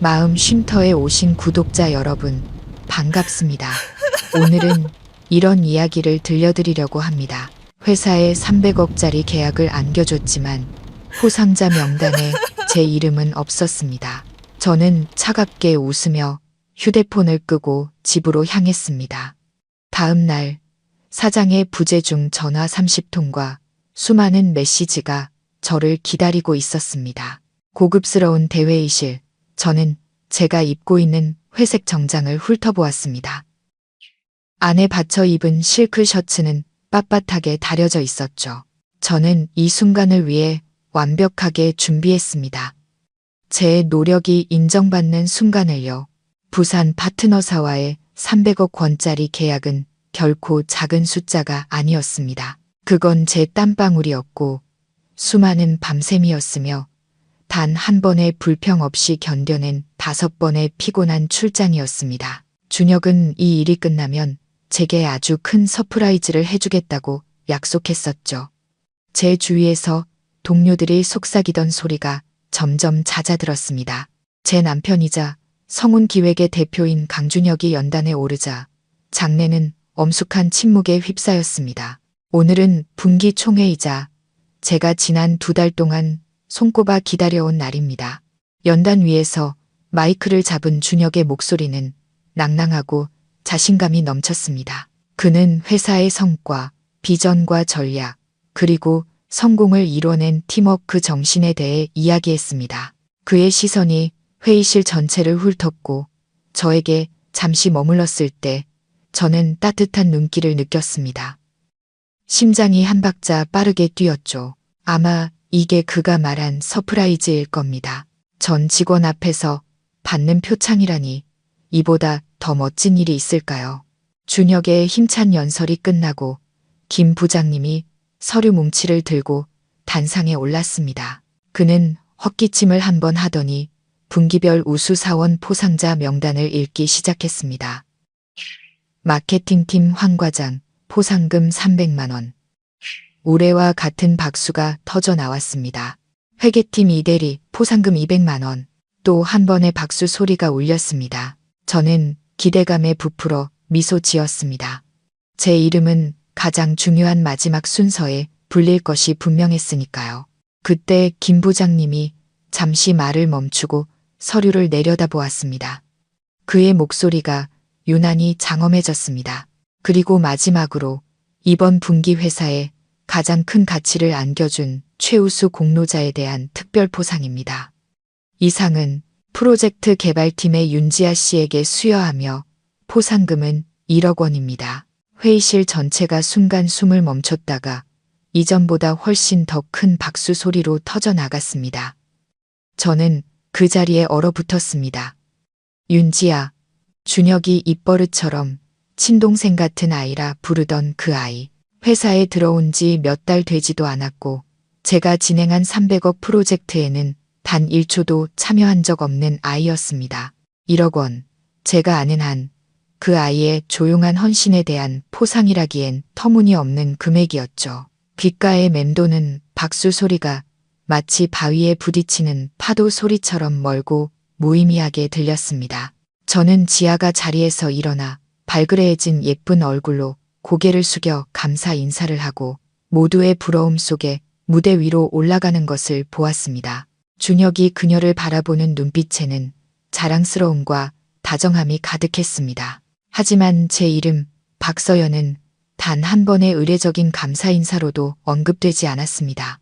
마음 쉼터에 오신 구독자 여러분, 반갑습니다. 오늘은 이런 이야기를 들려드리려고 합니다. 회사에 300억짜리 계약을 안겨줬지만 포상자 명단에 제 이름은 없었습니다. 저는 차갑게 웃으며 휴대폰을 끄고 집으로 향했습니다. 다음 날 사장의 부재 중 전화 30통과 수많은 메시지가 저를 기다리고 있었습니다. 고급스러운 대회의실, 저는 제가 입고 있는 회색 정장을 훑어보았습니다. 안에 받쳐 입은 실크 셔츠는 빳빳하게 다려져 있었죠. 저는 이 순간을 위해 완벽하게 준비했습니다. 제 노력이 인정받는 순간을요. 부산 파트너사와의 300억 원짜리 계약은 결코 작은 숫자가 아니었습니다. 그건 제 땀방울이었고 수많은 밤샘이었으며 단 한 번의 불평 없이 견뎌낸 5번의 피곤한 출장이었습니다. 준혁은 이 일이 끝나면 제게 아주 큰 서프라이즈를 해주겠다고 약속했었죠. 제 주위에서 동료들이 속삭이던 소리가 점점 잦아들었습니다. 제 남편이자 성운기획의 대표인 강준혁이 연단에 오르자 장내는 엄숙한 침묵에 휩싸였습니다. 오늘은 분기 총회이자 제가 지난 2달 동안 손꼽아 기다려온 날입니다. 연단 위에서 마이크를 잡은 준혁의 목소리는 낭낭하고 자신감이 넘쳤습니다. 그는 회사의 성과, 비전과 전략, 그리고 성공을 이뤄낸 팀워크 정신에 대해 이야기했습니다. 그의 시선이 회의실 전체를 훑었고 저에게 잠시 머물렀을 때 저는 따뜻한 눈길을 느꼈습니다. 심장이 한 박자 빠르게 뛰었죠. 아마 이게 그가 말한 서프라이즈일 겁니다. 전 직원 앞에서 받는 표창이라니 이보다 더 멋진 일이 있을까요? 준혁의 힘찬 연설이 끝나고 김 부장님이 서류 뭉치를 들고 단상에 올랐습니다. 그는 헛기침을 한번 하더니 분기별 우수사원 포상자 명단을 읽기 시작했습니다. 마케팅팀 황 과장, 포상금 300만 원. 우레와 같은 박수가 터져 나왔습니다. 회계팀 이대리, 포상금 200만 원. 또 한 번의 박수 소리가 울렸습니다. 저는 기대감에 부풀어 미소 지었습니다. 제 이름은 가장 중요한 마지막 순서에 불릴 것이 분명했으니까요. 그때 김 부장님이 잠시 말을 멈추고 서류를 내려다보았습니다. 그의 목소리가 유난히 장엄해졌습니다. 그리고 마지막으로 이번 분기 회사에 가장 큰 가치를 안겨준 최우수 공로자에 대한 특별 포상입니다. 이 상은 프로젝트 개발팀의 윤지아 씨에게 수여하며 포상금은 1억 원입니다. 회의실 전체가 순간 숨을 멈췄다가 이전보다 훨씬 더 큰 박수 소리로 터져 나갔습니다. 저는 그 자리에 얼어붙었습니다. 윤지아, 준혁이 입버릇처럼 친동생 같은 아이라 부르던 그 아이. 회사에 들어온 지 몇 달 되지도 않았고 제가 진행한 300억 프로젝트에는 단 1초도 참여한 적 없는 아이였습니다. 1억 원, 제가 아는 한 그 아이의 조용한 헌신에 대한 포상이라기엔 터무니없는 금액이었죠. 귓가에 맴도는 박수 소리가 마치 바위에 부딪히는 파도 소리처럼 멀고 무의미하게 들렸습니다. 저는 지아가 자리에서 일어나 발그레해진 예쁜 얼굴로 고개를 숙여 감사 인사를 하고 모두의 부러움 속에 무대 위로 올라가는 것을 보았습니다. 준혁이 그녀를 바라보는 눈빛에는 자랑스러움과 다정함이 가득했습니다. 하지만 제 이름 박서연은 단 한 번의 의례적인 감사 인사로도 언급되지 않았습니다.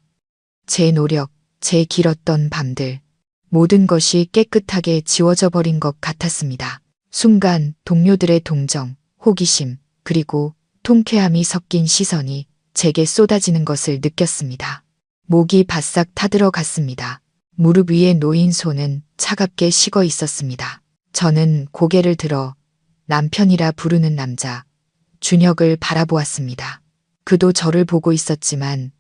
제 노력, 제 길었던 밤들, 모든 것이 깨끗하게 지워져 버린 것 같았습니다. 순간 동료들의 동정, 호기심, 그리고 통쾌함이 섞인 시선이 제게 쏟아지는 것을 느꼈습니다. 목이 바싹 타들어갔습니다. 무릎 위에 놓인 손은 차갑게 식어 있었습니다. 저는 고개를 들어 남편이라 부르는 남자, 준혁을 바라보았습니다. 그도 저를 보고 있었지만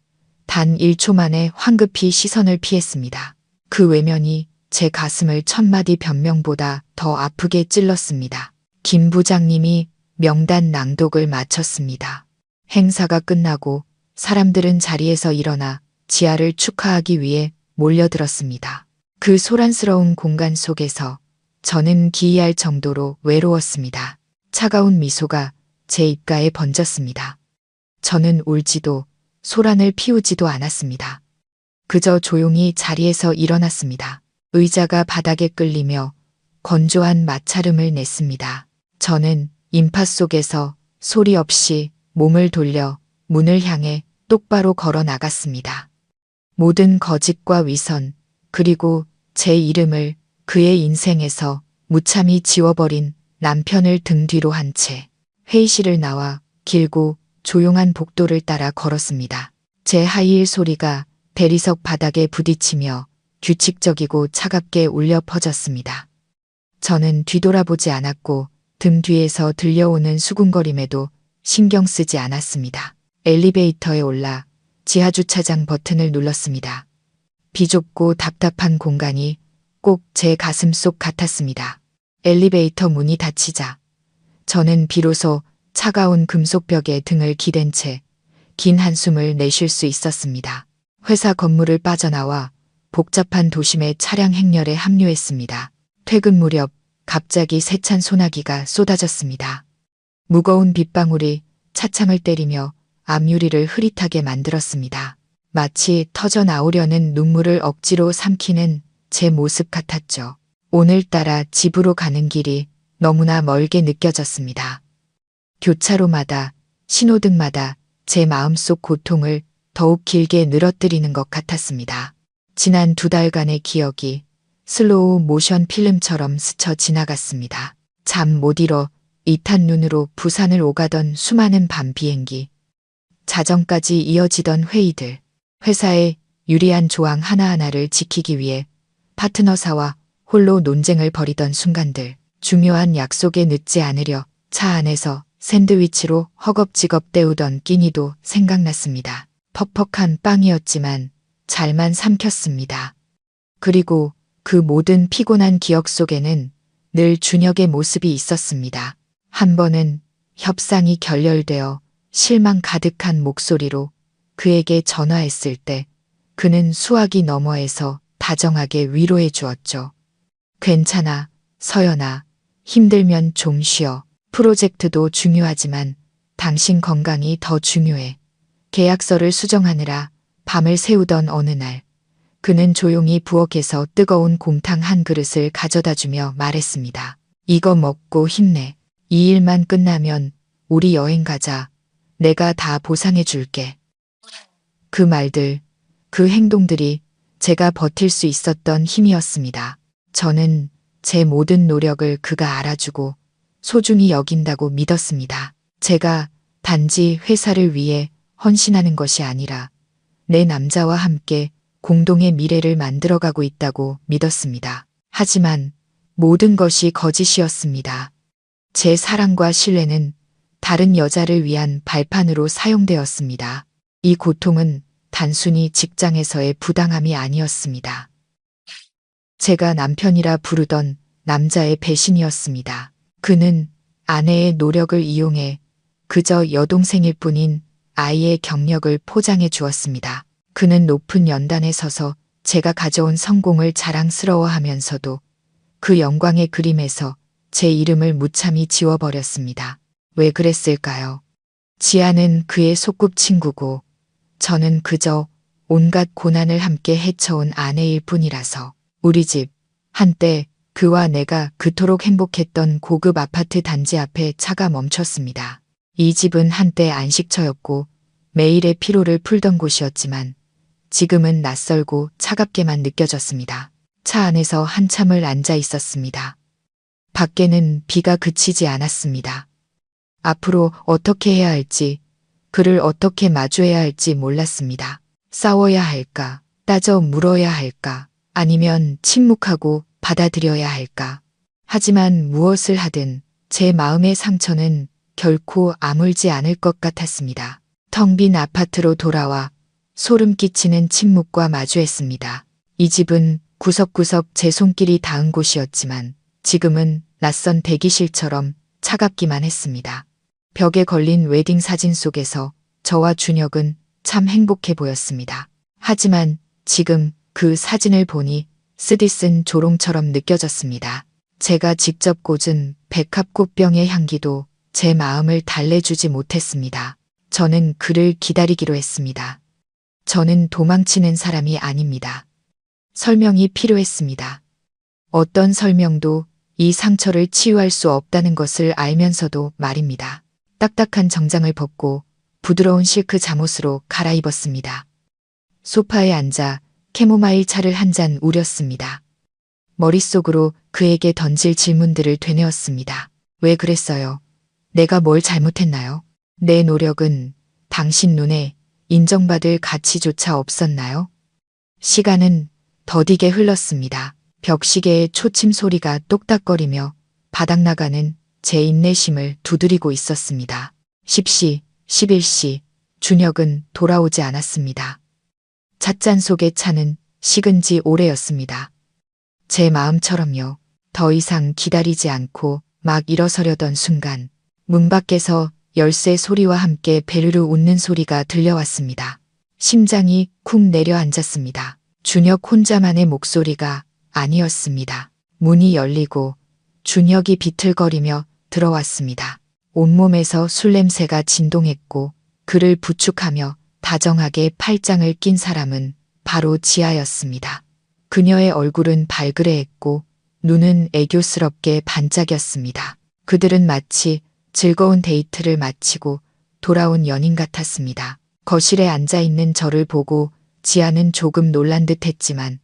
단 1초 만에 황급히 시선을 피했습니다. 그 외면이 제 가슴을 천마디 변명보다 더 아프게 찔렀습니다. 김 부장님이 명단 낭독을 마쳤습니다. 행사가 끝나고 사람들은 자리에서 일어나 지아를 축하하기 위해 몰려들었습니다. 그 소란스러운 공간 속에서 저는 기이할 정도로 외로웠습니다. 차가운 미소가 제 입가에 번졌습니다. 저는 울지도 소란을 피우지도 않았습니다. 그저 조용히 자리에서 일어났습니다. 의자가 바닥에 끌리며 건조한 마찰음을 냈습니다. 저는 인파 속에서 소리 없이 몸을 돌려 문을 향해 똑바로 걸어 나갔습니다. 모든 거짓과 위선, 그리고 제 이름을 그의 인생에서 무참히 지워버린 남편을 등 뒤로 한 채 회의실을 나와 길고 조용한 복도를 따라 걸었습니다. 제 하이힐 소리가 대리석 바닥에 부딪히며 규칙적이고 차갑게 울려 퍼졌습니다. 저는 뒤돌아보지 않았고 등 뒤에서 들려오는 수군거림에도 신경 쓰지 않았습니다. 엘리베이터에 올라 지하주차장 버튼을 눌렀습니다. 비좁고 답답한 공간이 꼭 제 가슴 속 같았습니다. 엘리베이터 문이 닫히자 저는 비로소 차가운 금속벽에 등을 기댄 채 긴 한숨을 내쉴 수 있었습니다. 회사 건물을 빠져나와 복잡한 도심의 차량 행렬에 합류했습니다. 퇴근 무렵 갑자기 세찬 소나기가 쏟아졌습니다. 무거운 빗방울이 차창을 때리며 앞유리를 흐릿하게 만들었습니다. 마치 터져 나오려는 눈물을 억지로 삼키는 제 모습 같았죠. 오늘따라 집으로 가는 길이 너무나 멀게 느껴졌습니다. 교차로마다, 신호등마다 제 마음속 고통을 더욱 길게 늘어뜨리는 것 같았습니다. 지난 2달간의 기억이 슬로우 모션 필름처럼 스쳐 지나갔습니다. 잠 못 이뤄 이탄 눈으로 부산을 오가던 수많은 밤 비행기, 자정까지 이어지던 회의들, 회사의 유리한 조항 하나하나를 지키기 위해 파트너사와 홀로 논쟁을 벌이던 순간들, 중요한 약속에 늦지 않으려 차 안에서 샌드위치로 허겁지겁 때우던 끼니도 생각났습니다. 퍽퍽한 빵이었지만 잘만 삼켰습니다. 그리고 그 모든 피곤한 기억 속에는 늘 준혁의 모습이 있었습니다. 한 번은 협상이 결렬되어 실망 가득한 목소리로 그에게 전화했을 때 그는 수화기 너머에서 다정하게 위로해 주었죠. 괜찮아, 서연아. 힘들면 좀 쉬어. 프로젝트도 중요하지만 당신 건강이 더 중요해. 계약서를 수정하느라 밤을 새우던 어느 날, 그는 조용히 부엌에서 뜨거운 곰탕 한 그릇을 가져다 주며 말했습니다. 이거 먹고 힘내. 이 일만 끝나면 우리 여행 가자. 내가 다 보상해 줄게. 그 말들, 그 행동들이 제가 버틸 수 있었던 힘이었습니다. 저는 제 모든 노력을 그가 알아주고 소중히 여긴다고 믿었습니다. 제가 단지 회사를 위해 헌신하는 것이 아니라 내 남자와 함께 공동의 미래를 만들어가고 있다고 믿었습니다. 하지만 모든 것이 거짓이었습니다. 제 사랑과 신뢰는 다른 여자를 위한 발판으로 사용되었습니다. 이 고통은 단순히 직장에서의 부당함이 아니었습니다. 제가 남편이라 부르던 남자의 배신이었습니다. 그는 아내의 노력을 이용해 그저 여동생일 뿐인 아이의 경력을 포장해 주었습니다. 그는 높은 연단에 서서 제가 가져온 성공을 자랑스러워하면서도 그 영광의 그림에서 제 이름을 무참히 지워버렸습니다. 왜 그랬을까요? 지아는 그의 소꿉친구고 저는 그저 온갖 고난을 함께 헤쳐온 아내일 뿐이라서. 우리 집, 한때 그와 내가 그토록 행복했던 고급 아파트 단지 앞에 차가 멈췄습니다. 이 집은 한때 안식처였고 매일의 피로를 풀던 곳이었지만 지금은 낯설고 차갑게만 느껴졌습니다. 차 안에서 한참을 앉아 있었습니다. 밖에는 비가 그치지 않았습니다. 앞으로 어떻게 해야 할지, 그를 어떻게 마주해야 할지 몰랐습니다. 싸워야 할까, 따져 물어야 할까, 아니면 침묵하고 받아들여야 할까. 하지만 무엇을 하든 제 마음의 상처는 결코 아물지 않을 것 같았습니다. 텅 빈 아파트로 돌아와 소름 끼치는 침묵과 마주했습니다. 이 집은 구석구석 제 손길이 닿은 곳이었지만 지금은 낯선 대기실처럼 차갑기만 했습니다. 벽에 걸린 웨딩 사진 속에서 저와 준혁은 참 행복해 보였습니다. 하지만 지금 그 사진을 보니 쓰디쓴 조롱처럼 느껴졌습니다. 제가 직접 꽂은 백합꽃병의 향기도 제 마음을 달래주지 못했습니다. 저는 그를 기다리기로 했습니다. 저는 도망치는 사람이 아닙니다. 설명이 필요했습니다. 어떤 설명도 이 상처를 치유할 수 없다는 것을 알면서도 말입니다. 딱딱한 정장을 벗고 부드러운 실크 잠옷으로 갈아입었습니다. 소파에 앉아 캐모마일 차를 한 잔 우렸습니다. 머릿속으로 그에게 던질 질문들을 되뇌었습니다. 왜 그랬어요? 내가 뭘 잘못했나요? 내 노력은 당신 눈에 인정받을 가치조차 없었나요? 시간은 더디게 흘렀습니다. 벽시계의 초침 소리가 똑딱거리며 바닥나가는 제 인내심을 두드리고 있었습니다. 10시, 11시, 준혁은 돌아오지 않았습니다. 찻잔 속의 차는 식은 지 오래였습니다. 제 마음처럼요. 더 이상 기다리지 않고 막 일어서려던 순간 문 밖에서 열쇠 소리와 함께 베르르 웃는 소리가 들려왔습니다. 심장이 쿵 내려앉았습니다. 준혁 혼자만의 목소리가 아니었습니다. 문이 열리고 준혁이 비틀거리며 들어왔습니다. 온몸에서 술 냄새가 진동했고 그를 부축하며 다정하게 팔짱을 낀 사람은 바로 지아였습니다. 그녀의 얼굴은 발그레했고 눈은 애교스럽게 반짝였습니다. 그들은 마치 즐거운 데이트를 마치고 돌아온 연인 같았습니다. 거실에 앉아있는 저를 보고 지아는 조금 놀란 듯 했지만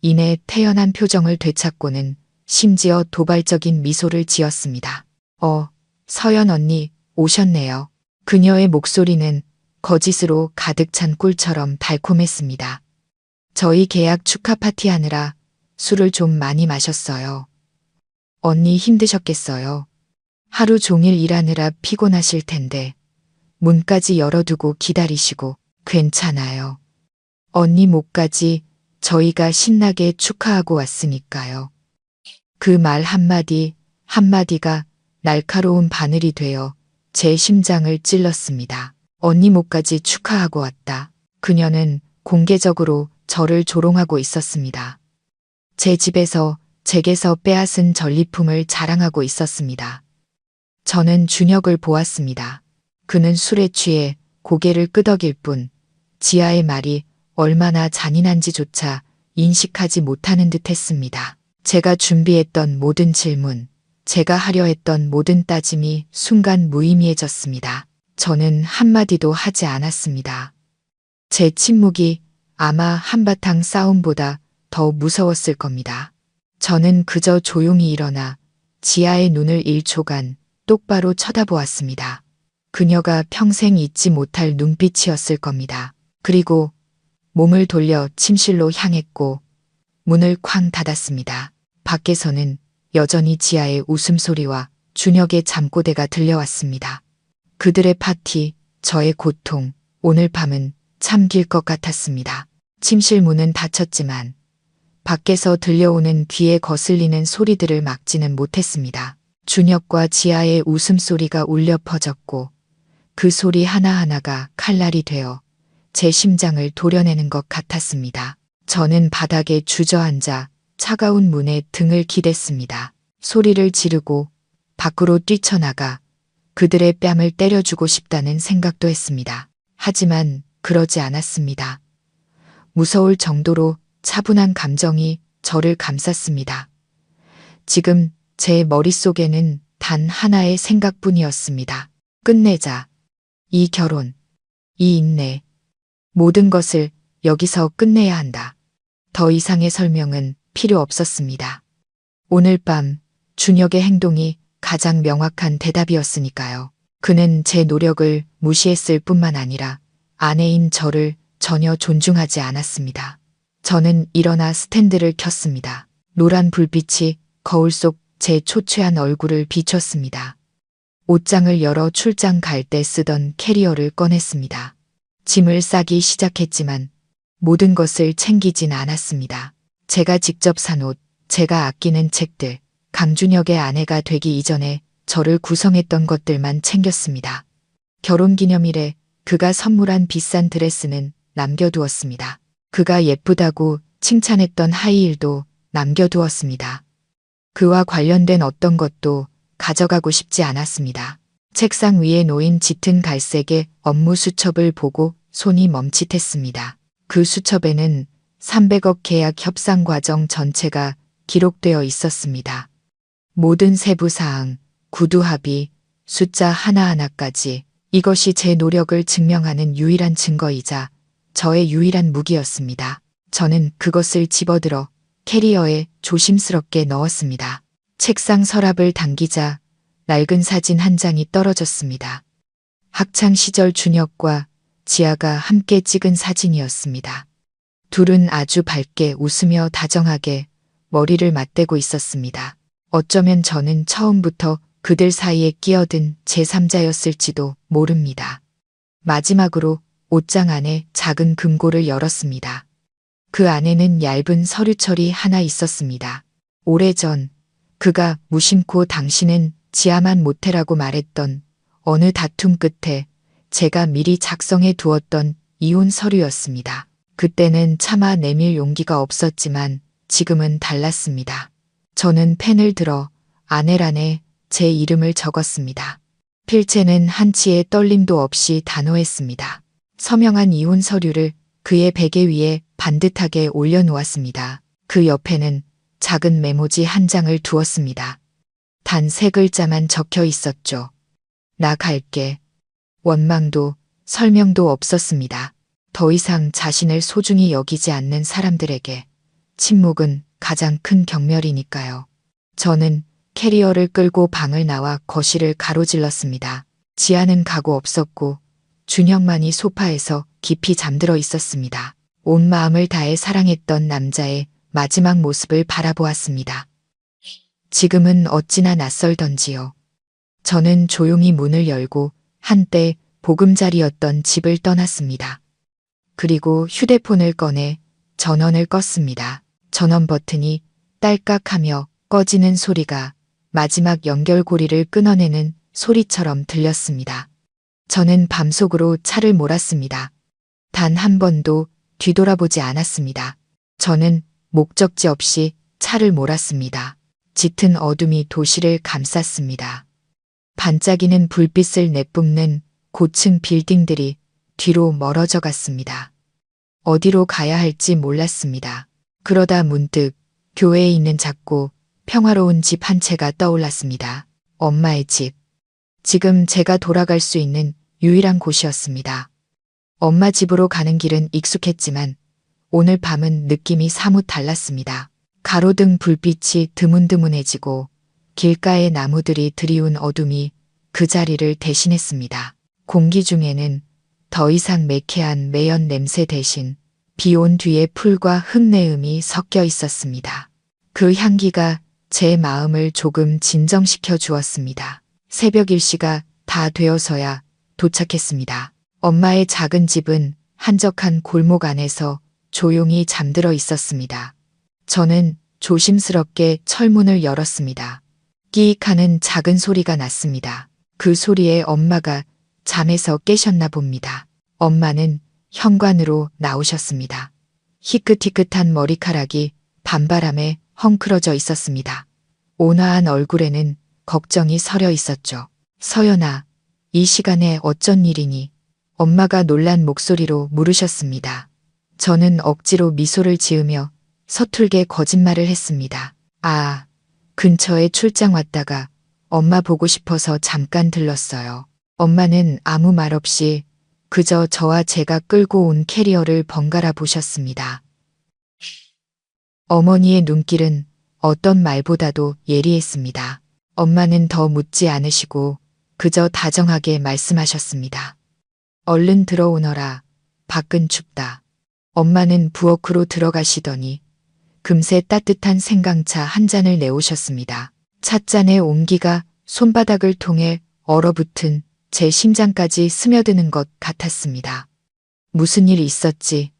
이내 태연한 표정을 되찾고는 심지어 도발적인 미소를 지었습니다. 서연 언니 오셨네요. 그녀의 목소리는 거짓으로 가득 찬 꿀처럼 달콤했습니다. 저희 계약 축하 파티하느라 술을 좀 많이 마셨어요. 언니 힘드셨겠어요. 하루 종일 일하느라 피곤하실 텐데 문까지 열어두고 기다리시고 괜찮아요. 언니 목까지 저희가 신나게 축하하고 왔으니까요. 그 말 한마디 한마디가 날카로운 바늘이 되어 제 심장을 찔렀습니다. 언니 목까지 축하하고 왔다. 그녀는 공개적으로 저를 조롱하고 있었습니다. 제 집에서 제게서 빼앗은 전리품을 자랑하고 있었습니다. 저는 준혁을 보았습니다. 그는 술에 취해 고개를 끄덕일 뿐 지아의 말이 얼마나 잔인한지조차 인식하지 못하는 듯 했습니다. 제가 준비했던 모든 질문, 제가 하려 했던 모든 따짐이 순간 무의미해졌습니다. 저는 한마디도 하지 않았습니다. 제 침묵이 아마 한바탕 싸움보다 더 무서웠을 겁니다. 저는 그저 조용히 일어나 지아의 눈을 1초간 똑바로 쳐다보았습니다. 그녀가 평생 잊지 못할 눈빛이었을 겁니다. 그리고 몸을 돌려 침실로 향했고 문을 쾅 닫았습니다. 밖에서는 여전히 지아의 웃음소리와 준혁의 잠꼬대가 들려왔습니다. 그들의 파티, 저의 고통, 오늘 밤은 참 길 것 같았습니다. 침실 문은 닫혔지만 밖에서 들려오는 귀에 거슬리는 소리들을 막지는 못했습니다. 준혁과 지아의 웃음소리가 울려 퍼졌고 그 소리 하나하나가 칼날이 되어 제 심장을 도려내는 것 같았습니다. 저는 바닥에 주저앉아 차가운 문에 등을 기댔습니다. 소리를 지르고 밖으로 뛰쳐나가 그들의 뺨을 때려주고 싶다는 생각도 했습니다. 하지만 그러지 않았습니다. 무서울 정도로 차분한 감정이 저를 감쌌습니다. 지금 제 머릿속에는 단 하나의 생각뿐이었습니다. 끝내자. 이 결혼, 이 인내, 모든 것을 여기서 끝내야 한다. 더 이상의 설명은 필요 없었습니다. 오늘 밤 준혁의 행동이 가장 명확한 대답이었으니까요. 그는 제 노력을 무시했을 뿐만 아니라 아내인 저를 전혀 존중하지 않았습니다. 저는 일어나 스탠드를 켰습니다. 노란 불빛이 거울 속 제 초췌한 얼굴을 비췄습니다. 옷장을 열어 출장 갈 때 쓰던 캐리어를 꺼냈습니다. 짐을 싸기 시작했지만 모든 것을 챙기진 않았습니다. 제가 직접 산 옷, 제가 아끼는 책들, 강준혁의 아내가 되기 이전에 저를 구성했던 것들만 챙겼습니다. 결혼기념일에 그가 선물한 비싼 드레스는 남겨두었습니다. 그가 예쁘다고 칭찬했던 하이힐도 남겨두었습니다. 그와 관련된 어떤 것도 가져가고 싶지 않았습니다. 책상 위에 놓인 짙은 갈색의 업무 수첩을 보고 손이 멈칫했습니다. 그 수첩에는 300억 계약 협상 과정 전체가 기록되어 있었습니다. 모든 세부 사항, 구두 합의, 숫자 하나하나까지 이것이 제 노력을 증명하는 유일한 증거이자 저의 유일한 무기였습니다. 저는 그것을 집어들어 캐리어에 조심스럽게 넣었습니다. 책상 서랍을 당기자 낡은 사진 한 장이 떨어졌습니다. 학창 시절 준혁과 지아가 함께 찍은 사진이었습니다. 둘은 아주 밝게 웃으며 다정하게 머리를 맞대고 있었습니다. 어쩌면 저는 처음부터 그들 사이에 끼어든 제3자였을지도 모릅니다. 마지막으로 옷장 안에 작은 금고를 열었습니다. 그 안에는 얇은 서류철이 하나 있었습니다. 오래전 그가 무심코 당신은 지아만 모태라고 말했던 어느 다툼 끝에 제가 미리 작성해 두었던 이혼 서류였습니다. 그때는 차마 내밀 용기가 없었지만 지금은 달랐습니다. 저는 펜을 들어 아내란에 제 이름을 적었습니다. 필체는 한치의 떨림도 없이 단호했습니다. 서명한 이혼 서류를 그의 베개 위에 반듯하게 올려놓았습니다. 그 옆에는 작은 메모지 한 장을 두었습니다. 단 3글자만 적혀 있었죠. 나 갈게. 원망도 설명도 없었습니다. 더 이상 자신을 소중히 여기지 않는 사람들에게 침묵은 가장 큰 경멸이니까요. 저는 캐리어를 끌고 방을 나와 거실을 가로질렀습니다. 지아는 가고 없었고 준혁만이 소파에서 깊이 잠들어 있었습니다. 온 마음을 다해 사랑했던 남자의 마지막 모습을 바라보았습니다. 지금은 어찌나 낯설던지요. 저는 조용히 문을 열고 한때 보금자리였던 집을 떠났습니다. 그리고 휴대폰을 꺼내 전원을 껐습니다. 전원 버튼이 딸깍하며 꺼지는 소리가 마지막 연결고리를 끊어내는 소리처럼 들렸습니다. 저는 밤속으로 차를 몰았습니다. 단 한 번도 뒤돌아보지 않았습니다. 저는 목적지 없이 차를 몰았습니다. 짙은 어둠이 도시를 감쌌습니다. 반짝이는 불빛을 내뿜는 고층 빌딩들이 뒤로 멀어져 갔습니다. 어디로 가야 할지 몰랐습니다. 그러다 문득 교회에 있는 작고 평화로운 집 한 채가 떠올랐습니다. 엄마의 집. 지금 제가 돌아갈 수 있는 유일한 곳이었습니다. 엄마 집으로 가는 길은 익숙했지만 오늘 밤은 느낌이 사뭇 달랐습니다. 가로등 불빛이 드문드문해지고 길가의 나무들이 드리운 어둠이 그 자리를 대신했습니다. 공기 중에는 더 이상 매캐한 매연 냄새 대신 비 온 뒤의 풀과 흙내음이 섞여 있었습니다. 그 향기가 제 마음을 조금 진정시켜 주었습니다. 새벽 1시가 다 되어서야 도착했습니다. 엄마의 작은 집은 한적한 골목 안에서 조용히 잠들어 있었습니다. 저는 조심스럽게 철문을 열었습니다. 끼익 하는 작은 소리가 났습니다. 그 소리에 엄마가 잠에서 깨셨나 봅니다. 엄마는 현관으로 나오셨습니다. 희끗희끗한 머리카락이 밤바람에 헝클어져 있었습니다. 온화한 얼굴에는 걱정이 서려 있었죠. 서연아, 이 시간에 어쩐 일이니? 엄마가 놀란 목소리로 물으셨습니다. 저는 억지로 미소를 지으며 서툴게 거짓말을 했습니다. 아, 근처에 출장 왔다가 엄마 보고 싶어서 잠깐 들렀어요. 엄마는 아무 말 없이 그저 저와 제가 끌고 온 캐리어를 번갈아 보셨습니다. 어머니의 눈길은 어떤 말보다도 예리했습니다. 엄마는 더 묻지 않으시고 그저 다정하게 말씀하셨습니다. 얼른 들어오너라. 밖은 춥다. 엄마는 부엌으로 들어가시더니 금세 따뜻한 생강차 한 잔을 내오셨습니다. 찻잔의 온기가 손바닥을 통해 얼어붙은 제 심장까지 스며드는 것 같았습니다. 무슨 일 있었지?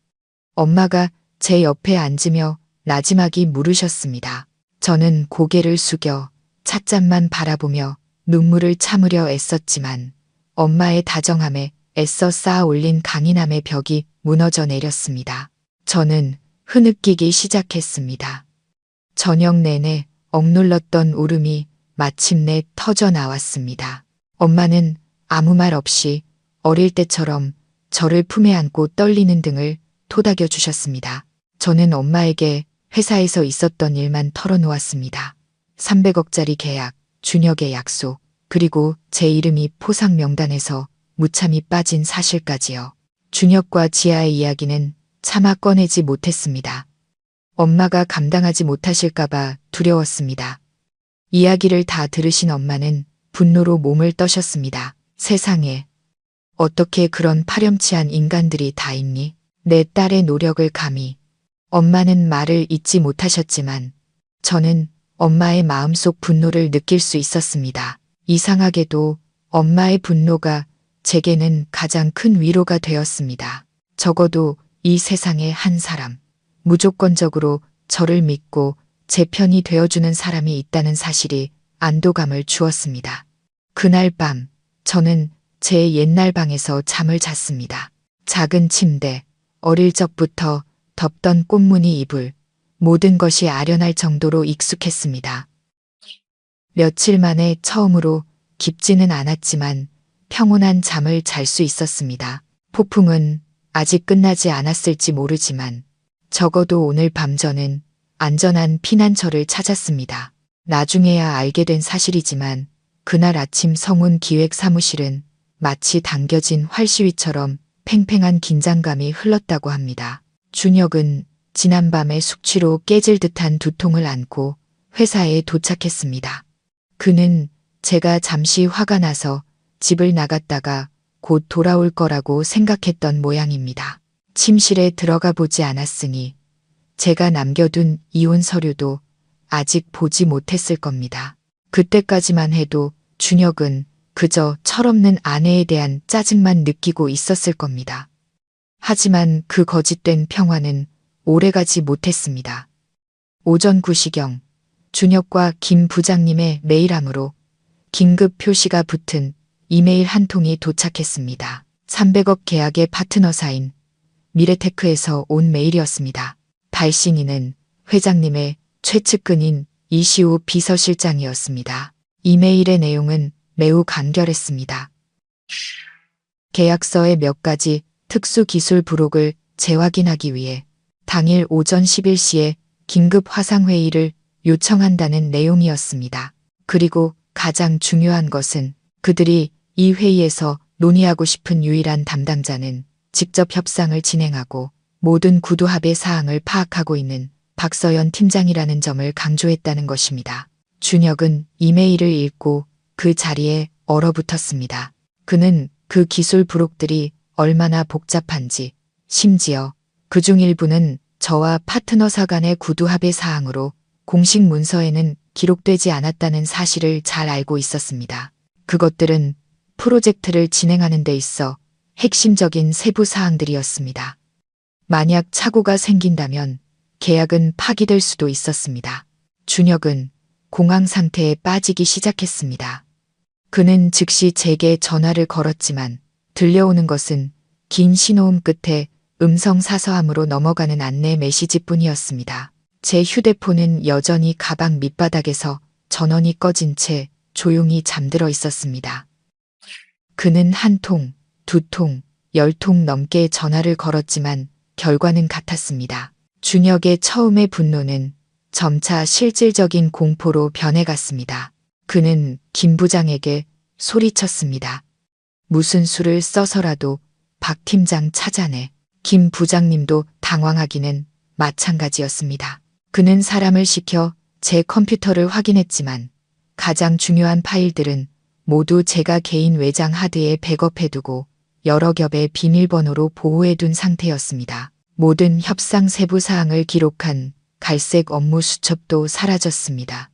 엄마가 제 옆에 앉으며 나지막이 물으셨습니다. 저는 고개를 숙여 찻잔만 바라보며 눈물을 참으려 애썼지만 엄마의 다정함에 애써 쌓아 올린 강인함의 벽이 무너져 내렸습니다. 저는 흐느끼기 시작했습니다. 저녁 내내 억눌렀던 울음이 마침내 터져 나왔습니다. 엄마는 아무 말 없이 어릴 때처럼 저를 품에 안고 떨리는 등을 토닥여 주셨습니다. 저는 엄마에게 회사에서 있었던 일만 털어놓았습니다. 300억짜리 계약, 준혁의 약속, 그리고 제 이름이 포상 명단에서 무참히 빠진 사실까지요. 준혁과 지아의 이야기는 차마 꺼내지 못했습니다. 엄마가 감당하지 못하실까봐 두려웠습니다. 이야기를 다 들으신 엄마는 분노로 몸을 떠셨습니다. 세상에, 어떻게 그런 파렴치한 인간들이 다 있니? 내 딸의 노력을 감히. 엄마는 말을 잇지 못하셨지만 저는 엄마의 마음속 분노를 느낄 수 있었습니다. 이상하게도 엄마의 분노가 제게는 가장 큰 위로가 되었습니다. 적어도 이 세상에 한 사람, 무조건적으로 저를 믿고 제 편이 되어주는 사람이 있다는 사실이 안도감을 주었습니다. 그날 밤 저는 제 옛날 방에서 잠을 잤습니다. 작은 침대, 어릴 적부터 덮던 꽃무늬 이불, 모든 것이 아련할 정도로 익숙했습니다. 며칠 만에 처음으로 깊지는 않았지만 평온한 잠을 잘 수 있었습니다. 폭풍은 아직 끝나지 않았을지 모르지만 적어도 오늘 밤 저는 안전한 피난처를 찾았습니다. 나중에야 알게 된 사실이지만 그날 아침 성운 기획사무실은 마치 당겨진 활시위처럼 팽팽한 긴장감이 흘렀다고 합니다. 준혁은 지난밤에 숙취로 깨질 듯한 두통을 안고 회사에 도착했습니다. 그는 제가 잠시 화가 나서 집을 나갔다가 곧 돌아올 거라고 생각했던 모양입니다. 침실에 들어가 보지 않았으니 제가 남겨둔 이혼 서류도 아직 보지 못했을 겁니다. 그때까지만 해도 준혁은 그저 철없는 아내에 대한 짜증만 느끼고 있었을 겁니다. 하지만 그 거짓된 평화는 오래가지 못했습니다. 오전 9시경 준혁과 김 부장님의 메일함으로 긴급 표시가 붙은 이메일 한 통이 도착했습니다. 300억 계약의 파트너사인 미래테크에서 온 메일이었습니다. 발신인은 회장님의 최측근인 이시우 비서실장이었습니다. 이메일의 내용은 매우 간결했습니다. 계약서의 몇 가지 특수 기술 부록을 재확인하기 위해 당일 오전 11시에 긴급 화상회의를 요청한다는 내용이었습니다. 그리고 가장 중요한 것은 그들이 이 회의에서 논의하고 싶은 유일한 담당자는 직접 협상을 진행하고 모든 구두합의 사항을 파악하고 있는 박서연 팀장이라는 점을 강조했다는 것입니다. 준혁은 이메일을 읽고 그 자리에 얼어붙었습니다. 그는 그 기술 부록들이 얼마나 복잡한지, 심지어 그중 일부는 저와 파트너사 간의 구두합의 사항으로 공식 문서에는 기록되지 않았다는 사실을 잘 알고 있었습니다. 그것들은 프로젝트를 진행하는 데 있어 핵심적인 세부 사항들이었습니다. 만약 착오가 생긴다면 계약은 파기될 수도 있었습니다. 준혁은 공황 상태에 빠지기 시작했습니다. 그는 즉시 제게 전화를 걸었지만 들려오는 것은 긴 신호음 끝에 음성 사서함으로 넘어가는 안내 메시지뿐이었습니다. 제 휴대폰은 여전히 가방 밑바닥에서 전원이 꺼진 채 조용히 잠들어 있었습니다. 그는 한 통, 두 통, 10통 넘게 전화를 걸었지만 결과는 같았습니다. 준혁의 처음의 분노는 점차 실질적인 공포로 변해갔습니다. 그는 김 부장에게 소리쳤습니다. 무슨 수를 써서라도 박 팀장 찾아내. 김 부장님도 당황하기는 마찬가지였습니다. 그는 사람을 시켜 제 컴퓨터를 확인했지만 가장 중요한 파일들은 모두 제가 개인 외장 하드에 백업해두고 여러 겹의 비밀번호로 보호해둔 상태였습니다. 모든 협상 세부 사항을 기록한 갈색 업무 수첩도 사라졌습니다.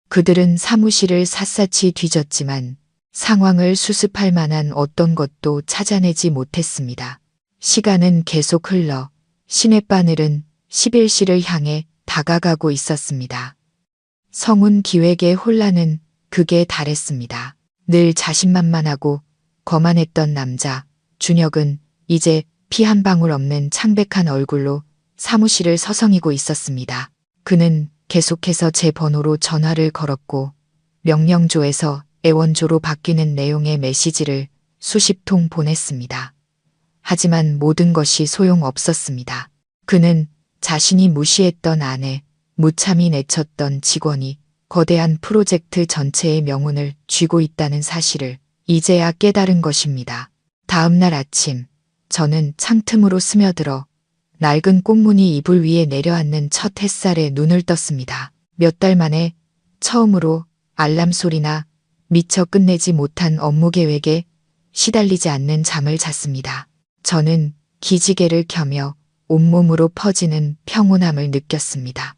그들은 사무실을 샅샅이 뒤졌지만 상황을 수습할 만한 어떤 것도 찾아내지 못했습니다. 시간은 계속 흘러 시냇바늘은 11시를 향해 다가가고 있었습니다. 성운 기획의 혼란은 극에 달했습니다. 늘 자신만만하고 거만했던 남자 준혁은 이제 피 한 방울 없는 창백한 얼굴로 사무실을 서성이고 있었습니다. 그는 계속해서 제 번호로 전화를 걸었고 명령조에서 애원조로 바뀌는 내용의 메시지를 수십 통 보냈습니다. 하지만 모든 것이 소용없었습니다. 그는 자신이 무시했던 아내, 무참히 내쳤던 직원이 거대한 프로젝트 전체의 명운을 쥐고 있다는 사실을 이제야 깨달은 것입니다. 다음 날 아침, 저는 창틈으로 스며들어 낡은 꽃무늬 이불 위에 내려앉는 첫 햇살에 눈을 떴습니다. 몇 달 만에 처음으로 알람 소리나 미처 끝내지 못한 업무 계획에 시달리지 않는 잠을 잤습니다. 저는 기지개를 켜며 온몸으로 퍼지는 평온함을 느꼈습니다.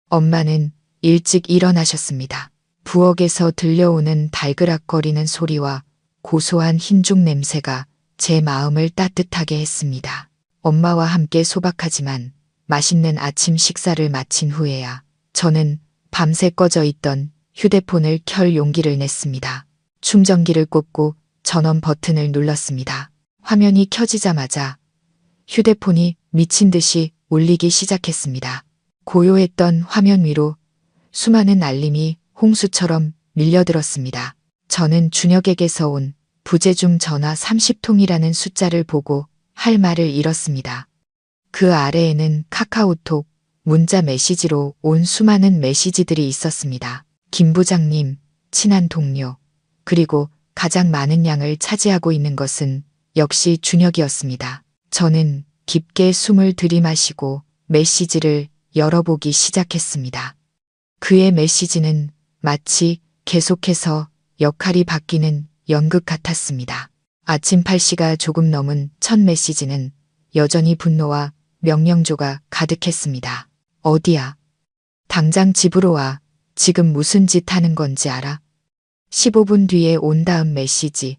엄마는 일찍 일어나셨습니다. 부엌에서 들려오는 달그락거리는 소리와 고소한 흰죽 냄새가 제 마음을 따뜻하게 했습니다. 엄마와 함께 소박하지만 맛있는 아침 식사를 마친 후에야 저는 밤새 꺼져 있던 휴대폰을 켤 용기를 냈습니다. 충전기를 꽂고 전원 버튼을 눌렀습니다. 화면이 켜지자마자 휴대폰이 미친 듯이 울리기 시작했습니다. 고요했던 화면 위로 수많은 알림이 홍수처럼 밀려들었습니다. 저는 준혁에게서 온 부재중 전화 30통이라는 숫자를 보고 할 말을 잃었습니다. 그 아래에는 카카오톡, 문자 메시지로 온 수많은 메시지들이 있었습니다. 김 부장님, 친한 동료, 그리고 가장 많은 양을 차지하고 있는 것은 역시 준혁이었습니다. 저는 깊게 숨을 들이마시고 메시지를 열어보기 시작했습니다. 그의 메시지는 마치 계속해서 역할이 바뀌는 연극 같았습니다. 아침 8시가 조금 넘은 첫 메시지는 여전히 분노와 명령조가 가득했습니다. 어디야? 당장 집으로 와. 지금 무슨 짓 하는 건지 알아? 15분 뒤에 온 다음 메시지.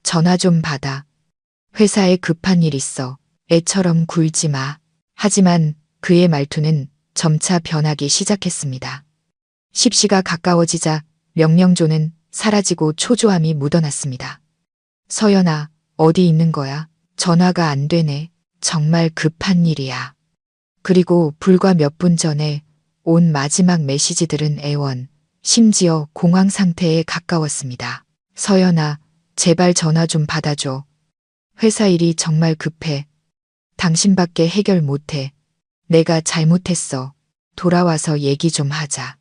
전화 좀 받아. 회사에 급한 일 있어. 애처럼 굴지 마. 하지만 그의 말투는 점차 변하기 시작했습니다. 10시가 가까워지자 명령조는 사라지고 초조함이 묻어났습니다. 서연아, 어디 있는 거야? 전화가 안 되네. 정말 급한 일이야. 그리고 불과 몇 분 전에 온 마지막 메시지들은 애원, 심지어 공황 상태에 가까웠습니다. 서연아, 제발 전화 좀 받아줘. 회사 일이 정말 급해. 당신밖에 해결 못해. 내가 잘못했어. 돌아와서 얘기 좀 하자.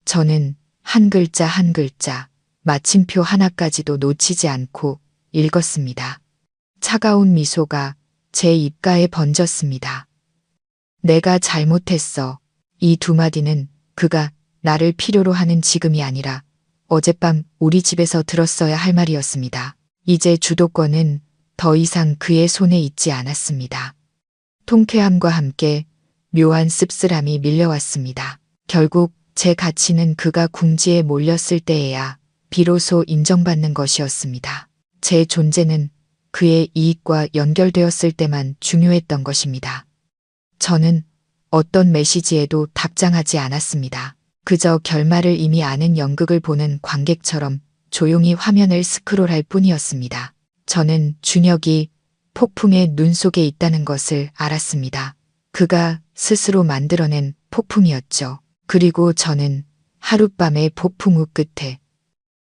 저는 한 글자 한 글자, 마침표 하나까지도 놓치지 않고 읽었습니다. 차가운 미소가 제 입가에 번졌습니다. 내가 잘못했어. 이 두 마디는 그가 나를 필요로 하는 지금이 아니라 어젯밤 우리 집에서 들었어야 할 말이었습니다. 이제 주도권은 더 이상 그의 손에 있지 않았습니다. 통쾌함과 함께 묘한 씁쓸함이 밀려왔습니다. 결국 제 가치는 그가 궁지에 몰렸을 때에야 비로소 인정받는 것이었습니다. 제 존재는 그의 이익과 연결되었을 때만 중요했던 것입니다. 저는 어떤 메시지에도 답장하지 않았습니다. 그저 결말을 이미 아는 연극을 보는 관객처럼 조용히 화면을 스크롤할 뿐이었습니다. 저는 준혁이 폭풍의 눈 속에 있다는 것을 알았습니다. 그가 스스로 만들어낸 폭풍이었죠. 그리고 저는 하룻밤의 폭풍우 끝에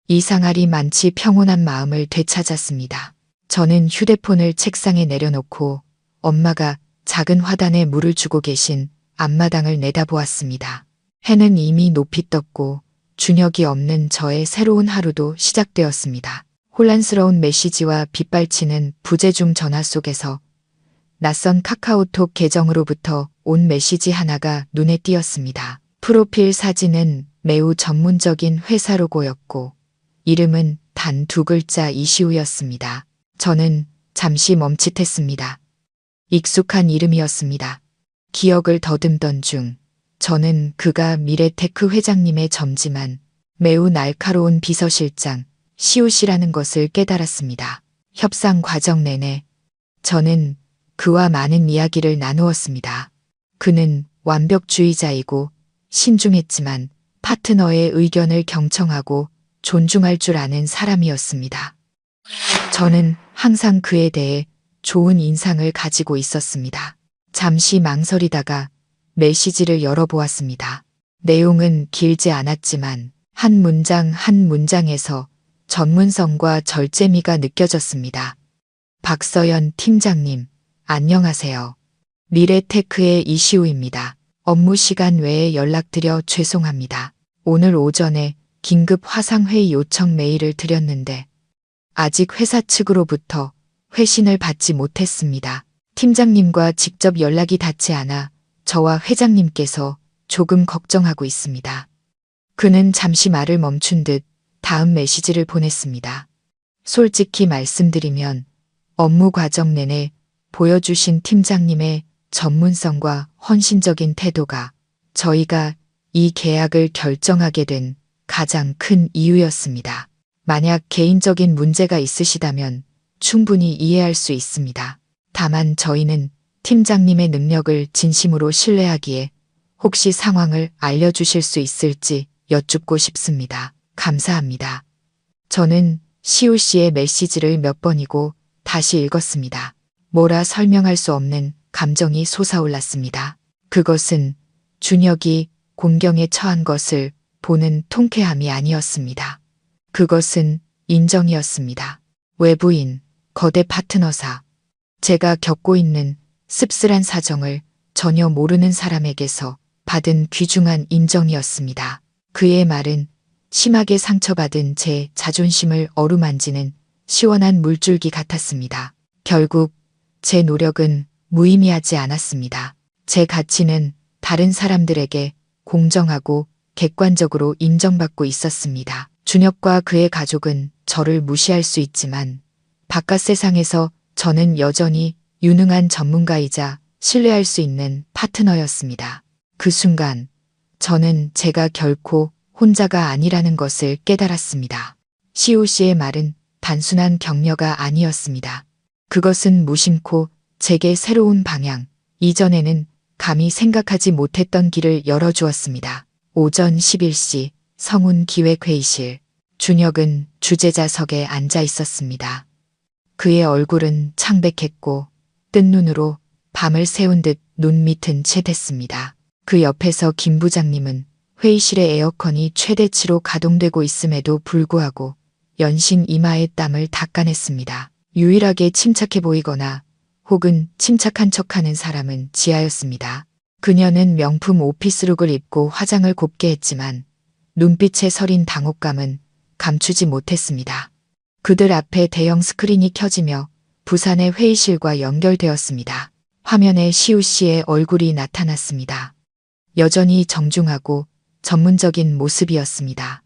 이상하리 많지 평온한 마음을 되찾았습니다. 저는 휴대폰을 책상에 내려놓고 엄마가 작은 화단에 물을 주고 계신 앞마당을 내다보았습니다. 해는 이미 높이 떴고 준혁이 없는 저의 새로운 하루도 시작되었습니다. 혼란스러운 메시지와 빗발치는 부재중 전화 속에서 낯선 카카오톡 계정으로부터 온 메시지 하나가 눈에 띄었습니다. 프로필 사진은 매우 전문적인 회사 로고였고 이름은 단 2글자 이시우였습니다. 저는 잠시 멈칫했습니다. 익숙한 이름이었습니다. 기억을 더듬던 중 저는 그가 미래테크 회장님의 점지만 매우 날카로운 비서실장 시우 씨라는 것을 깨달았습니다. 협상 과정 내내 저는 그와 많은 이야기를 나누었습니다. 그는 완벽주의자이고 신중했지만 파트너의 의견을 경청하고 존중할 줄 아는 사람이었습니다. 저는 항상 그에 대해 좋은 인상을 가지고 있었습니다. 잠시 망설이다가 메시지를 열어보았습니다. 내용은 길지 않았지만 한 문장 한 문장에서 전문성과 절제미가 느껴졌습니다. 박서연 팀장님, 안녕하세요. 미래테크의 이시우입니다. 업무 시간 외에 연락드려 죄송합니다. 오늘 오전에 긴급 화상회의 요청 메일을 드렸는데 아직 회사 측으로부터 회신을 받지 못했습니다. 팀장님과 직접 연락이 닿지 않아 저와 회장님께서 조금 걱정하고 있습니다. 그는 잠시 말을 멈춘 듯 다음 메시지를 보냈습니다. 솔직히 말씀드리면 업무 과정 내내 보여주신 팀장님의 전문성과 헌신적인 태도가 저희가 이 계약을 결정하게 된 가장 큰 이유였습니다. 만약 개인적인 문제가 있으시다면 충분히 이해할 수 있습니다. 다만 저희는 팀장님의 능력을 진심으로 신뢰하기에 혹시 상황을 알려주실 수 있을지 여쭙고 싶습니다. 감사합니다. 저는 시우 씨의 메시지를 몇 번이고 다시 읽었습니다. 뭐라 설명할 수 없는 감정이 솟아올랐습니다. 그것은 준혁이 곤경에 처한 것을 보는 통쾌함이 아니었습니다. 그것은 인정이었습니다. 외부인, 거대 파트너사, 제가 겪고 있는 씁쓸한 사정을 전혀 모르는 사람에게서 받은 귀중한 인정이었습니다. 그의 말은 심하게 상처받은 제 자존심을 어루만지는 시원한 물줄기 같았습니다. 결국 제 노력은 무의미하지 않았습니다. 제 가치는 다른 사람들에게 공정하고 객관적으로 인정받고 있었습니다. 준혁과 그의 가족은 저를 무시할 수 있지만 바깥 세상에서 저는 여전히 유능한 전문가이자 신뢰할 수 있는 파트너였습니다. 그 순간 저는 제가 결코 혼자가 아니라는 것을 깨달았습니다. 시우 씨의 말은 단순한 격려가 아니었습니다. 그것은 무심코 제게 새로운 방향, 이전에는 감히 생각하지 못했던 길을 열어주었습니다. 오전 11시 성운 기획회의실. 준혁은 주재자석에 앉아 있었습니다. 그의 얼굴은 창백했고 뜬 눈으로 밤을 새운 듯 눈 밑은 채댔습니다. 그 옆에서 김 부장님은 회의실의 에어컨이 최대치로 가동되고 있음에도 불구하고 연신 이마에 땀을 닦아냈습니다. 유일하게 침착해 보이거나 혹은 침착한 척하는 사람은 지아였습니다. 그녀는 명품 오피스룩을 입고 화장을 곱게 했지만 눈빛에 서린 당혹감은 감추지 못했습니다. 그들 앞에 대형 스크린이 켜지며 부산의 회의실과 연결되었습니다. 화면에 시우 씨의 얼굴이 나타났습니다. 여전히 정중하고 전문적인 모습이었습니다.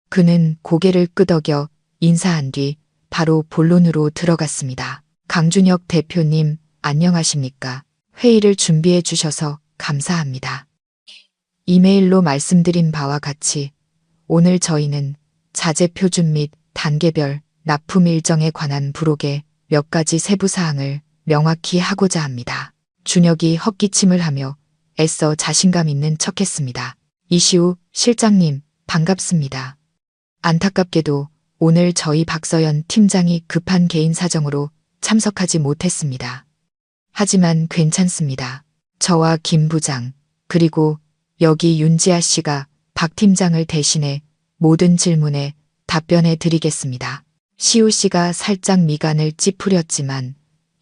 그는 고개를 끄덕여 인사한 뒤 바로 본론으로 들어갔습니다. 강준혁 대표님, 안녕하십니까? 회의를 준비해 주셔서 감사합니다. 이메일로 말씀드린 바와 같이 오늘 저희는 자재 표준 및 단계별 납품 일정에 관한 부록의 몇 가지 세부 사항을 명확히 하고자 합니다. 준혁이 헛기침을 하며 애써 자신감 있는 척했습니다. 이시우 실장님, 반갑습니다. 안타깝게도 오늘 저희 박서연 팀장이 급한 개인 사정으로 참석하지 못했습니다. 하지만 괜찮습니다. 저와 김 부장, 그리고 여기 윤지아 씨가 박 팀장을 대신해 모든 질문에 답변해 드리겠습니다. 시우 씨가 살짝 미간을 찌푸렸지만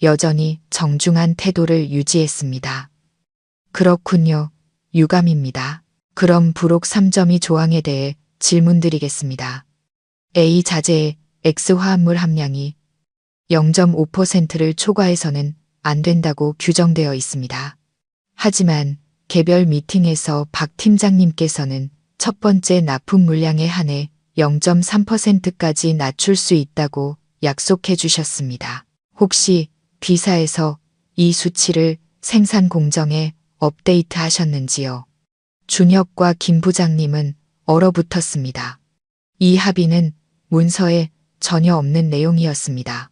여전히 정중한 태도를 유지했습니다. 그렇군요. 유감입니다. 그럼 부록 3.2 조항에 대해 질문드리겠습니다. A 자재의 X 화합물 함량이 0.5%를 초과해서는 안 된다고 규정되어 있습니다. 하지만 개별 미팅에서 박 팀장님께서는 첫 번째 납품 물량에 한해 0.3%까지 낮출 수 있다고 약속해 주셨습니다. 혹시 B사에서 이 수치를 생산 공정에 업데이트 하셨는지요? 준혁과 김 부장님은 얼어붙었습니다. 이 합의는 문서에 전혀 없는 내용이었습니다.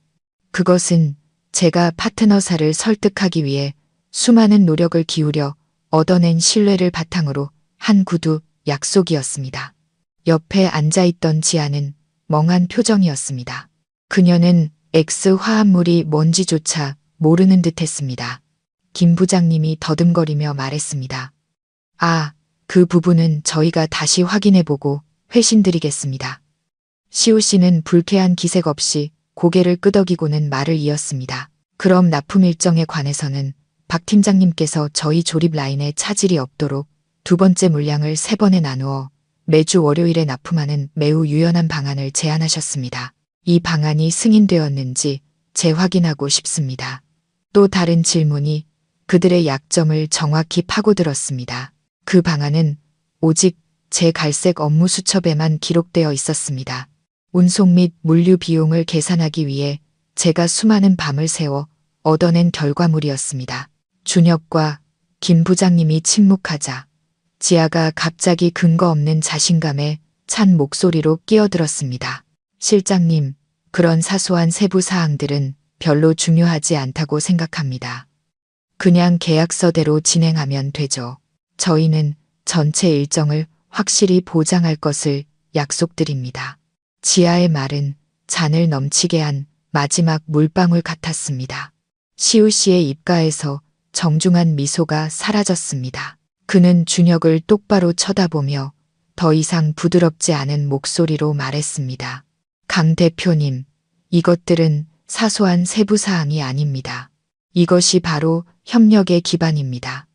그것은 제가 파트너사를 설득하기 위해 수많은 노력을 기울여 얻어낸 신뢰를 바탕으로 한 구두 약속이었습니다. 옆에 앉아있던 지아는 멍한 표정이었습니다. 그녀는 X 화합물이 뭔지조차 모르는 듯 했습니다. 김 부장님이 더듬거리며 말했습니다. 아, 그 부분은 저희가 다시 확인해보고 회신드리겠습니다. 시우 씨는 불쾌한 기색 없이 고개를 끄덕이고는 말을 이었습니다. 그럼 납품 일정에 관해서는 박 팀장님께서 저희 조립 라인에 차질이 없도록 두 번째 물량을 3번에 나누어 매주 월요일에 납품하는 매우 유연한 방안을 제안하셨습니다. 이 방안이 승인되었는지 재확인하고 싶습니다. 또 다른 질문이 그들의 약점을 정확히 파고들었습니다. 그 방안은 오직 제 갈색 업무 수첩에만 기록되어 있었습니다. 운송 및 물류 비용을 계산하기 위해 제가 수많은 밤을 새워 얻어낸 결과물이었습니다. 준혁과 김 부장님이 침묵하자 지아가 갑자기 근거 없는 자신감에 찬 목소리로 끼어들었습니다. 실장님, 그런 사소한 세부 사항들은 별로 중요하지 않다고 생각합니다. 그냥 계약서대로 진행하면 되죠. 저희는 전체 일정을 확실히 보장할 것을 약속드립니다. 지아의 말은 잔을 넘치게 한 마지막 물방울 같았습니다. 시우 씨의 입가에서 정중한 미소가 사라졌습니다. 그는 준혁을 똑바로 쳐다보며 더 이상 부드럽지 않은 목소리로 말했습니다. 강 대표님, 이것들은 사소한 세부사항이 아닙니다. 이것이 바로 협력의 기반입니다.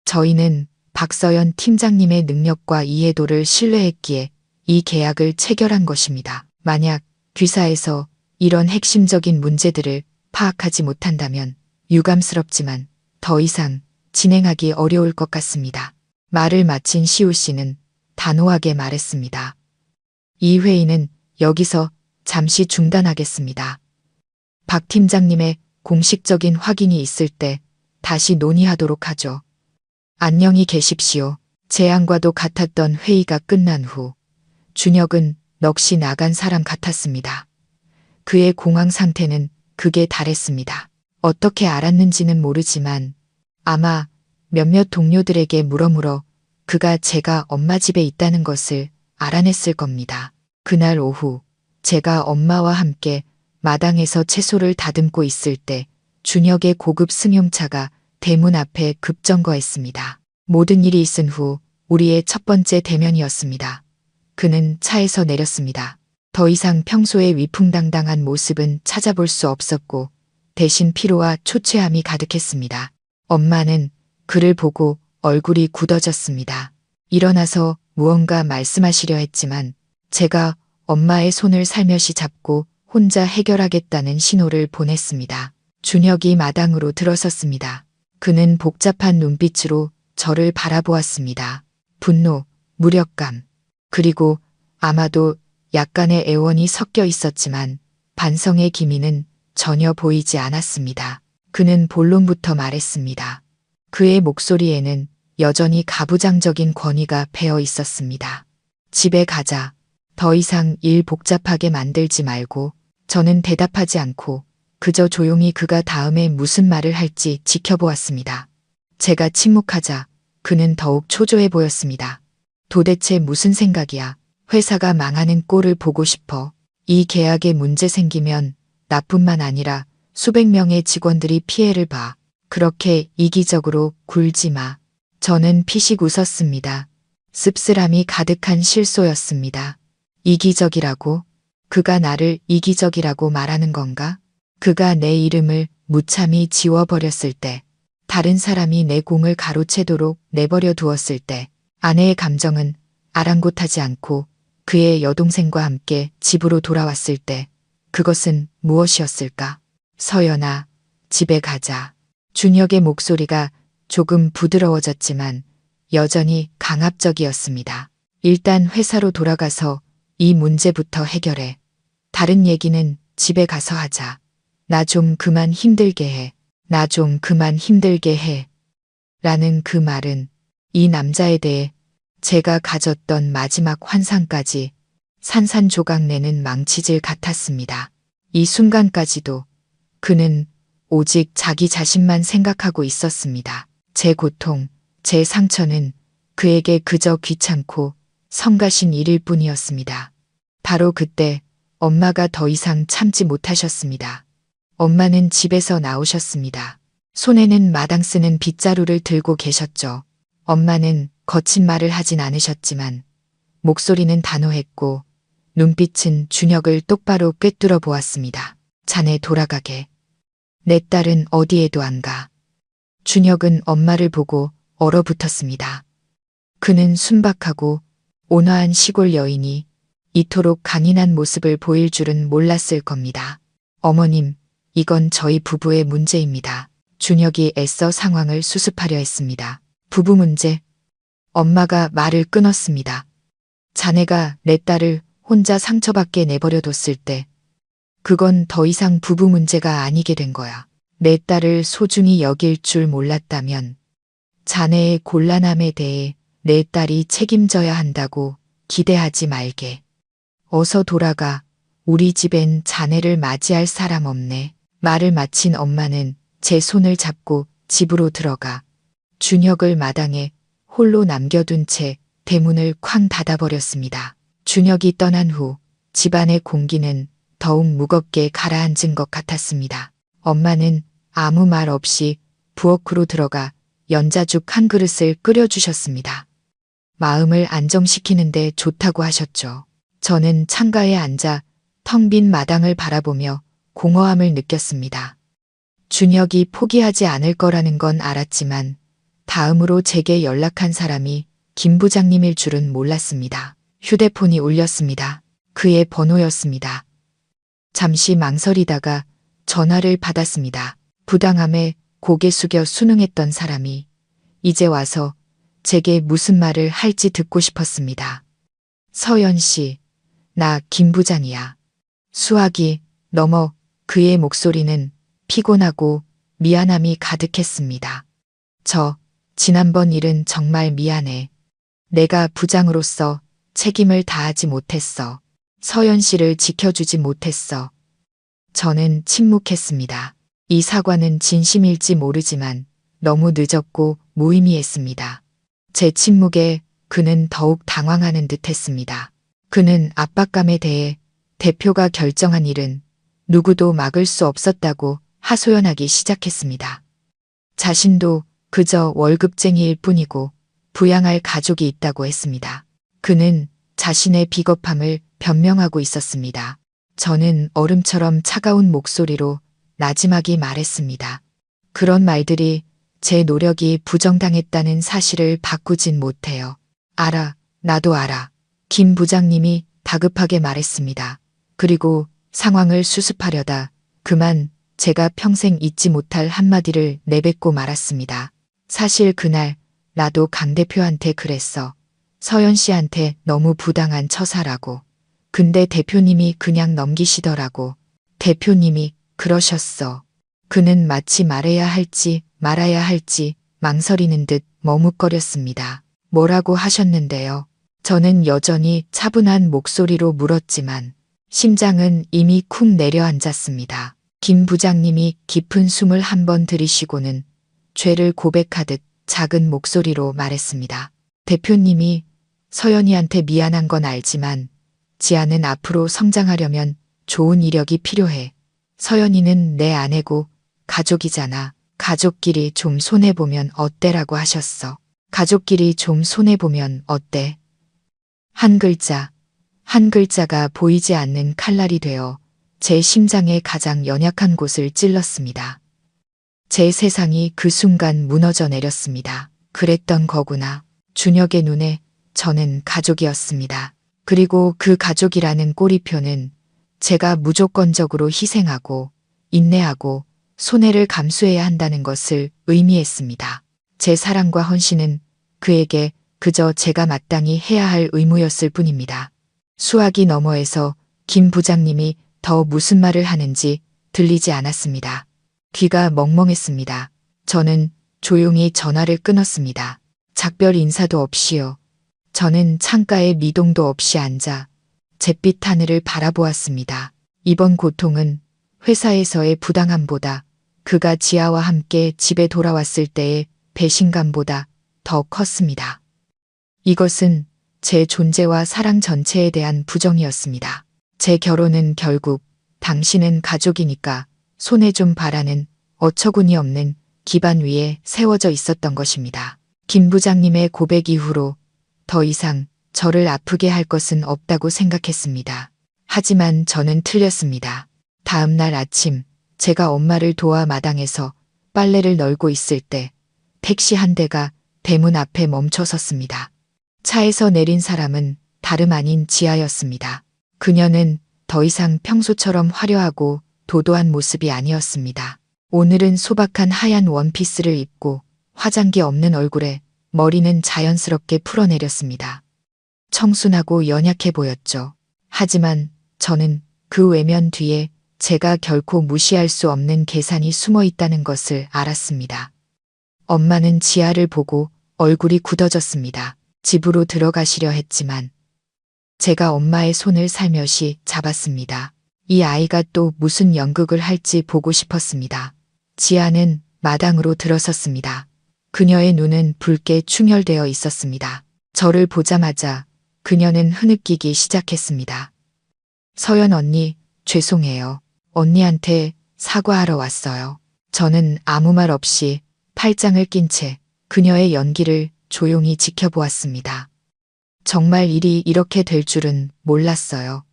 저희는 박서연 팀장님의 능력과 이해도를 신뢰했기에 이 계약을 체결한 것입니다. 만약 귀사에서 이런 핵심적인 문제들을 파악하지 못한다면 유감스럽지만 더 이상 진행하기 어려울 것 같습니다. 말을 마친 시우 씨는 단호하게 말했습니다. 이 회의는 여기서 잠시 중단하겠습니다. 박 팀장님의 공식적인 확인이 있을 때 다시 논의하도록 하죠. 안녕히 계십시오. 재앙과도 같았던 회의가 끝난 후 준혁은 넋이 나간 사람 같았습니다. 그의 공황 상태는 극에 달했습니다. 어떻게 알았는지는 모르지만 아마 몇몇 동료들에게 물어물어 그가 제가 엄마 집에 있다는 것을 알아냈을 겁니다. 그날 오후 제가 엄마와 함께 마당에서 채소를 다듬고 있을 때 준혁의 고급 승용차가 대문 앞에 급정거했습니다. 모든 일이 있은 후 우리의 첫 번째 대면이었습니다. 그는 차에서 내렸습니다. 더 이상 평소의 위풍당당한 모습은 찾아볼 수 없었고 대신 피로와 초췌함이 가득했습니다. 엄마는 그를 보고 얼굴이 굳어졌습니다. 일어나서 무언가 말씀하시려 했지만 제가 엄마의 손을 살며시 잡고 혼자 해결하겠다는 신호를 보냈습니다. 준혁이 마당으로 들어섰습니다. 그는 복잡한 눈빛으로 저를 바라보았습니다. 분노, 무력감, 그리고 아마도 약간의 애원이 섞여 있었지만 반성의 기미는 전혀 보이지 않았습니다. 그는 본론부터 말했습니다. 그의 목소리에는 여전히 가부장적인 권위가 배어 있었습니다. 집에 가자. 더 이상 일 복잡하게 만들지 말고. 저는 대답하지 않고 그저 조용히 그가 다음에 무슨 말을 할지 지켜보았습니다. 제가 침묵하자 그는 더욱 초조해 보였습니다. 도대체 무슨 생각이야? 회사가 망하는 꼴을 보고 싶어. 이 계약에 문제 생기면 나뿐만 아니라 수백 명의 직원들이 피해를 봐. 그렇게 이기적으로 굴지 마. 저는 피식 웃었습니다. 씁쓸함이 가득한 실소였습니다. 이기적이라고? 그가 나를 이기적이라고 말하는 건가? 그가 내 이름을 무참히 지워버렸을 때, 다른 사람이 내 공을 가로채도록 내버려 두었을 때, 아내의 감정은 아랑곳하지 않고 그의 여동생과 함께 집으로 돌아왔을 때, 그것은 무엇이었을까? 서연아, 집에 가자. 준혁의 목소리가 조금 부드러워졌지만 여전히 강압적이었습니다. 일단 회사로 돌아가서 이 문제부터 해결해. 다른 얘기는 집에 가서 하자. 나 좀 그만 힘들게 해. 나 좀 그만 힘들게 해. 라는 그 말은 이 남자에 대해 제가 가졌던 마지막 환상까지 산산조각 내는 망치질 같았습니다. 이 순간까지도 그는 오직 자기 자신만 생각하고 있었습니다. 제 고통, 제 상처는 그에게 그저 귀찮고 성가신 일일 뿐이었습니다. 바로 그때 엄마가 더 이상 참지 못하셨습니다. 엄마는 집에서 나오셨습니다. 손에는 마당 쓰는 빗자루를 들고 계셨죠. 엄마는 거친 말을 하진 않으셨지만 목소리는 단호했고 눈빛은 준혁을 똑바로 꿰뚫어 보았습니다. 자네 돌아가게. 내 딸은 어디에도 안 가. 준혁은 엄마를 보고 얼어붙었습니다. 그는 순박하고 온화한 시골 여인이 이토록 강인한 모습을 보일 줄은 몰랐을 겁니다. 어머님, 이건 저희 부부의 문제입니다. 준혁이 애써 상황을 수습하려 했습니다. 부부 문제? 엄마가 말을 끊었습니다. 자네가 내 딸을 혼자 상처받게 내버려뒀을 때 그건 더 이상 부부 문제가 아니게 된 거야. 내 딸을 소중히 여길 줄 몰랐다면 자네의 곤란함에 대해 내 딸이 책임져야 한다고 기대하지 말게. 어서 돌아가. 우리 집엔 자네를 맞이할 사람 없네. 말을 마친 엄마는 제 손을 잡고 집으로 들어가 준혁을 마당에 홀로 남겨둔 채 대문을 쾅 닫아버렸습니다. 준혁이 떠난 후 집안의 공기는 더욱 무겁게 가라앉은 것 같았습니다. 엄마는 아무 말 없이 부엌으로 들어가 연자죽 한 그릇을 끓여주셨습니다. 마음을 안정시키는데 좋다고 하셨죠. 저는 창가에 앉아 텅 빈 마당을 바라보며 공허함을 느꼈습니다. 준혁이 포기하지 않을 거라는 건 알았지만 다음으로 제게 연락한 사람이 김 부장님일 줄은 몰랐습니다. 휴대폰이 울렸습니다. 그의 번호였습니다. 잠시 망설이다가 전화를 받았습니다. 부당함에 고개 숙여 순응했던 사람이 이제 와서 제게 무슨 말을 할지 듣고 싶었습니다. 서연 씨, 나 김 부장이야. 수학이 넘어 그의 목소리는 피곤하고 미안함이 가득했습니다. 지난번 일은 정말 미안해. 내가 부장으로서 책임을 다하지 못했어. 서연 씨를 지켜주지 못했어. 저는 침묵했습니다. 이 사과는 진심일지 모르지만 너무 늦었고 무의미했습니다. 제 침묵에 그는 더욱 당황하는 듯 했습니다. 그는 압박감에 대해 대표가 결정한 일은 누구도 막을 수 없었다고 하소연하기 시작했습니다. 자신도 그저 월급쟁이일 뿐이고 부양할 가족이 있다고 했습니다. 그는 자신의 비겁함을 변명하고 있었습니다. 저는 얼음처럼 차가운 목소리로 나지막이 말했습니다. 그런 말들이 제 노력이 부정당했다는 사실을 바꾸진 못해요. 알아, 나도 알아. 김 부장님이 다급하게 말했습니다. 그리고 상황을 수습하려다 그만 제가 평생 잊지 못할 한마디를 내뱉고 말았습니다. 사실 그날 나도 강 대표한테 그랬어. 서연 씨한테 너무 부당한 처사라고. 근데 대표님이 그냥 넘기시더라고. 대표님이 그러셨어. 그는 마치 말해야 할지 말아야 할지 망설이는 듯 머뭇거렸습니다. 뭐라고 하셨는데요? 저는 여전히 차분한 목소리로 물었지만 심장은 이미 쿵 내려앉았습니다. 김 부장님이 깊은 숨을 한 번 들이쉬고는 죄를 고백하듯 작은 목소리로 말했습니다. 대표님이 서연이한테 미안한 건 알지만 지아는 앞으로 성장하려면 좋은 이력이 필요해. 서연이는 내 아내고 가족이잖아. 가족끼리 좀 손해보면 어때라고 하셨어. 가족끼리 좀 손해보면 어때? 한 글자가 보이지 않는 칼날이 되어 제 심장의 가장 연약한 곳을 찔렀습니다. 제 세상이 그 순간 무너져 내렸습니다. 그랬던 거구나. 준혁의 눈에 저는 가족이었습니다. 그리고 그 가족이라는 꼬리표는 제가 무조건적으로 희생하고 인내하고 손해를 감수해야 한다는 것을 의미했습니다. 제 사랑과 헌신은 그에게 그저 제가 마땅히 해야 할 의무였을 뿐입니다. 수화기 너머에서 김 부장님이 더 무슨 말을 하는지 들리지 않았습니다. 귀가 멍멍했습니다. 저는 조용히 전화를 끊었습니다. 작별 인사도 없이요. 저는 창가에 미동도 없이 앉아 잿빛 하늘을 바라보았습니다. 이번 고통은 회사에서의 부당함보다 그가 지아와 함께 집에 돌아왔을 때의 배신감보다 더 컸습니다. 이것은 제 존재와 사랑 전체에 대한 부정이었습니다. 제 결혼은 결국 당신은 가족이니까 손해 좀 봐라는 어처구니 없는 기반 위에 세워져 있었던 것입니다. 김 부장님의 고백 이후로 더 이상 저를 아프게 할 것은 없다고 생각했습니다. 하지만 저는 틀렸습니다. 다음 날 아침 제가 엄마를 도와 마당에서 빨래를 널고 있을 때 택시 한 대가 대문 앞에 멈춰 섰습니다. 차에서 내린 사람은 다름 아닌 지아였습니다. 그녀는 더 이상 평소처럼 화려하고 도도한 모습이 아니었습니다. 오늘은 소박한 하얀 원피스를 입고 화장기 없는 얼굴에 머리는 자연스럽게 풀어내렸습니다. 청순하고 연약해 보였죠. 하지만 저는 그 외면 뒤에 제가 결코 무시할 수 없는 계산이 숨어 있다는 것을 알았습니다. 엄마는 지아를 보고 얼굴이 굳어졌습니다. 집으로 들어가시려 했지만 제가 엄마의 손을 살며시 잡았습니다. 이 아이가 또 무슨 연극을 할지 보고 싶었습니다. 지아는 마당으로 들어섰습니다. 그녀의 눈은 붉게 충혈되어 있었습니다. 저를 보자마자 그녀는 흐느끼기 시작했습니다. 서연 언니, 죄송해요. 언니한테 사과하러 왔어요. 저는 아무 말 없이 팔짱을 낀 채 그녀의 연기를 조용히 지켜보았습니다. 정말 일이 이렇게 될 줄은 몰랐어요.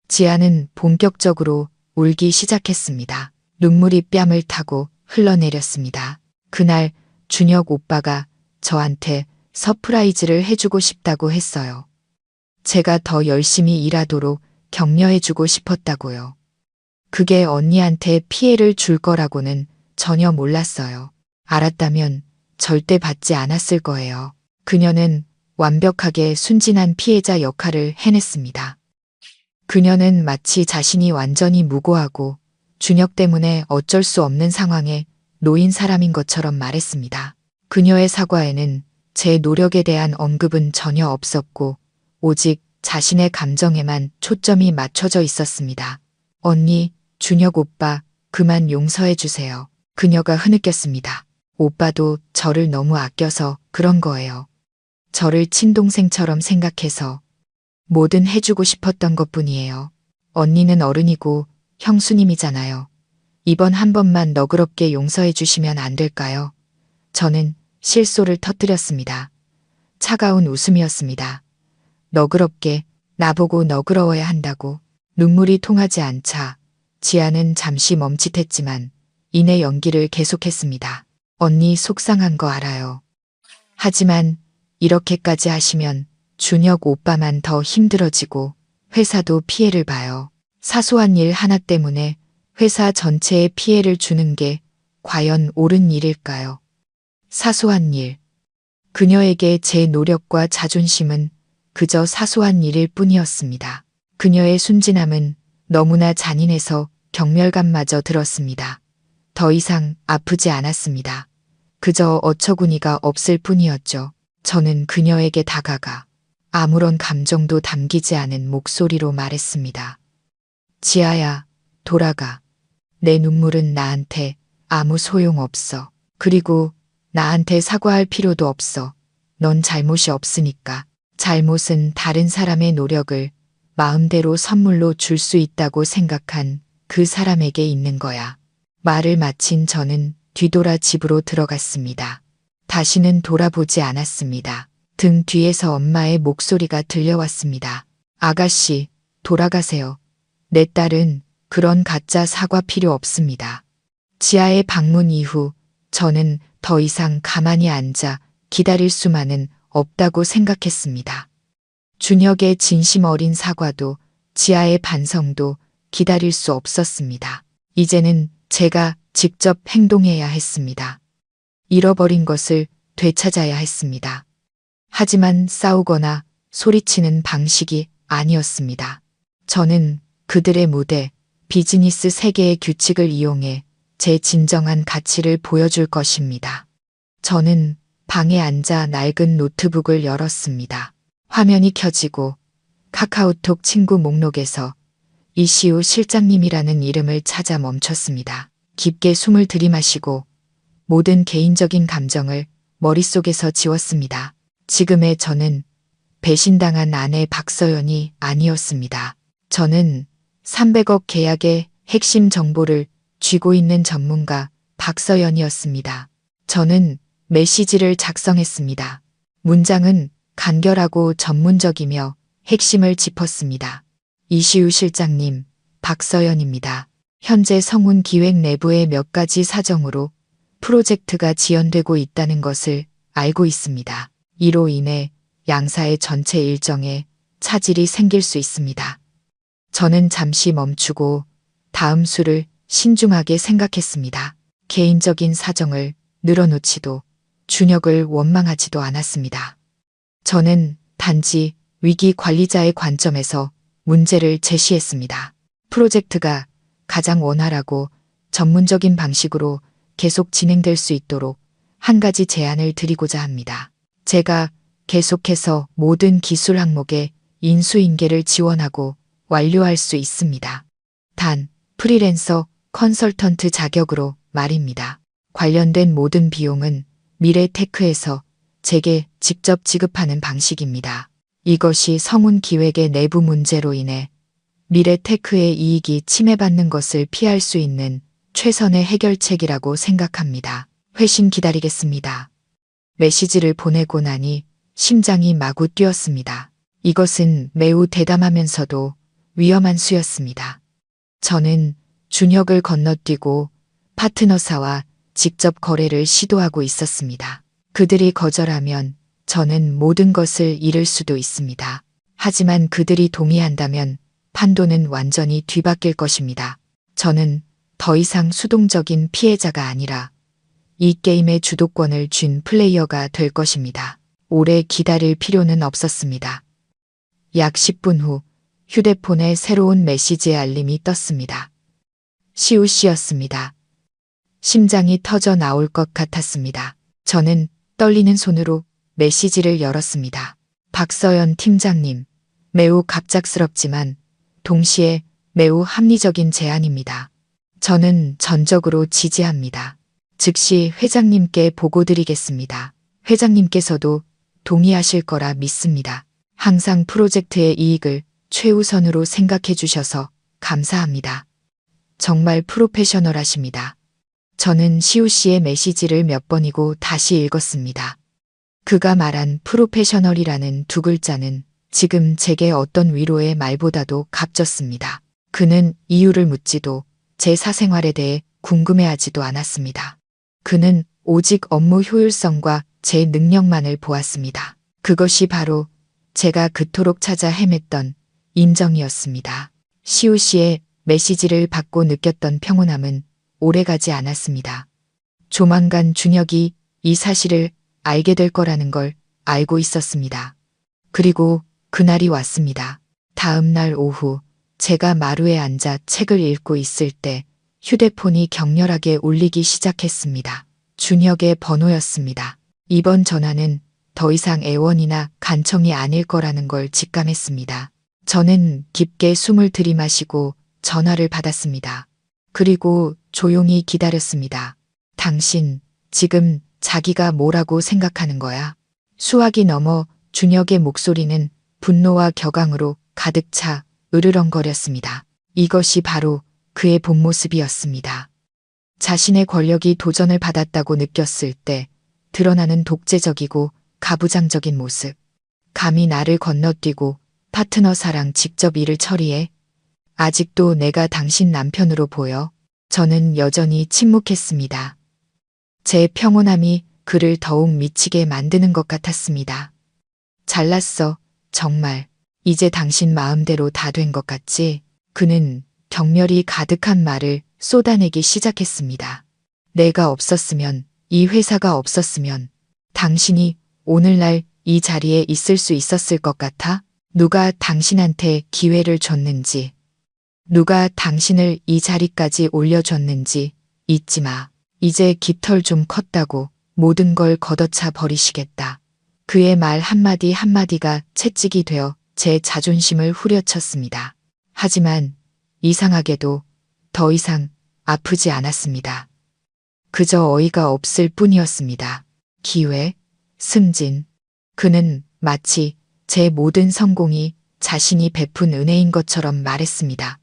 지아는 본격적으로 울기 시작했습니다. 눈물이 뺨을 타고 흘러내렸습니다. 그날 준혁 오빠가 저한테 서프라이즈를 해주고 싶다고 했어요. 제가 더 열심히 일하도록 격려해주고 싶었다고요. 그게 언니한테 피해를 줄 거라고는 전혀 몰랐어요. 알았다면 절대 받지 않았을 거예요. 그녀는 완벽하게 순진한 피해자 역할을 해냈습니다. 그녀는 마치 자신이 완전히 무고하고 준혁 때문에 어쩔 수 없는 상황에 놓인 사람인 것처럼 말했습니다. 그녀의 사과에는 제 노력에 대한 언급은 전혀 없었고 오직 자신의 감정에만 초점이 맞춰져 있었습니다. 언니, 준혁 오빠, 그만 용서해 주세요. 그녀가 흐느꼈습니다. 오빠도 저를 너무 아껴서 그런 거예요. 저를 친동생처럼 생각해서 뭐든 해주고 싶었던 것뿐이에요. 언니는 어른이고 형수님이잖아요. 이번 한 번만 너그럽게 용서해 주시면 안 될까요? 저는 실소를 터뜨렸습니다. 차가운 웃음이었습니다. 너그럽게, 나보고 너그러워야 한다고. 눈물이 통하지 않자 지아는 잠시 멈칫했지만 이내 연기를 계속했습니다. 언니 속상한 거 알아요. 하지만 이렇게까지 하시면 준혁 오빠만 더 힘들어지고 회사도 피해를 봐요. 사소한 일 하나 때문에 회사 전체에 피해를 주는 게 과연 옳은 일일까요? 사소한 일. 그녀에게 제 노력과 자존심은 그저 사소한 일일 뿐이었습니다. 그녀의 순진함은 너무나 잔인해서 경멸감마저 들었습니다. 더 이상 아프지 않았습니다. 그저 어처구니가 없을 뿐이었죠. 저는 그녀에게 다가가 아무런 감정도 담기지 않은 목소리로 말했습니다. 지아야, 돌아가. 내 눈물은 나한테 아무 소용 없어. 그리고 나한테 사과할 필요도 없어. 넌 잘못이 없으니까. 잘못은 다른 사람의 노력을 마음대로 선물로 줄 수 있다고 생각한 그 사람에게 있는 거야. 말을 마친 저는 뒤돌아 집으로 들어갔습니다. 다시는 돌아보지 않았습니다. 등 뒤에서 엄마의 목소리가 들려왔습니다. 아가씨, 돌아가세요. 내 딸은 그런 가짜 사과 필요 없습니다. 지아의 방문 이후 저는 더 이상 가만히 앉아 기다릴 수만은 없다고 생각했습니다. 준혁의 진심 어린 사과도 지아의 반성도 기다릴 수 없었습니다. 이제는 제가 직접 행동해야 했습니다. 잃어버린 것을 되찾아야 했습니다. 하지만 싸우거나 소리치는 방식이 아니었습니다. 저는 그들의 무대, 비즈니스 세계의 규칙을 이용해 제 진정한 가치를 보여줄 것입니다. 저는 방에 앉아 낡은 노트북을 열었습니다. 화면이 켜지고 카카오톡 친구 목록에서 이시우 실장님이라는 이름을 찾아 멈췄습니다. 깊게 숨을 들이마시고 모든 개인적인 감정을 머릿속에서 지웠습니다. 지금의 저는 배신당한 아내 박서연이 아니었습니다. 저는 300억 계약의 핵심 정보를 쥐고 있는 전문가 박서연이었습니다. 저는 메시지를 작성했습니다. 문장은 간결하고 전문적이며 핵심을 짚었습니다. 이시우 실장님, 박서연입니다. 현재 성운 기획 내부의 몇 가지 사정으로 프로젝트가 지연되고 있다는 것을 알고 있습니다. 이로 인해 양사의 전체 일정에 차질이 생길 수 있습니다. 저는 잠시 멈추고 다음 수를 신중하게 생각했습니다. 개인적인 사정을 늘어놓지도 준혁을 원망하지도 않았습니다. 저는 단지 위기 관리자의 관점에서 문제를 제시했습니다. 프로젝트가 가장 원활하고 전문적인 방식으로 계속 진행될 수 있도록 한 가지 제안을 드리고자 합니다. 제가 계속해서 모든 기술 항목에 인수인계를 지원하고 완료할 수 있습니다. 단, 프리랜서 컨설턴트 자격으로 말입니다. 관련된 모든 비용은 미래테크에서 제게 직접 지급하는 방식입니다. 이것이 성운 기획의 내부 문제로 인해 미래테크의 이익이 침해받는 것을 피할 수 있는 최선의 해결책이라고 생각합니다. 회신 기다리겠습니다. 메시지를 보내고 나니 심장이 마구 뛰었습니다. 이것은 매우 대담하면서도 위험한 수였습니다. 저는 준혁을 건너뛰고 파트너사와 직접 거래를 시도하고 있었습니다. 그들이 거절하면 저는 모든 것을 잃을 수도 있습니다. 하지만 그들이 동의한다면 판도는 완전히 뒤바뀔 것입니다. 저는 더 이상 수동적인 피해자가 아니라 이 게임의 주도권을 쥔 플레이어가 될 것입니다. 오래 기다릴 필요는 없었습니다. 약 10분 후 휴대폰에 새로운 메시지의 알림이 떴습니다. 시우 씨였습니다. 심장이 터져 나올 것 같았습니다. 저는 떨리는 손으로 메시지를 열었습니다. 박서연 팀장님, 매우 갑작스럽지만 동시에 매우 합리적인 제안입니다. 저는 전적으로 지지합니다. 즉시 회장님께 보고드리겠습니다. 회장님께서도 동의하실 거라 믿습니다. 항상 프로젝트의 이익을 최우선으로 생각해 주셔서 감사합니다. 정말 프로페셔널하십니다. 저는 시우 씨의 메시지를 몇 번이고 다시 읽었습니다. 그가 말한 프로페셔널이라는 두 글자는 지금 제게 어떤 위로의 말보다도 값졌습니다. 그는 이유를 묻지도 제 사생활에 대해 궁금해하지도 않았습니다. 그는 오직 업무 효율성과 제 능력만을 보았습니다. 그것이 바로 제가 그토록 찾아 헤맸던 인정이었습니다. 시우 씨의 메시지를 받고 느꼈던 평온함은 오래가지 않았습니다. 조만간 준혁이 이 사실을 알게 될 거라는 걸 알고 있었습니다. 그리고 그날이 왔습니다. 다음 날 오후 제가 마루에 앉아 책을 읽고 있을 때 휴대폰이 격렬하게 울리기 시작했습니다. 준혁의 번호였습니다. 이번 전화는 더 이상 애원이나 간청이 아닐 거라는 걸 직감했습니다. 저는 깊게 숨을 들이마시고 전화를 받았습니다. 그리고 조용히 기다렸습니다. 당신, 지금 자기가 뭐라고 생각하는 거야? 수화기 넘어 준혁의 목소리는 분노와 격앙으로 가득 차 으르렁거렸습니다. 이것이 바로 그의 본 모습이었습니다. 자신의 권력이 도전을 받았다고 느꼈을 때 드러나는 독재적이고 가부장적인 모습. 감히 나를 건너뛰고 파트너사랑 직접 일을 처리해? 아직도 내가 당신 남편으로 보여? 저는 여전히 침묵했습니다. 제 평온함이 그를 더욱 미치게 만드는 것 같았습니다. 잘났어, 정말. 이제 당신 마음대로 다 된 것 같지? 그는 경멸이 가득한 말을 쏟아내기 시작했습니다. 내가 없었으면, 이 회사가 없었으면 당신이 오늘날 이 자리에 있을 수 있었을 것 같아? 누가 당신한테 기회를 줬는지, 누가 당신을 이 자리까지 올려줬는지 잊지 마. 이제 깃털 좀 컸다고 모든 걸 걷어차 버리시겠다. 그의 말 한마디 한마디가 채찍이 되어 제 자존심을 후려쳤습니다. 하지만 이상하게도 더 이상 아프지 않았습니다. 그저 어이가 없을 뿐이었습니다. 기회, 승진. 그는 마치 제 모든 성공이 자신이 베푼 은혜인 것처럼 말했습니다.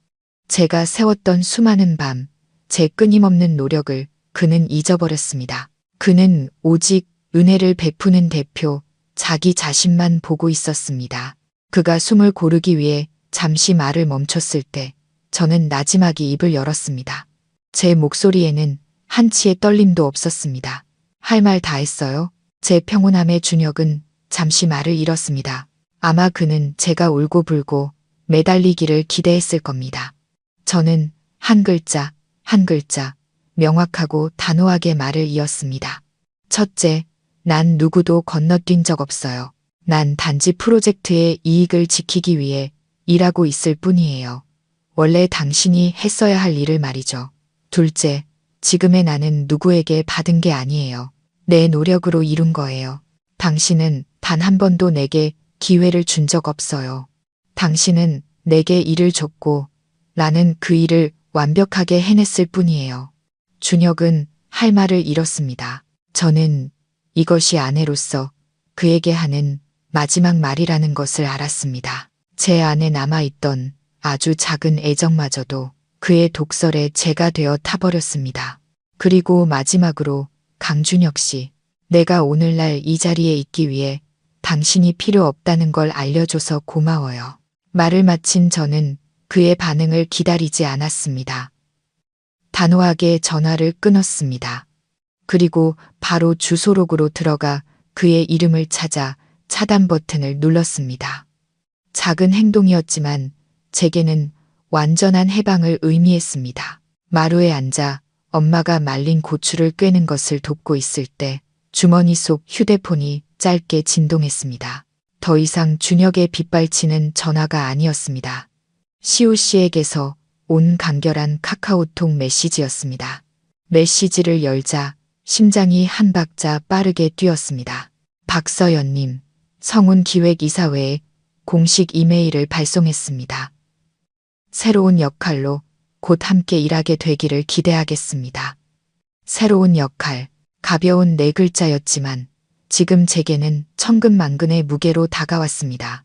제가 세웠던 수많은 밤, 제 끊임없는 노력을 그는 잊어버렸습니다. 그는 오직 은혜를 베푸는 대표, 자기 자신만 보고 있었습니다. 그가 숨을 고르기 위해 잠시 말을 멈췄을 때 저는 나지막이 입을 열었습니다. 제 목소리에는 한치의 떨림도 없었습니다. 할 말 다 했어요. 제 평온함의 준혁은 잠시 말을 잃었습니다. 아마 그는 제가 울고불고 매달리기를 기대했을 겁니다. 저는 한 글자, 한 글자, 명확하고 단호하게 말을 이었습니다. 첫째, 난 누구도 건너뛴 적 없어요. 난 단지 프로젝트의 이익을 지키기 위해 일하고 있을 뿐이에요. 원래 당신이 했어야 할 일을 말이죠. 둘째, 지금의 나는 누구에게 받은 게 아니에요. 내 노력으로 이룬 거예요. 당신은 단 한 번도 내게 기회를 준 적 없어요. 당신은 내게 일을 줬고 나는 그 일을 완벽하게 해냈을 뿐이에요. 준혁은 할 말을 잃었습니다. 저는 이것이 아내로서 그에게 하는 마지막 말이라는 것을 알았습니다. 제 안에 남아있던 아주 작은 애정마저도 그의 독설에 제가 되어 타버렸습니다. 그리고 마지막으로 강준혁 씨, 내가 오늘날 이 자리에 있기 위해 당신이 필요 없다는 걸 알려줘서 고마워요. 말을 마친 저는 그의 반응을 기다리지 않았습니다. 단호하게 전화를 끊었습니다. 그리고 바로 주소록으로 들어가 그의 이름을 찾아 차단 버튼을 눌렀습니다. 작은 행동이었지만 제게는 완전한 해방을 의미했습니다. 마루에 앉아 엄마가 말린 고추를 꿰는 것을 돕고 있을 때 주머니 속 휴대폰이 짧게 진동했습니다. 더 이상 준혁의 빗발치는 전화가 아니었습니다. 시우 씨에게서 온 간결한 카카오톡 메시지였습니다. 메시지를 열자 심장이 한 박자 빠르게 뛰었습니다. 박서연님, 성운기획이사회에 공식 이메일을 발송했습니다. 새로운 역할로 곧 함께 일하게 되기를 기대하겠습니다. 새로운 역할, 가벼운 네 글자였지만 지금 제게는 천근만근의 무게로 다가왔습니다.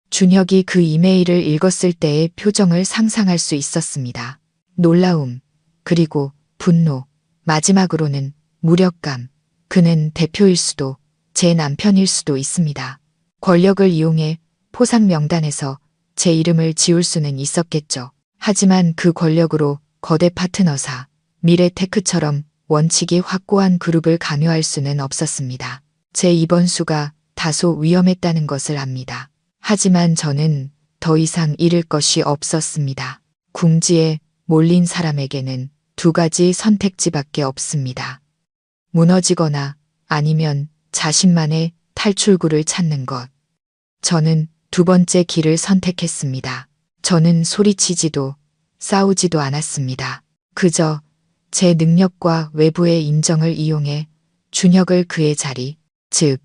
준혁이 그 이메일을 읽었을 때의 표정을 상상할 수 있었습니다. 놀라움, 그리고 분노, 마지막으로는 무력감. 그는 대표일 수도 제 남편일 수도 있습니다. 권력을 이용해 포상 명단에서 제 이름을 지울 수는 있었겠죠. 하지만 그 권력으로 거대 파트너사, 미래테크처럼 원칙이 확고한 그룹을 강요할 수는 없었습니다. 제 이번 수가 다소 위험했다는 것을 압니다. 하지만 저는 더 이상 잃을 것이 없었습니다. 궁지에 몰린 사람에게는 두 가지 선택지밖에 없습니다. 무너지거나 아니면 자신만의 탈출구를 찾는 것. 저는 두 번째 길을 선택했습니다. 저는 소리치지도 싸우지도 않았습니다. 그저 제 능력과 외부의 인정을 이용해 준혁을 그의 자리, 즉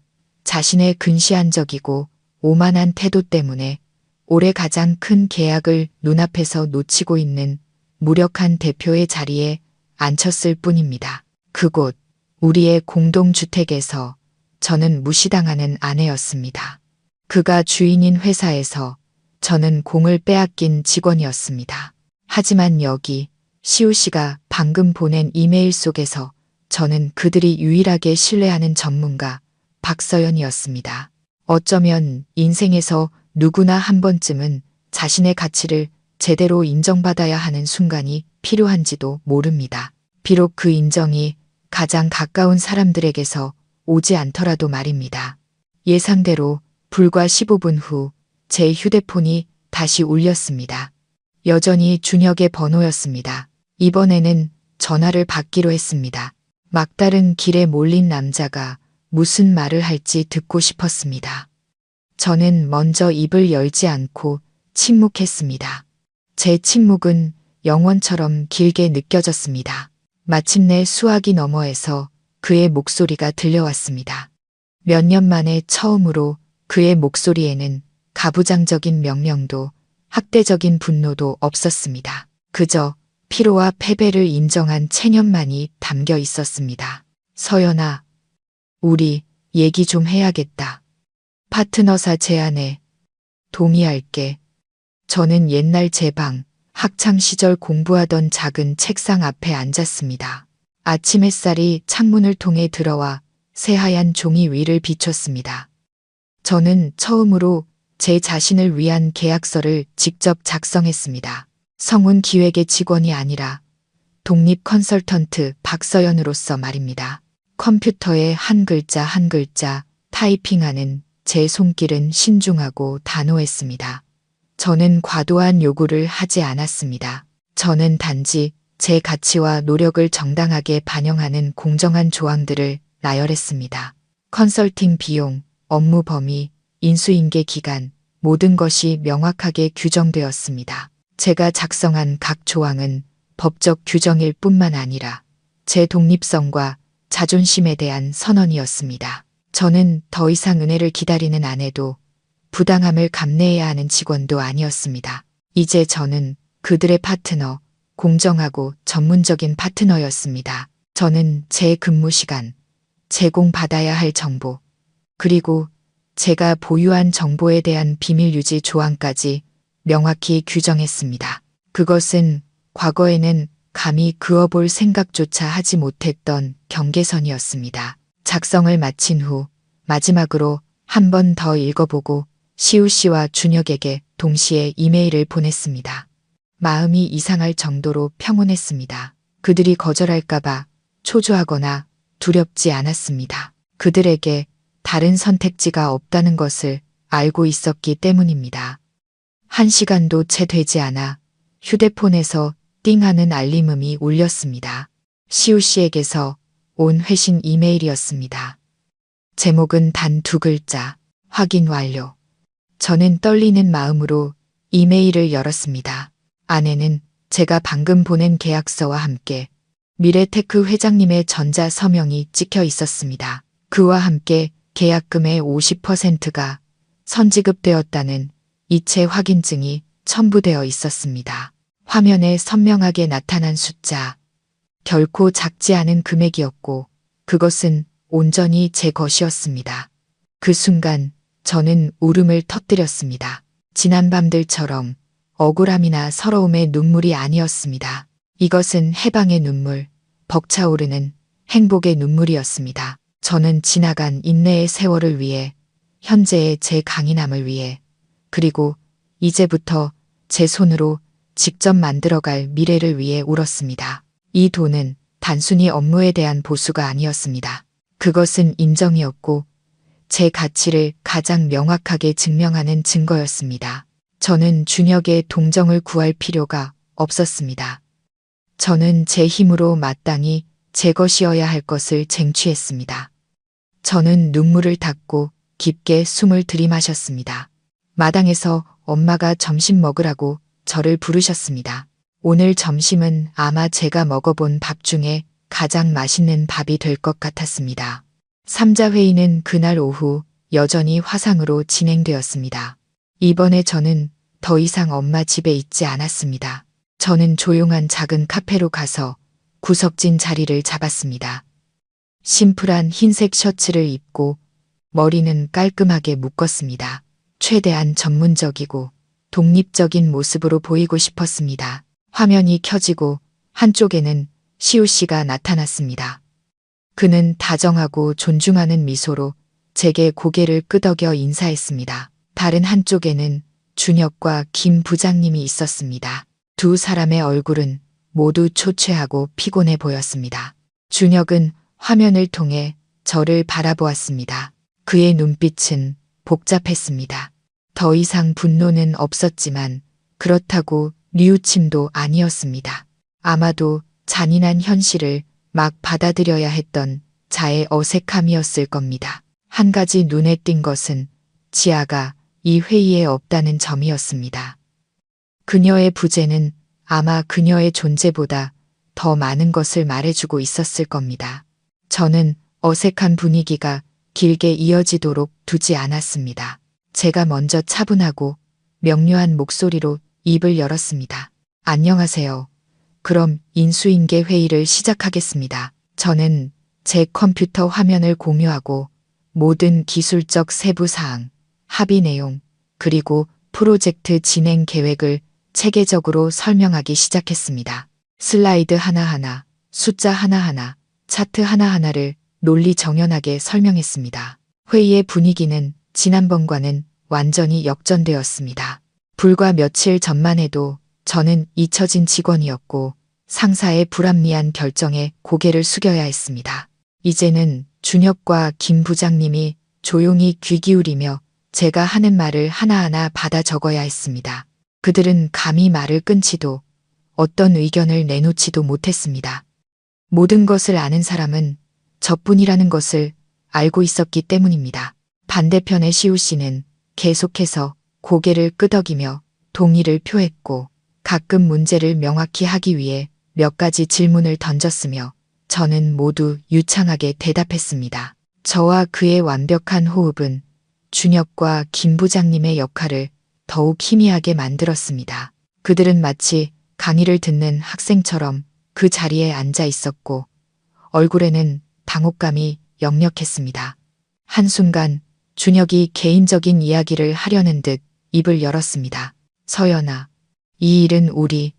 자신의 근시안적이고 오만한 태도 때문에 올해 가장 큰 계약을 눈앞에서 놓치고 있는 무력한 대표의 자리에 앉혔을 뿐입니다. 그곳 우리의 공동주택에서 저는 무시당하는 아내였습니다. 그가 주인인 회사에서 저는 공을 빼앗긴 직원이었습니다. 하지만 여기 시우 씨가 방금 보낸 이메일 속에서 저는 그들이 유일하게 신뢰하는 전문가 박서연이었습니다. 어쩌면 인생에서 누구나 한 번쯤은 자신의 가치를 제대로 인정받아야 하는 순간이 필요한지도 모릅니다. 비록 그 인정이 가장 가까운 사람들에게서 오지 않더라도 말입니다. 예상대로 불과 15분 후 제 휴대폰이 다시 울렸습니다. 여전히 준혁의 번호였습니다. 이번에는 전화를 받기로 했습니다. 막다른 길에 몰린 남자가 무슨 말을 할지 듣고 싶었습니다. 저는 먼저 입을 열지 않고 침묵했습니다. 제 침묵은 영원처럼 길게 느껴졌습니다. 마침내 수화기 너머에서 그의 목소리가 들려왔습니다. 몇 년 만에 처음으로 그의 목소리에는 가부장적인 명령도 학대적인 분노도 없었습니다. 그저 피로와 패배를 인정한 체념만이 담겨 있었습니다. 서연아, 우리 얘기 좀 해야겠다. 파트너사 제안에 동의할게. 저는 옛날 제 방, 학창시절 공부하던 작은 책상 앞에 앉았습니다. 아침 햇살이 창문을 통해 들어와 새하얀 종이 위를 비췄습니다. 저는 처음으로 제 자신을 위한 계약서를 직접 작성했습니다. 성운 기획의 직원이 아니라 독립 컨설턴트 박서연으로서 말입니다. 컴퓨터에 한 글자 한 글자 타이핑하는 제 손길은 신중하고 단호했습니다. 저는 과도한 요구를 하지 않았습니다. 저는 단지 제 가치와 노력을 정당하게 반영하는 공정한 조항들을 나열했습니다. 컨설팅 비용, 업무 범위, 인수인계 기간, 모든 것이 명확하게 규정되었습니다. 제가 작성한 각 조항은 법적 규정일 뿐만 아니라 제 독립성과 자존심에 대한 선언이었습니다. 저는 더 이상 은혜를 기다리는 아내도 부당함을 감내해야 하는 직원도 아니었습니다. 이제 저는 그들의 파트너, 공정하고 전문적인 파트너였습니다. 저는 제 근무 시간, 제공받아야 할 정보, 그리고 제가 보유한 정보에 대한 비밀 유지 조항까지 명확히 규정했습니다. 그것은 과거에는 감히 그어볼 생각조차 하지 못했던 경계선이었습니다. 작성을 마친 후 마지막으로 한 번 더 읽어보고 시우 씨와 준혁에게 동시에 이메일을 보냈습니다. 마음이 이상할 정도로 평온했습니다. 그들이 거절할까봐 초조하거나 두렵지 않았습니다. 그들에게 다른 선택지가 없다는 것을 알고 있었기 때문입니다. 1시간도 채 되지 않아 휴대폰에서 띵하는 알림음이 울렸습니다. 시우 씨에게서 온 회신 이메일이었습니다. 제목은 단 2글자, 확인 완료. 저는 떨리는 마음으로 이메일을 열었습니다. 안에는 제가 방금 보낸 계약서와 함께 미래테크 회장님의 전자 서명이 찍혀 있었습니다. 그와 함께 계약금의 50%가 선지급되었다는 이체 확인증이 첨부되어 있었습니다. 화면에 선명하게 나타난 숫자, 결코 작지 않은 금액이었고 그것은 온전히 제 것이었습니다. 그 순간 저는 울음을 터뜨렸습니다. 지난 밤들처럼 억울함이나 서러움의 눈물이 아니었습니다. 이것은 해방의 눈물, 벅차오르는 행복의 눈물이었습니다. 저는 지나간 인내의 세월을 위해, 현재의 제 강인함을 위해, 그리고 이제부터 제 손으로 직접 만들어갈 미래를 위해 울었습니다. 이 돈은 단순히 업무에 대한 보수가 아니었습니다. 그것은 인정이었고 제 가치를 가장 명확하게 증명하는 증거였습니다. 저는 준혁의 동정을 구할 필요가 없었습니다. 저는 제 힘으로 마땅히 제 것이어야 할 것을 쟁취했습니다. 저는 눈물을 닦고 깊게 숨을 들이마셨습니다. 마당에서 엄마가 점심 먹으라고 저를 부르셨습니다. 오늘 점심은 아마 제가 먹어본 밥 중에 가장 맛있는 밥이 될 것 같았습니다. 3자 회의는 그날 오후 여전히 화상으로 진행되었습니다. 이번에 저는 더 이상 엄마 집에 있지 않았습니다. 저는 조용한 작은 카페로 가서 구석진 자리를 잡았습니다. 심플한 흰색 셔츠를 입고 머리는 깔끔하게 묶었습니다. 최대한 전문적이고 독립적인 모습으로 보이고 싶었습니다. 화면이 켜지고 한쪽에는 시우 씨가 나타났습니다. 그는 다정하고 존중하는 미소로 제게 고개를 끄덕여 인사했습니다. 다른 한쪽에는 준혁과 김 부장님이 있었습니다. 두 사람의 얼굴은 모두 초췌하고 피곤해 보였습니다. 준혁은 화면을 통해 저를 바라보았습니다. 그의 눈빛은 복잡했습니다. 더 이상 분노는 없었지만 그렇다고 뉘우침도 아니었습니다. 아마도 잔인한 현실을 막 받아들여야 했던 자의 어색함이었을 겁니다. 한 가지 눈에 띈 것은 지아가 이 회의에 없다는 점이었습니다. 그녀의 부재는 아마 그녀의 존재보다 더 많은 것을 말해주고 있었을 겁니다. 저는 어색한 분위기가 길게 이어지도록 두지 않았습니다. 제가 먼저 차분하고 명료한 목소리로 입을 열었습니다. 안녕하세요. 그럼 인수인계 회의를 시작하겠습니다. 저는 제 컴퓨터 화면을 공유하고 모든 기술적 세부사항, 합의 내용, 그리고 프로젝트 진행 계획을 체계적으로 설명하기 시작했습니다. 슬라이드 하나하나, 숫자 하나하나, 차트 하나하나를 논리정연하게 설명했습니다. 회의의 분위기는 지난번과는 완전히 역전되었습니다. 불과 며칠 전만 해도 저는 잊혀진 직원이었고 상사의 불합리한 결정에 고개를 숙여야 했습니다. 이제는 준혁과 김 부장님이 조용히 귀 기울이며 제가 하는 말을 하나하나 받아 적어야 했습니다. 그들은 감히 말을 끊지도 어떤 의견을 내놓지도 못했습니다. 모든 것을 아는 사람은 저뿐이라는 것을 알고 있었기 때문입니다. 반대편의 시우 씨는 계속해서 고개를 끄덕이며 동의를 표했고 가끔 문제를 명확히 하기 위해 몇 가지 질문을 던졌으며 저는 모두 유창하게 대답했습니다. 저와 그의 완벽한 호흡은 준혁과 김 부장님의 역할을 더욱 희미하게 만들었습니다. 그들은 마치 강의를 듣는 학생처럼 그 자리에 앉아 있었고 얼굴에는 당혹감이 역력했습니다. 한순간 준혁이 개인적인 이야기를 하려는 듯 입을 열었습니다. 서연아, 이 일은 우리.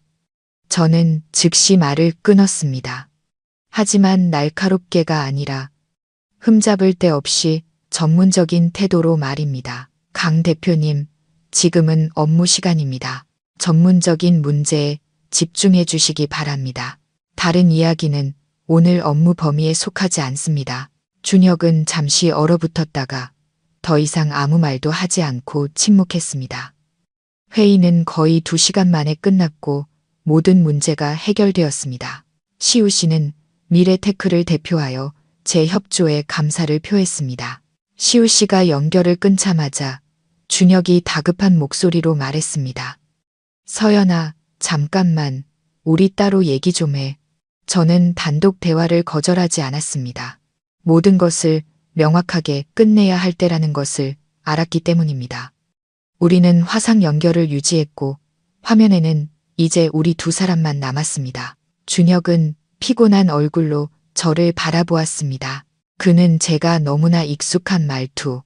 저는 즉시 말을 끊었습니다. 하지만 날카롭게가 아니라 흠잡을 데 없이 전문적인 태도로 말입니다. 강 대표님, 지금은 업무 시간입니다. 전문적인 문제에 집중해 주시기 바랍니다. 다른 이야기는 오늘 업무 범위에 속하지 않습니다. 준혁은 잠시 얼어붙었다가 더 이상 아무 말도 하지 않고 침묵했습니다. 회의는 거의 2시간 만에 끝났고 모든 문제가 해결되었습니다. 시우 씨는 미래테크를 대표하여 제 협조에 감사를 표했습니다. 시우 씨가 연결을 끊자마자 준혁이 다급한 목소리로 말했습니다. 서연아, 잠깐만, 우리 따로 얘기 좀 해. 저는 단독 대화를 거절하지 않았습니다. 모든 것을 명확하게 끝내야 할 때라는 것을 알았기 때문입니다. 우리는 화상 연결을 유지했고 화면에는 이제 우리 두 사람만 남았습니다. 준혁은 피곤한 얼굴로 저를 바라보았습니다. 그는 제가 너무나 익숙한 말투,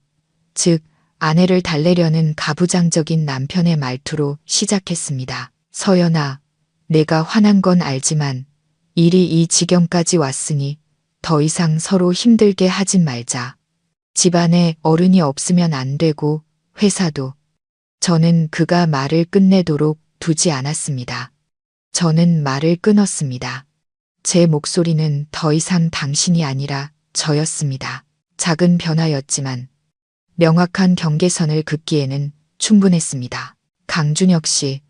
즉 아내를 달래려는 가부장적인 남편의 말투로 시작했습니다. 서연아, 내가 화난 건 알지만 일이 이 지경까지 왔으니 더 이상 서로 힘들게 하진 말자. 집안에 어른이 없으면 안 되고 회사도. 저는 그가 말을 끝내도록 두지 않았습니다. 저는 말을 끊었습니다. 제 목소리는 더 이상 당신이 아니라 저였습니다. 작은 변화였지만 명확한 경계선을 긋기에는 충분했습니다. 강준혁 씨,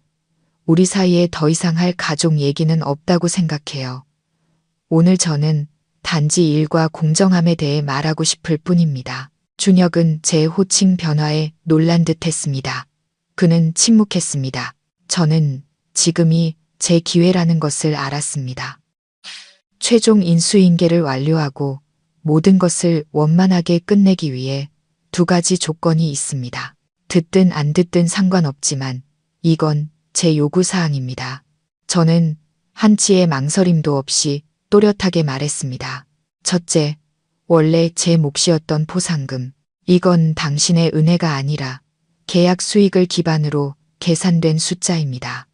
우리 사이에 더 이상 할 가족 얘기는 없다고 생각해요. 오늘 저는 단지 일과 공정함에 대해 말하고 싶을 뿐입니다. 준혁은 제 호칭 변화에 놀란 듯 했습니다. 그는 침묵했습니다. 저는 지금이 제 기회라는 것을 알았습니다. 최종 인수인계를 완료하고 모든 것을 원만하게 끝내기 위해 2가지 조건이 있습니다. 듣든 안 듣든 상관없지만 이건 제 요구사항입니다. 저는 한치의 망설임도 없이 또렷하게 말했습니다. 첫째, 원래 제 몫이었던 포상금. 이건 당신의 은혜가 아니라 계약 수익을 기반으로 계산된 숫자입니다.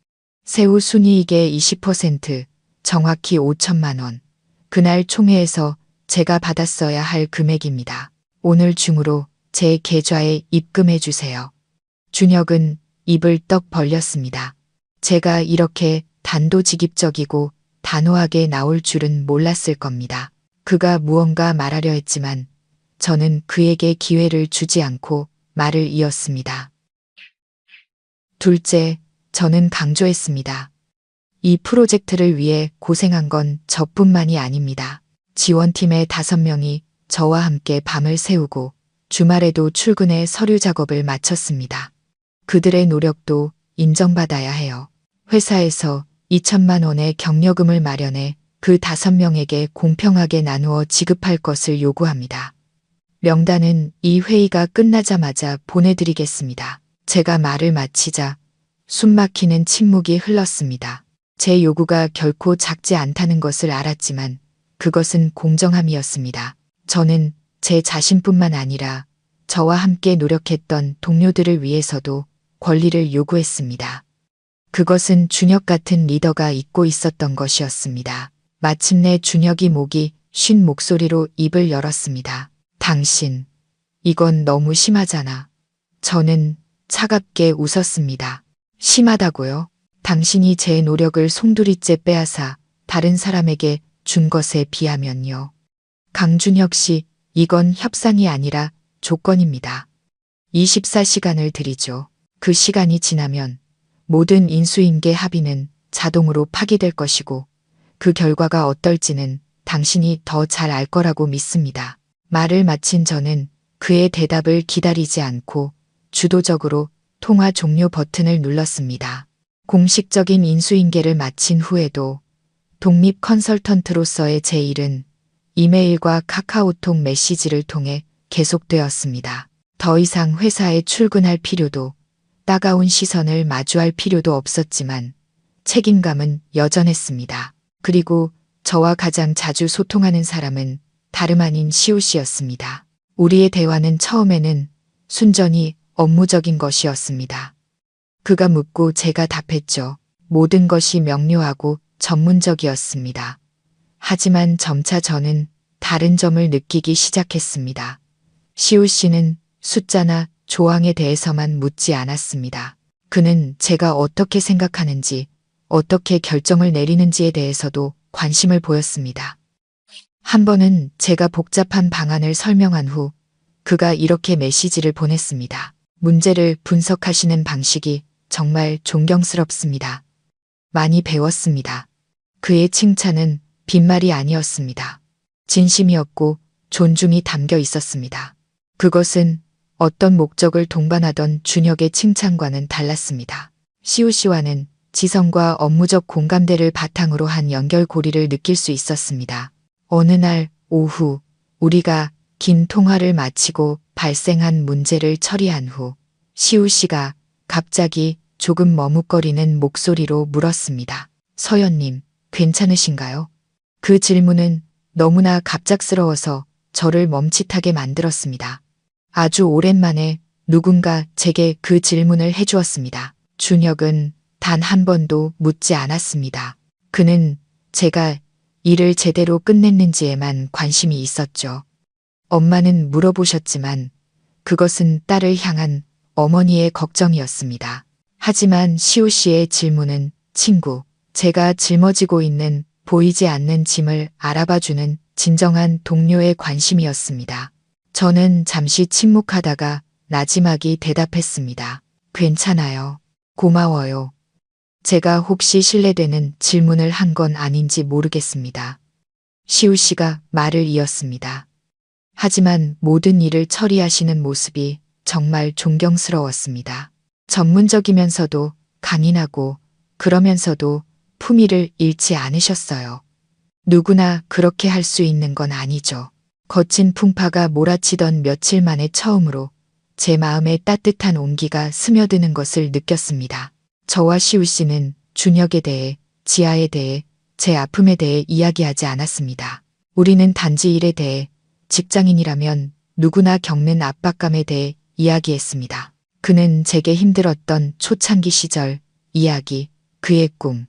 세후 순이익의 20%, 정확히 5천만 원. 그날 총회에서 제가 받았어야 할 금액입니다. 오늘 중으로 제 계좌에 입금해 주세요. 준혁은 입을 떡 벌렸습니다. 제가 이렇게 단도직입적이고 단호하게 나올 줄은 몰랐을 겁니다. 그가 무언가 말하려 했지만 저는 그에게 기회를 주지 않고 말을 이었습니다. 둘째, 저는 강조했습니다. 이 프로젝트를 위해 고생한 건 저뿐만이 아닙니다. 지원팀의 5명이 저와 함께 밤을 새우고 주말에도 출근해 서류 작업을 마쳤습니다. 그들의 노력도 인정받아야 해요. 회사에서 2천만 원의 격려금을 마련해 그 5명에게 공평하게 나누어 지급할 것을 요구합니다. 명단은 이 회의가 끝나자마자 보내드리겠습니다. 제가 말을 마치자 숨막히는 침묵이 흘렀습니다. 제 요구가 결코 작지 않다는 것을 알았지만 그것은 공정함이었습니다. 저는 제 자신뿐만 아니라 저와 함께 노력했던 동료들을 위해서도 권리를 요구했습니다. 그것은 준혁 같은 리더가 잊고 있었던 것이었습니다. 마침내 준혁이 목이 쉰 목소리로 입을 열었습니다. 당신, 이건 너무 심하잖아. 저는 차갑게 웃었습니다. 심하다고요? 당신이 제 노력을 송두리째 빼앗아 다른 사람에게 준 것에 비하면요. 강준혁 씨, 이건 협상이 아니라 조건입니다. 24시간을 드리죠. 그 시간이 지나면 모든 인수인계 합의는 자동으로 파기될 것이고 그 결과가 어떨지는 당신이 더 잘 알 거라고 믿습니다. 말을 마친 저는 그의 대답을 기다리지 않고 주도적으로 통화 종료 버튼을 눌렀습니다. 공식적인 인수인계를 마친 후에도 독립 컨설턴트로서의 제 일은 이메일과 카카오톡 메시지를 통해 계속되었습니다. 더 이상 회사에 출근할 필요도 따가운 시선을 마주할 필요도 없었지만 책임감은 여전했습니다. 그리고 저와 가장 자주 소통하는 사람은 다름 아닌 시우 씨였습니다. 우리의 대화는 처음에는 순전히 업무적인 것이었습니다. 그가 묻고 제가 답했죠. 모든 것이 명료하고 전문적이었습니다. 하지만 점차 저는 다른 점을 느끼기 시작했습니다. 시우 씨는 숫자나 조항에 대해서만 묻지 않았습니다. 그는 제가 어떻게 생각하는지, 어떻게 결정을 내리는지에 대해서도 관심을 보였습니다. 한 번은 제가 복잡한 방안을 설명한 후 그가 이렇게 메시지를 보냈습니다. 문제를 분석하시는 방식이 정말 존경스럽습니다. 많이 배웠습니다. 그의 칭찬은 빈말이 아니었습니다. 진심이었고 존중이 담겨 있었습니다. 그것은 어떤 목적을 동반하던 준혁의 칭찬과는 달랐습니다. 시우 씨와는 지성과 업무적 공감대를 바탕으로 한 연결고리를 느낄 수 있었습니다. 어느 날 오후 우리가 긴 통화를 마치고 발생한 문제를 처리한 후 시우 씨가 갑자기 조금 머뭇거리는 목소리로 물었습니다. 서연님, 괜찮으신가요? 그 질문은 너무나 갑작스러워서 저를 멈칫하게 만들었습니다. 아주 오랜만에 누군가 제게 그 질문을 해주었습니다. 준혁은 단 한 번도 묻지 않았습니다. 그는 제가 일을 제대로 끝냈는지에만 관심이 있었죠. 엄마는 물어보셨지만 그것은 딸을 향한 어머니의 걱정이었습니다. 하지만 시우 씨의 질문은 친구, 제가 짊어지고 있는 보이지 않는 짐을 알아봐주는 진정한 동료의 관심이었습니다. 저는 잠시 침묵하다가 나지막이 대답했습니다. 괜찮아요. 고마워요. 제가 혹시 실례되는 질문을 한 건 아닌지 모르겠습니다. 시우 씨가 말을 이었습니다. 하지만 모든 일을 처리하시는 모습이 정말 존경스러웠습니다. 전문적이면서도 강인하고 그러면서도 품위를 잃지 않으셨어요. 누구나 그렇게 할 수 있는 건 아니죠. 거친 풍파가 몰아치던 며칠 만에 처음으로 제 마음에 따뜻한 온기가 스며드는 것을 느꼈습니다. 저와 시우 씨는 준혁에 대해, 지아에 대해, 제 아픔에 대해 이야기하지 않았습니다. 우리는 단지 일에 대해, 직장인이라면 누구나 겪는 압박감에 대해 이야기했습니다. 그는 제게 힘들었던 초창기 시절 이야기, 그의 꿈,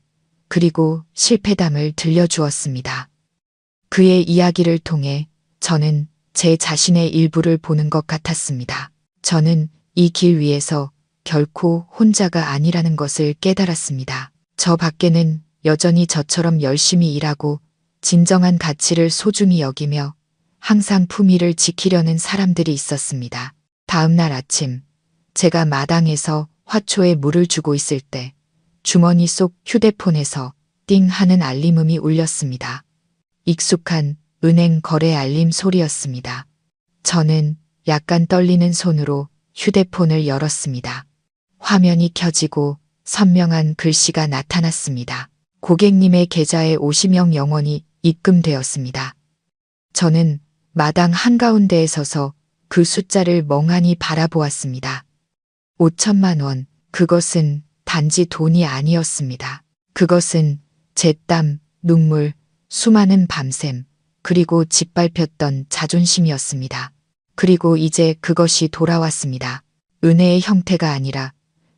그리고 실패담을 들려주었습니다. 그의 이야기를 통해 저는 제 자신의 일부를 보는 것 같았습니다. 저는 이 길 위에서 결코 혼자가 아니라는 것을 깨달았습니다. 저 밖에는 여전히 저처럼 열심히 일하고 진정한 가치를 소중히 여기며 항상 품위를 지키려는 사람들이 있었습니다. 다음 날 아침, 제가 마당에서 화초에 물을 주고 있을 때 주머니 속 휴대폰에서 띵 하는 알림음이 울렸습니다. 익숙한 은행 거래 알림 소리였습니다. 저는 약간 떨리는 손으로 휴대폰을 열었습니다. 화면이 켜지고 선명한 글씨가 나타났습니다. 고객님의 계좌에 50명 영원히 입금되었습니다. 저는 마당 한가운데에 서서 그 숫자를 멍하니 바라보았습니다. 5천만 원, 그것은 단지 돈이 아니었습니다. 그것은 제 땀, 눈물, 수많은 밤샘, 그리고 짓밟혔던 자존심이었습니다. 그리고 이제 그것이 돌아왔습니다. 은혜의 형태가 아니라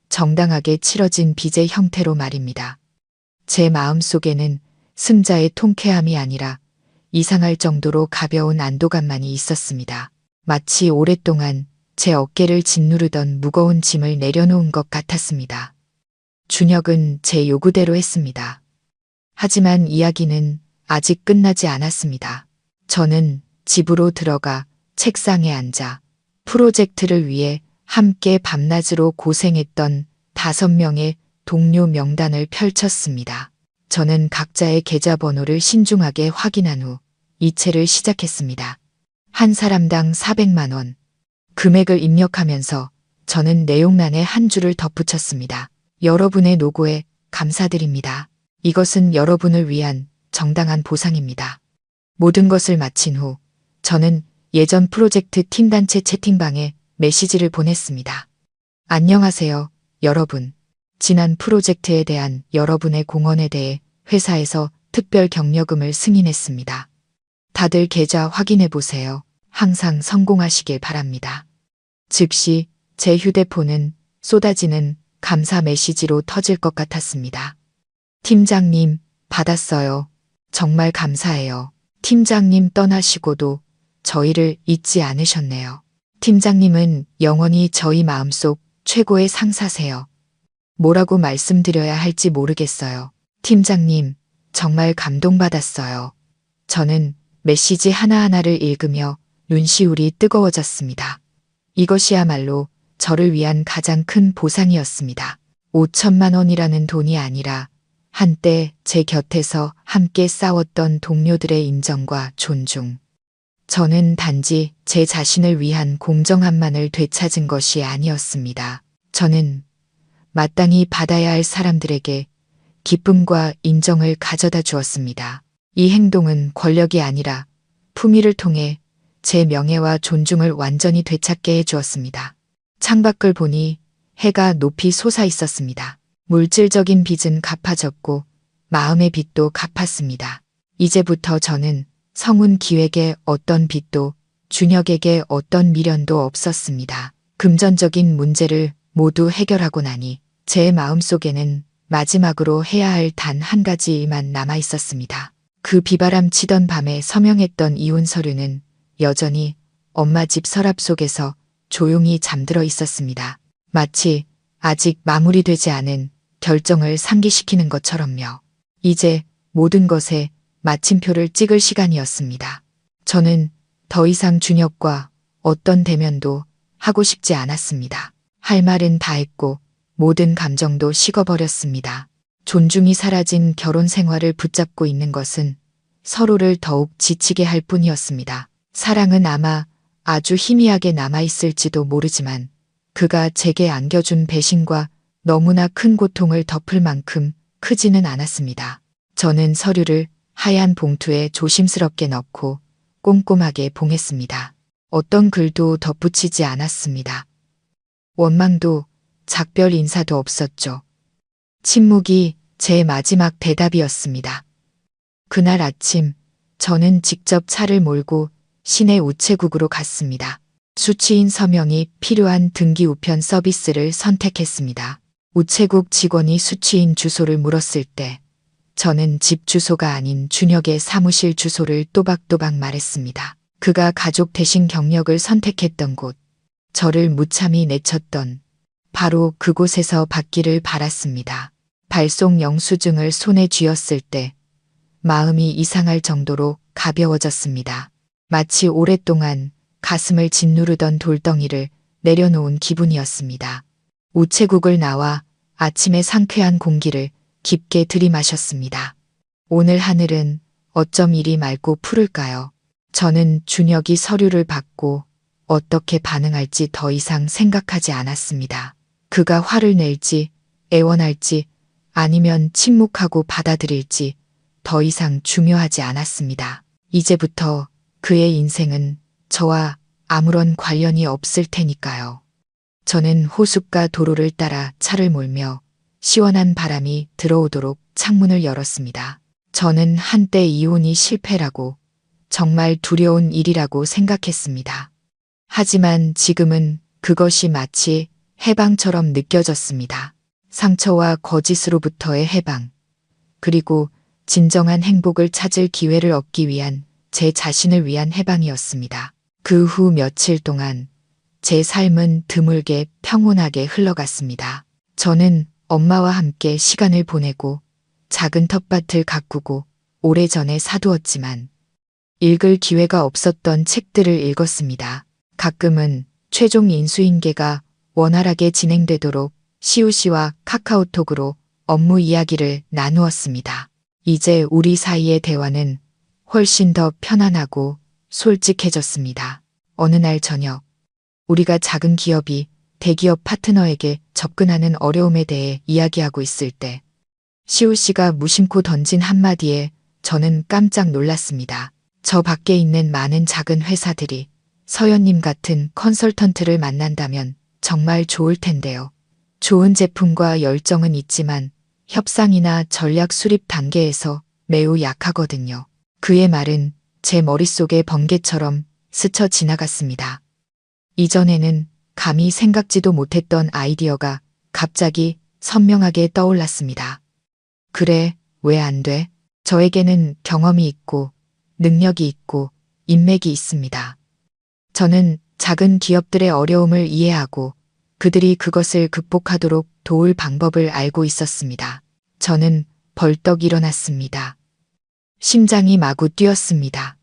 정당하게 치러진 빚의 형태로 말입니다. 제 마음속에는 승자의 통쾌함이 아니라 이상할 정도로 가벼운 안도감만이 있었습니다. 마치 오랫동안 제 어깨를 짓누르던 무거운 짐을 내려놓은 것 같았습니다. 준혁은 제 요구대로 했습니다. 하지만 이야기는 아직 끝나지 않았습니다. 저는 집으로 들어가 책상에 앉아 프로젝트를 위해 함께 밤낮으로 고생했던 5명의 동료 명단을 펼쳤습니다. 저는 각자의 계좌번호를 신중하게 확인한 후 이체를 시작했습니다. 한 사람당 400만 원. 금액을 입력하면서 저는 내용란에 한 줄을 덧붙였습니다. 여러분의 노고에 감사드립니다. 이것은 여러분을 위한 정당한 보상입니다. 모든 것을 마친 후 저는 예전 프로젝트 팀 단체 채팅방에 메시지를 보냈습니다. 안녕하세요, 여러분. 지난 프로젝트에 대한 여러분의 공헌에 대해 회사에서 특별 격려금을 승인했습니다. 다들 계좌 확인해 보세요. 항상 성공하시길 바랍니다. 즉시 제 휴대폰은 쏟아지는 감사 메시지로 터질 것 같았습니다. 팀장님, 받았어요. 정말 감사해요. 팀장님 떠나시고도 저희를 잊지 않으셨네요. 팀장님은 영원히 저희 마음속 최고의 상사세요. 뭐라고 말씀드려야 할지 모르겠어요. 팀장님, 정말 감동받았어요. 저는 메시지 하나하나를 읽으며 눈시울이 뜨거워졌습니다. 이것이야말로 저를 위한 가장 큰 보상이었습니다. 5천만 원이라는 돈이 아니라 한때 제 곁에서 함께 싸웠던 동료들의 인정과 존중. 저는 단지 제 자신을 위한 공정함만을 되찾은 것이 아니었습니다. 저는 마땅히 받아야 할 사람들에게 기쁨과 인정을 가져다 주었습니다. 이 행동은 권력이 아니라 품위를 통해 제 명예와 존중을 완전히 되찾게 해주었습니다. 창밖을 보니 해가 높이 솟아 있었습니다. 물질적인 빚은 갚아졌고 마음의 빚도 갚았습니다. 이제부터 저는 성운 기획에 어떤 빚도 준혁에게 어떤 미련도 없었습니다. 금전적인 문제를 모두 해결하고 나니 제 마음속에는 마지막으로 해야 할 단 한 가지만 남아 있었습니다. 그 비바람 치던 밤에 서명했던 이혼 서류는 여전히 엄마 집 서랍 속에서 조용히 잠들어 있었습니다. 마치 아직 마무리되지 않은 결정을 상기시키는 것처럼요. 이제 모든 것에 마침표를 찍을 시간이었습니다. 저는 더 이상 준혁과 어떤 대면도 하고 싶지 않았습니다. 할 말은 다 했고 모든 감정도 식어버렸습니다. 존중이 사라진 결혼 생활을 붙잡고 있는 것은 서로를 더욱 지치게 할 뿐이었습니다. 사랑은 아마 아주 희미하게 남아있을지도 모르지만 그가 제게 안겨준 배신과 너무나 큰 고통을 덮을 만큼 크지는 않았습니다. 저는 서류를 하얀 봉투에 조심스럽게 넣고 꼼꼼하게 봉했습니다. 어떤 글도 덧붙이지 않았습니다. 원망도 작별 인사도 없었죠. 침묵이 제 마지막 대답이었습니다. 그날 아침 저는 직접 차를 몰고 시내 우체국으로 갔습니다. 수취인 서명이 필요한 등기 우편 서비스를 선택했습니다. 우체국 직원이 수취인 주소를 물었을 때 저는 집 주소가 아닌 준혁의 사무실 주소를 또박또박 말했습니다. 그가 가족 대신 경력을 선택했던 곳, 저를 무참히 내쳤던 바로 그곳에서 받기를 바랐습니다. 발송 영수증을 손에 쥐었을 때 마음이 이상할 정도로 가벼워졌습니다. 마치 오랫동안 가슴을 짓누르던 돌덩이를 내려놓은 기분이었습니다. 우체국을 나와 아침의 상쾌한 공기를 깊게 들이마셨습니다. 오늘 하늘은 어쩜 이리 맑고 푸를까요? 저는 준혁이 서류를 받고 어떻게 반응할지 더 이상 생각하지 않았습니다. 그가 화를 낼지, 애원할지, 아니면 침묵하고 받아들일지 더 이상 중요하지 않았습니다. 이제부터 그의 인생은 저와 아무런 관련이 없을 테니까요. 저는 호숫가 도로를 따라 차를 몰며 시원한 바람이 들어오도록 창문을 열었습니다. 저는 한때 이혼이 실패라고, 정말 두려운 일이라고 생각했습니다. 하지만 지금은 그것이 마치 해방처럼 느껴졌습니다. 상처와 거짓으로부터의 해방, 그리고 진정한 행복을 찾을 기회를 얻기 위한 제 자신을 위한 해방이었습니다. 그 후 며칠 동안 제 삶은 드물게 평온하게 흘러갔습니다. 저는 엄마와 함께 시간을 보내고 작은 텃밭을 가꾸고 오래전에 사두었지만 읽을 기회가 없었던 책들을 읽었습니다. 가끔은 최종 인수인계가 원활하게 진행되도록 시우 씨와 카카오톡으로 업무 이야기를 나누었습니다. 이제 우리 사이의 대화는 훨씬 더 편안하고 솔직해졌습니다. 어느 날 저녁, 우리가 작은 기업이 대기업 파트너에게 접근하는 어려움에 대해 이야기하고 있을 때 시우 씨가 무심코 던진 한마디에 저는 깜짝 놀랐습니다. 저 밖에 있는 많은 작은 회사들이 서연님 같은 컨설턴트를 만난다면 정말 좋을 텐데요. 좋은 제품과 열정은 있지만 협상이나 전략 수립 단계에서 매우 약하거든요. 그의 말은 제 머릿속에 번개처럼 스쳐 지나갔습니다. 이전에는 감히 생각지도 못했던 아이디어가 갑자기 선명하게 떠올랐습니다. 그래, 왜 안 돼? 저에게는 경험이 있고 능력이 있고 인맥이 있습니다. 저는 작은 기업들의 어려움을 이해하고 그들이 그것을 극복하도록 도울 방법을 알고 있었습니다. 저는 벌떡 일어났습니다. 심장이 마구 뛰었습니다.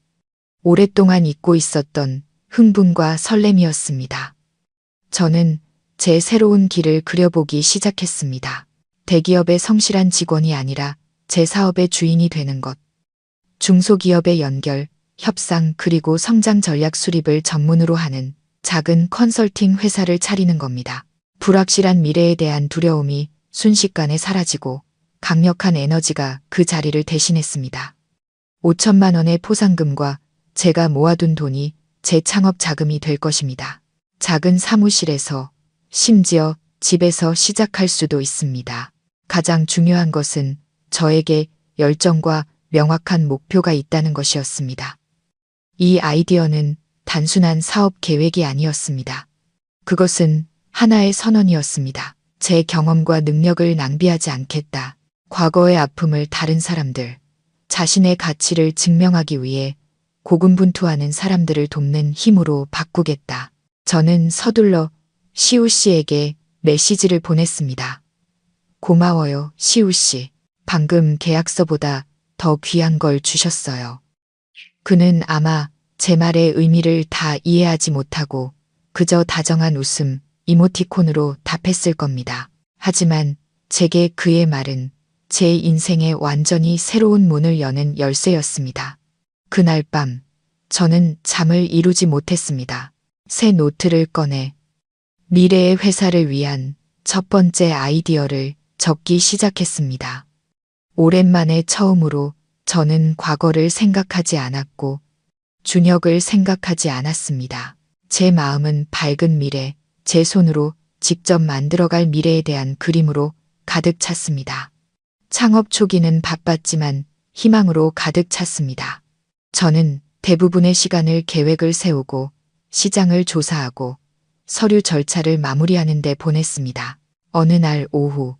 오랫동안 잊고 있었던 흥분과 설렘이었습니다. 저는 제 새로운 길을 그려보기 시작했습니다. 대기업의 성실한 직원이 아니라 제 사업의 주인이 되는 것. 중소기업의 연결, 협상 그리고 성장 전략 수립을 전문으로 하는 작은 컨설팅 회사를 차리는 겁니다. 불확실한 미래에 대한 두려움이 순식간에 사라지고 강력한 에너지가 그 자리를 대신했습니다. 5천만 원의 포상금과 제가 모아둔 돈이 제 창업 자금이 될 것입니다. 작은 사무실에서, 심지어 집에서 시작할 수도 있습니다. 가장 중요한 것은 저에게 열정과 명확한 목표가 있다는 것이었습니다. 이 아이디어는 단순한 사업 계획이 아니었습니다. 그것은 하나의 선언이었습니다. 제 경험과 능력을 낭비하지 않겠다. 과거의 아픔을 다른 사람들, 자신의 가치를 증명하기 위해 고군분투하는 사람들을 돕는 힘으로 바꾸겠다. 저는 서둘러 시우 씨에게 메시지를 보냈습니다. 고마워요, 시우 씨. 방금 계약서보다 더 귀한 걸 주셨어요. 그는 아마 제 말의 의미를 다 이해하지 못하고 그저 다정한 웃음, 이모티콘으로 답했을 겁니다. 하지만 제게 그의 말은 제 인생에 완전히 새로운 문을 여는 열쇠였습니다. 그날 밤 저는 잠을 이루지 못했습니다. 새 노트를 꺼내 미래의 회사를 위한 첫 번째 아이디어를 적기 시작했습니다. 오랜만에 처음으로 저는 과거를 생각하지 않았고 준혁을 생각하지 않았습니다. 제 마음은 밝은 미래, 제 손으로 직접 만들어갈 미래에 대한 그림으로 가득 찼습니다. 창업 초기는 바빴지만 희망으로 가득 찼습니다. 저는 대부분의 시간을 계획을 세우고 시장을 조사하고 서류 절차를 마무리하는 데 보냈습니다. 어느 날 오후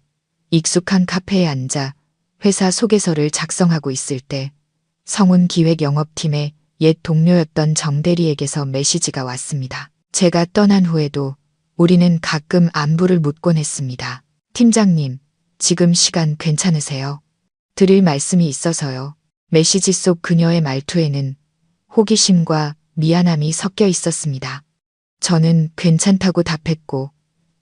익숙한 카페에 앉아 회사 소개서를 작성하고 있을 때 성운 기획 영업팀의 옛 동료였던 정 대리에게서 메시지가 왔습니다. 제가 떠난 후에도 우리는 가끔 안부를 묻곤 했습니다. 팀장님, 지금 시간 괜찮으세요? 드릴 말씀이 있어서요. 메시지 속 그녀의 말투에는 호기심과 미안함이 섞여 있었습니다. 저는 괜찮다고 답했고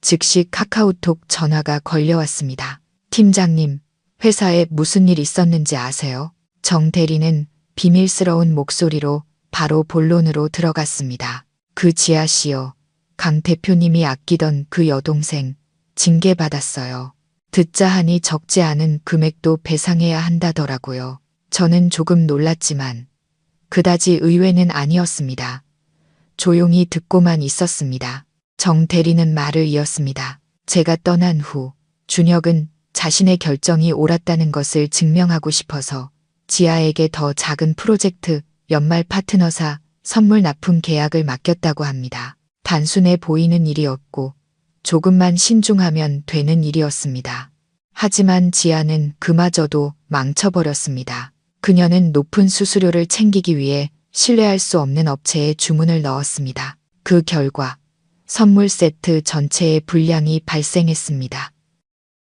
즉시 카카오톡 전화가 걸려왔습니다. 팀장님, 회사에 무슨 일 있었는지 아세요? 정 대리는 비밀스러운 목소리로 바로 본론으로 들어갔습니다. 그 지아 씨요. 강 대표님이 아끼던 그 여동생 징계받았어요. 듣자 하니 적지 않은 금액도 배상해야 한다더라고요. 저는 조금 놀랐지만 그다지 의외는 아니었습니다. 조용히 듣고만 있었습니다. 정 대리는 말을 이었습니다. 제가 떠난 후 준혁은 자신의 결정이 옳았다는 것을 증명하고 싶어서 지아에게 더 작은 프로젝트 연말 파트너사 선물 납품 계약을 맡겼다고 합니다. 단순해 보이는 일이었고 조금만 신중하면 되는 일이었습니다. 하지만 지아는 그마저도 망쳐버렸습니다. 그녀는 높은 수수료를 챙기기 위해 신뢰할 수 없는 업체에 주문을 넣었습니다. 그 결과 선물 세트 전체에 불량이 발생했습니다.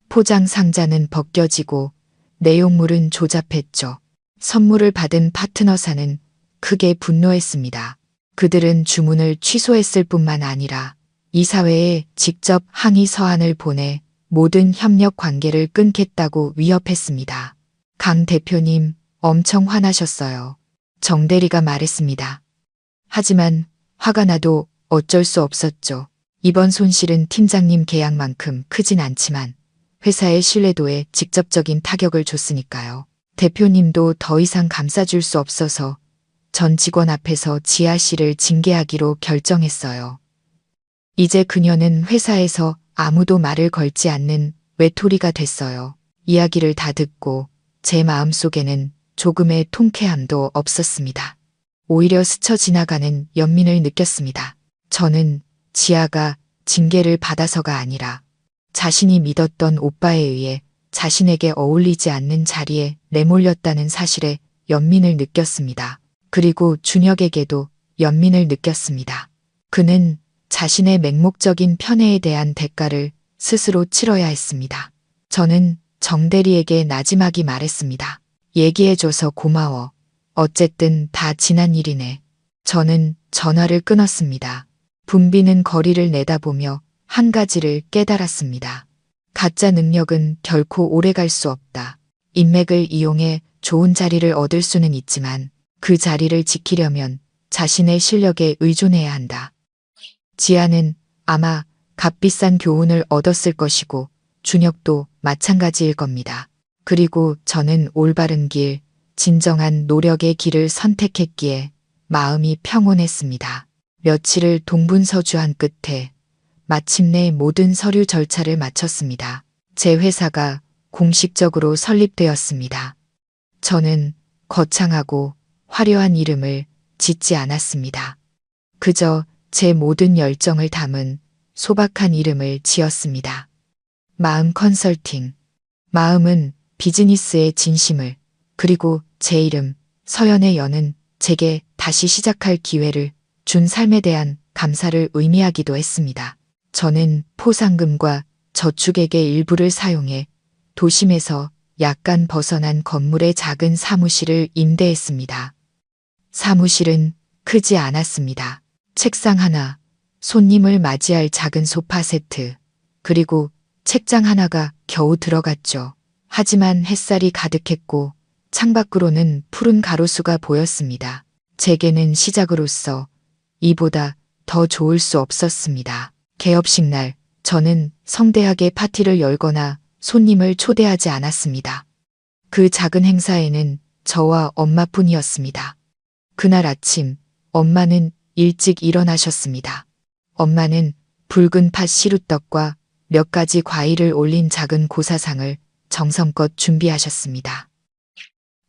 포장 상자는 벗겨지고 내용물은 조잡했죠. 선물을 받은 파트너사는 크게 분노했습니다. 그들은 주문을 취소했을 뿐만 아니라 이사회에 직접 항의 서한을 보내 모든 협력 관계를 끊겠다고 위협했습니다. 강 대표님, 엄청 화나셨어요. 정 대리가 말했습니다. 하지만 화가 나도 어쩔 수 없었죠. 이번 손실은 팀장님 계약만큼 크진 않지만 회사의 신뢰도에 직접적인 타격을 줬으니까요. 대표님도 더 이상 감싸줄 수 없어서 전 직원 앞에서 지아 씨를 징계하기로 결정했어요. 이제 그녀는 회사에서 아무도 말을 걸지 않는 외톨이가 됐어요. 이야기를 다 듣고 제 마음속에는 조금의 통쾌함도 없었습니다. 오히려 스쳐 지나가는 연민을 느꼈습니다. 저는 지아가 징계를 받아서가 아니라 자신이 믿었던 오빠에 의해 자신에게 어울리지 않는 자리에 내몰렸다는 사실에 연민을 느꼈습니다. 그리고 준혁에게도 연민을 느꼈습니다. 그는 자신의 맹목적인 편애에 대한 대가를 스스로 치러야 했습니다. 저는 정대리에게 나지막이 말했습니다. 얘기해줘서 고마워. 어쨌든 다 지난 일이네. 저는 전화를 끊었습니다. 붐비는 거리를 내다보며 한 가지를 깨달았습니다. 가짜 능력은 결코 오래갈 수 없다. 인맥을 이용해 좋은 자리를 얻을 수는 있지만 그 자리를 지키려면 자신의 실력에 의존해야 한다. 지아는 아마 값비싼 교훈을 얻었을 것이고 준혁도 마찬가지일 겁니다. 그리고 저는 올바른 길, 진정한 노력의 길을 선택했기에 마음이 평온했습니다. 며칠을 동분서주한 끝에 마침내 모든 서류 절차를 마쳤습니다. 제 회사가 공식적으로 설립되었습니다. 저는 거창하고 화려한 이름을 짓지 않았습니다. 그저 제 모든 열정을 담은 소박한 이름을 지었습니다. 마음 컨설팅. 마음은 비즈니스의 진심을, 그리고 제 이름 서연의 연은 제게 다시 시작할 기회를 준 삶에 대한 감사를 의미하기도 했습니다. 저는 포상금과 저축액의 일부를 사용해 도심에서 약간 벗어난 건물의 작은 사무실을 임대했습니다. 사무실은 크지 않았습니다. 책상 하나, 손님을 맞이할 작은 소파 세트, 그리고 책장 하나가 겨우 들어갔죠. 하지만 햇살이 가득했고 창밖으로는 푸른 가로수가 보였습니다. 제게는 시작으로서 이보다 더 좋을 수 없었습니다. 개업식 날 저는 성대하게 파티를 열거나 손님을 초대하지 않았습니다. 그 작은 행사에는 저와 엄마뿐이었습니다. 그날 아침 엄마는 일찍 일어나셨습니다. 엄마는 붉은 팥 시루떡과 몇 가지 과일을 올린 작은 고사상을 정성껏 준비하셨습니다.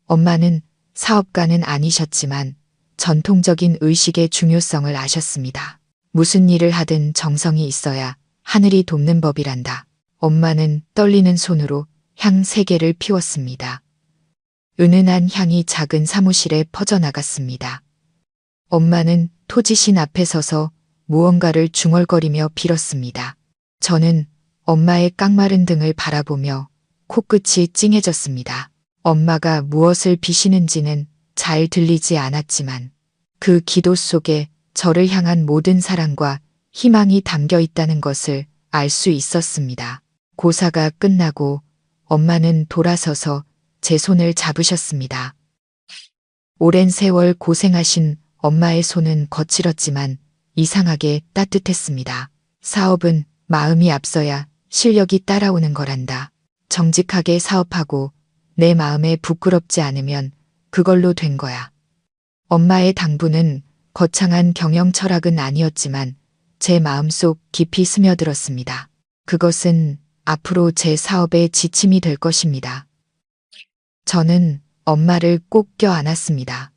엄마는 사업가는 아니셨지만 전통적인 의식의 중요성을 아셨습니다. 무슨 일을 하든 정성이 있어야 하늘이 돕는 법이란다. 엄마는 떨리는 손으로 향 3개를 피웠습니다. 은은한 향이 작은 사무실에 퍼져나갔습니다. 엄마는 토지신 앞에 서서 무언가를 중얼거리며 빌었습니다. 저는 엄마의 깡마른 등을 바라보며 코끝이 찡해졌습니다. 엄마가 무엇을 비시는지는 잘 들리지 않았지만 그 기도 속에 저를 향한 모든 사랑과 희망이 담겨 있다는 것을 알 수 있었습니다. 고사가 끝나고 엄마는 돌아서서 제 손을 잡으셨습니다. 오랜 세월 고생하신 엄마의 손은 거칠었지만 이상하게 따뜻했습니다. 사업은 마음이 앞서야 실력이 따라오는 거란다. 정직하게 사업하고 내 마음에 부끄럽지 않으면 그걸로 된 거야. 엄마의 당부는 거창한 경영 철학은 아니었지만 제 마음속 깊이 스며들었습니다. 그것은 앞으로 제 사업의 지침이 될 것입니다. 저는 엄마를 꼭 껴안았습니다.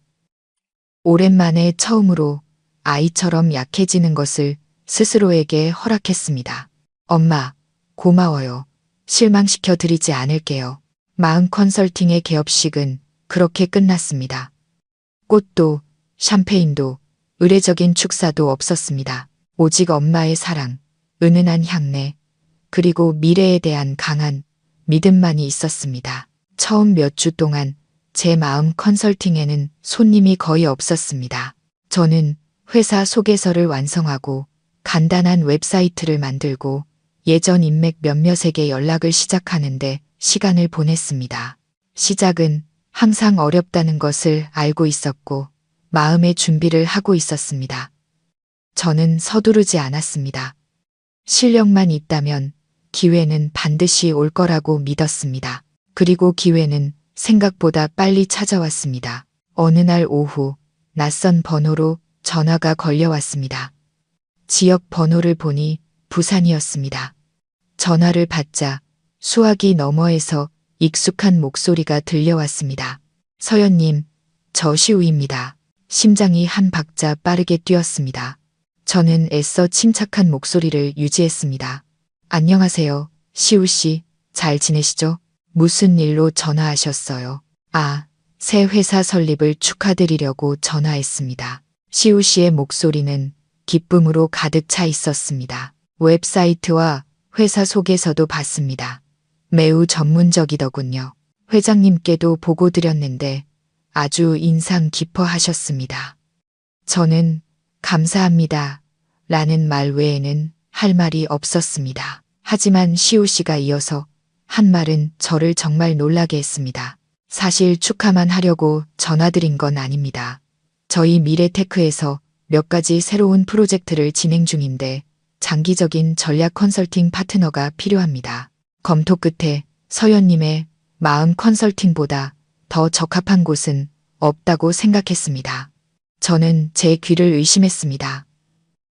오랜만에 처음으로 아이처럼 약해지는 것을 스스로에게 허락했습니다. 엄마, 고마워요. 실망시켜 드리지 않을게요. 마음 컨설팅의 개업식은 그렇게 끝났습니다. 꽃도 샴페인도 의례적인 축사도 없었습니다. 오직 엄마의 사랑, 은은한 향내, 그리고 미래에 대한 강한 믿음만이 있었습니다. 처음 몇 주 동안 제 마음 컨설팅에는 손님이 거의 없었습니다. 저는 회사 소개서를 완성하고 간단한 웹사이트를 만들고 예전 인맥 몇몇에게 연락을 시작하는데 시간을 보냈습니다. 시작은 항상 어렵다는 것을 알고 있었고 마음의 준비를 하고 있었습니다. 저는 서두르지 않았습니다. 실력만 있다면 기회는 반드시 올 거라고 믿었습니다. 그리고 기회는 생각보다 빨리 찾아왔습니다. 어느 날 오후 낯선 번호로 전화가 걸려왔습니다. 지역 번호를 보니 부산이었습니다. 전화를 받자 수화기 너머에서 익숙한 목소리가 들려왔습니다. 서연님, 저 시우입니다. 심장이 한 박자 빠르게 뛰었습니다. 저는 애써 침착한 목소리를 유지했습니다. 안녕하세요, 시우 씨. 잘 지내시죠? 무슨 일로 전화하셨어요? 새 회사 설립을 축하드리려고 전화했습니다. 시우 씨의 목소리는 기쁨으로 가득 차 있었습니다. 웹사이트와 회사 소개서도 봤습니다. 매우 전문적이더군요. 회장님께도 보고 드렸는데 아주 인상 깊어 하셨습니다. 저는 감사합니다. 라는 말 외에는 할 말이 없었습니다. 하지만 시우 씨가 이어서 한 말은 저를 정말 놀라게 했습니다. 사실 축하만 하려고 전화드린 건 아닙니다. 저희 미래테크에서 몇 가지 새로운 프로젝트를 진행 중인데 장기적인 전략 컨설팅 파트너가 필요합니다. 검토 끝에 서연님의 마음 컨설팅보다 더 적합한 곳은 없다고 생각했습니다. 저는 제 귀를 의심했습니다.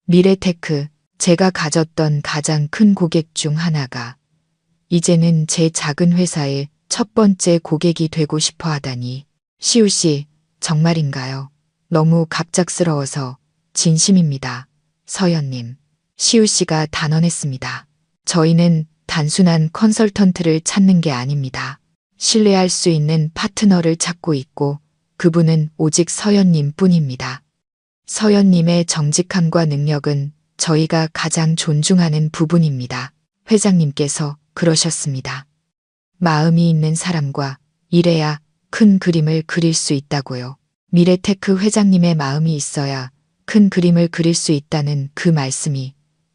미래테크, 제가 가졌던 가장 큰 고객 중 하나가 이제는 제 작은 회사의 첫 번째 고객이 되고 싶어 하다니. 시우 씨, 정말인가요? 너무 갑작스러워서 진심입니다. 서연님. 시우 씨가 단언했습니다. 저희는 단순한 컨설턴트를 찾는 게 아닙니다. 신뢰할 수 있는 파트너를 찾고 있고 그분은 오직 서연님 뿐입니다. 서연님의 정직함과 능력은 저희가 가장 존중하는 부분입니다. 회장님께서 그러셨습니다. 마음이 있는 사람과 일해야 큰 그림을 그릴 수 있다고요. 미래테크 회장님의 마음이 있어야 큰 그림을 그릴 수 있다는 그 말씀이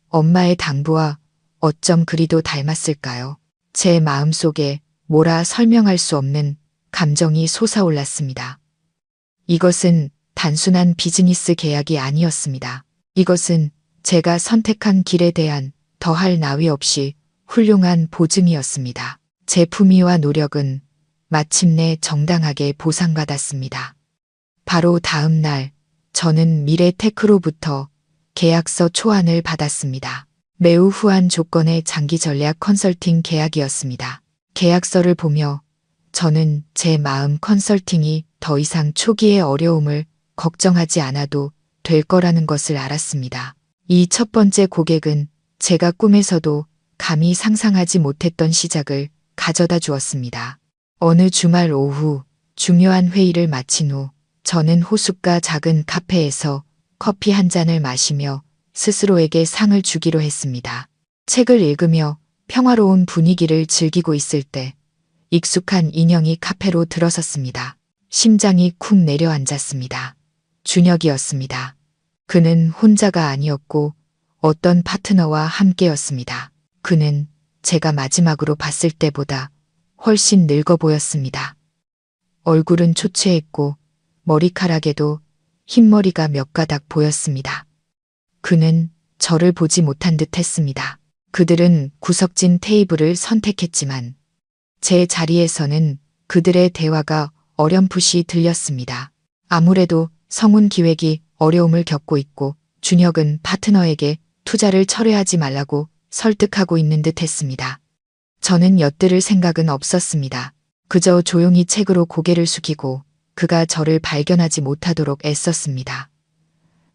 엄마의 당부와 어쩜 그리도 닮았을까요? 제 마음속에 뭐라 설명할 수 없는 감정이 솟아올랐습니다. 이것은 단순한 비즈니스 계약이 아니었습니다. 이것은 제가 선택한 길에 대한 더할 나위 없이 훌륭한 보증이었습니다. 제 품위와 노력은 마침내 정당하게 보상받았습니다. 바로 다음 날 저는 미래테크로부터 계약서 초안을 받았습니다. 매우 후한 조건의 장기 전략 컨설팅 계약이었습니다. 계약서를 보며 저는 제 마음 컨설팅이 더 이상 초기의 어려움을 걱정하지 않아도 될 거라는 것을 알았습니다. 이 첫 번째 고객은 제가 꿈에서도 감히 상상하지 못했던 시작을 가져다 주었습니다. 어느 주말 오후 중요한 회의를 마친 후 저는 호숫가 작은 카페에서 커피 한 잔을 마시며 스스로에게 상을 주기로 했습니다. 책을 읽으며 평화로운 분위기를 즐기고 있을 때 익숙한 인형이 카페로 들어섰습니다. 심장이 쿵 내려앉았습니다. 준혁이었습니다. 그는 혼자가 아니었고 어떤 파트너와 함께였습니다. 그는 제가 마지막으로 봤을 때보다 훨씬 늙어 보였습니다. 얼굴은 초췌했고 머리카락에도 흰머리가 몇 가닥 보였습니다. 그는 저를 보지 못한 듯 했습니다. 그들은 구석진 테이블을 선택했지만 제 자리에서는 그들의 대화가 어렴풋이 들렸습니다. 아무래도 성운 기획이 어려움을 겪고 있고 준혁은 파트너에게 투자를 철회하지 말라고 설득하고 있는 듯 했습니다. 저는 엿들을 생각은 없었습니다. 그저 조용히 책으로 고개를 숙이고 그가 저를 발견하지 못하도록 애썼습니다.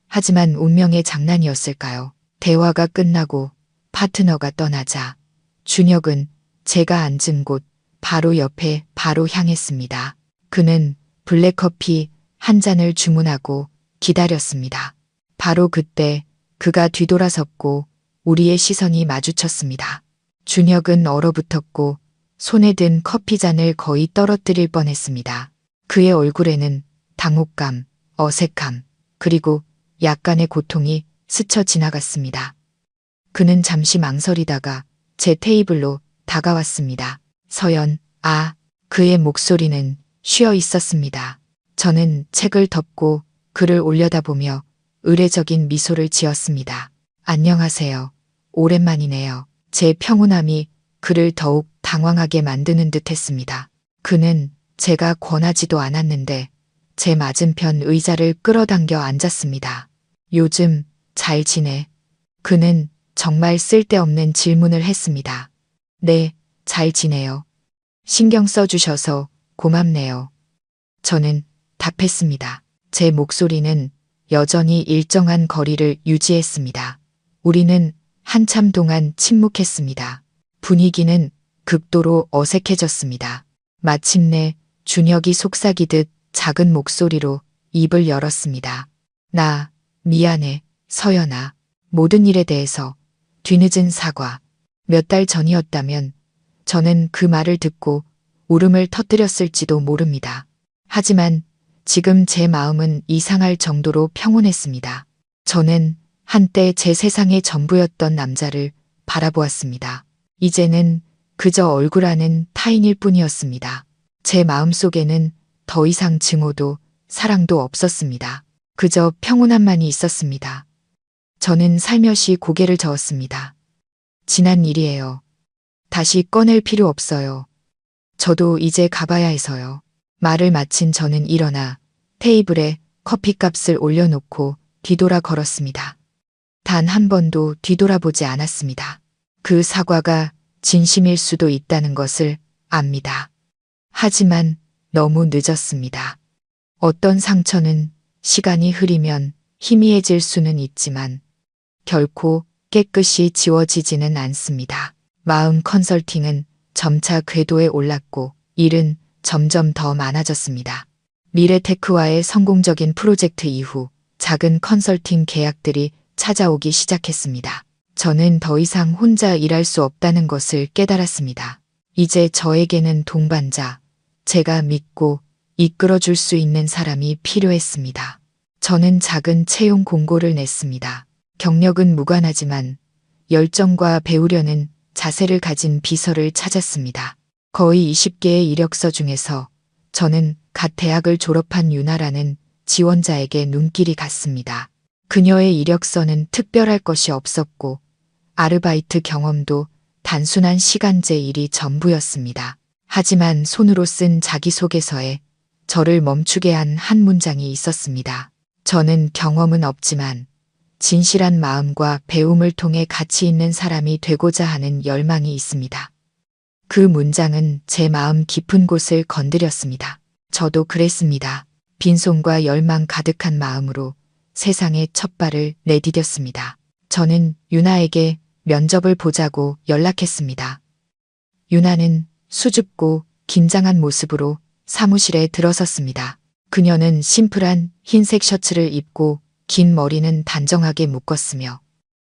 하지만 운명의 장난이었을까요? 대화가 끝나고 파트너가 떠나자 준혁은 제가 앉은 곳 바로 옆에 바로 향했습니다. 그는 블랙커피 한 잔을 주문하고 기다렸습니다. 바로 그때 그가 뒤돌아섰고 우리의 시선이 마주쳤습니다. 준혁은 얼어붙었고 손에 든 커피잔을 거의 떨어뜨릴 뻔했습니다. 그의 얼굴에는 당혹감, 어색함, 그리고 약간의 고통이 스쳐 지나갔습니다. 그는 잠시 망설이다가 제 테이블로 다가왔습니다. 서연, 그의 목소리는 쉬어 있었습니다. 저는 책을 덮고 그를 올려다보며 의례적인 미소를 지었습니다. 안녕하세요. 오랜만이네요. 제 평온함이 그를 더욱 당황하게 만드는 듯 했습니다. 그는 제가 권하지도 않았는데 제 맞은편 의자를 끌어당겨 앉았습니다. 요즘 잘 지내? 그는 정말 쓸데없는 질문을 했습니다. 네, 잘 지내요. 신경 써주셔서 고맙네요. 저는 답했습니다. 제 목소리는 여전히 일정한 거리를 유지했습니다. 우리는 한참 동안 침묵했습니다. 분위기는 극도로 어색해졌습니다. 마침내 준혁이 속삭이듯 작은 목소리로 입을 열었습니다. 나 미안해, 서연아. 모든 일에 대해서 뒤늦은 사과. 몇 달 전이었다면 저는 그 말을 듣고 울음을 터뜨렸을지도 모릅니다. 하지만 지금 제 마음은 이상할 정도로 평온했습니다. 저는 한때 제 세상의 전부였던 남자를 바라보았습니다. 이제는 그저 얼굴 아는 타인일 뿐이었습니다. 제 마음속에는 더 이상 증오도 사랑도 없었습니다. 그저 평온함만이 있었습니다. 저는 살며시 고개를 저었습니다. 지난 일이에요. 다시 꺼낼 필요 없어요. 저도 이제 가봐야 해서요. 말을 마친 저는 일어나 테이블에 커피값을 올려놓고 뒤돌아 걸었습니다. 단 한 번도 뒤돌아보지 않았습니다. 그 사과가 진심일 수도 있다는 것을 압니다. 하지만 너무 늦었습니다. 어떤 상처는 시간이 흐리면 희미해질 수는 있지만 결코 깨끗이 지워지지는 않습니다. 마음 컨설팅은 점차 궤도에 올랐고 일은 점점 더 많아졌습니다. 미래테크와의 성공적인 프로젝트 이후 작은 컨설팅 계약들이 찾아오기 시작했습니다. 저는 더 이상 혼자 일할 수 없다는 것을 깨달았습니다. 이제 저에게는 동반자, 제가 믿고 이끌어줄 수 있는 사람이 필요했습니다. 저는 작은 채용 공고를 냈습니다. 경력은 무관하지만 열정과 배우려는 자세를 가진 비서를 찾았습니다. 거의 20개의 이력서 중에서 저는 갓 대학을 졸업한 유나라는 지원자에게 눈길이 갔습니다. 그녀의 이력서는 특별할 것이 없었고 아르바이트 경험도 단순한 시간제 일이 전부였습니다. 하지만 손으로 쓴 자기소개서에 저를 멈추게 한 한 문장이 있었습니다. 저는 경험은 없지만 진실한 마음과 배움을 통해 가치 있는 사람이 되고자 하는 열망이 있습니다. 그 문장은 제 마음 깊은 곳을 건드렸습니다. 저도 그랬습니다. 빈손과 열망 가득한 마음으로 세상에 첫 발을 내디뎠습니다. 저는 유나에게 면접을 보자고 연락했습니다. 유나는 수줍고 긴장한 모습으로 사무실에 들어섰습니다. 그녀는 심플한 흰색 셔츠를 입고 긴 머리는 단정하게 묶었으며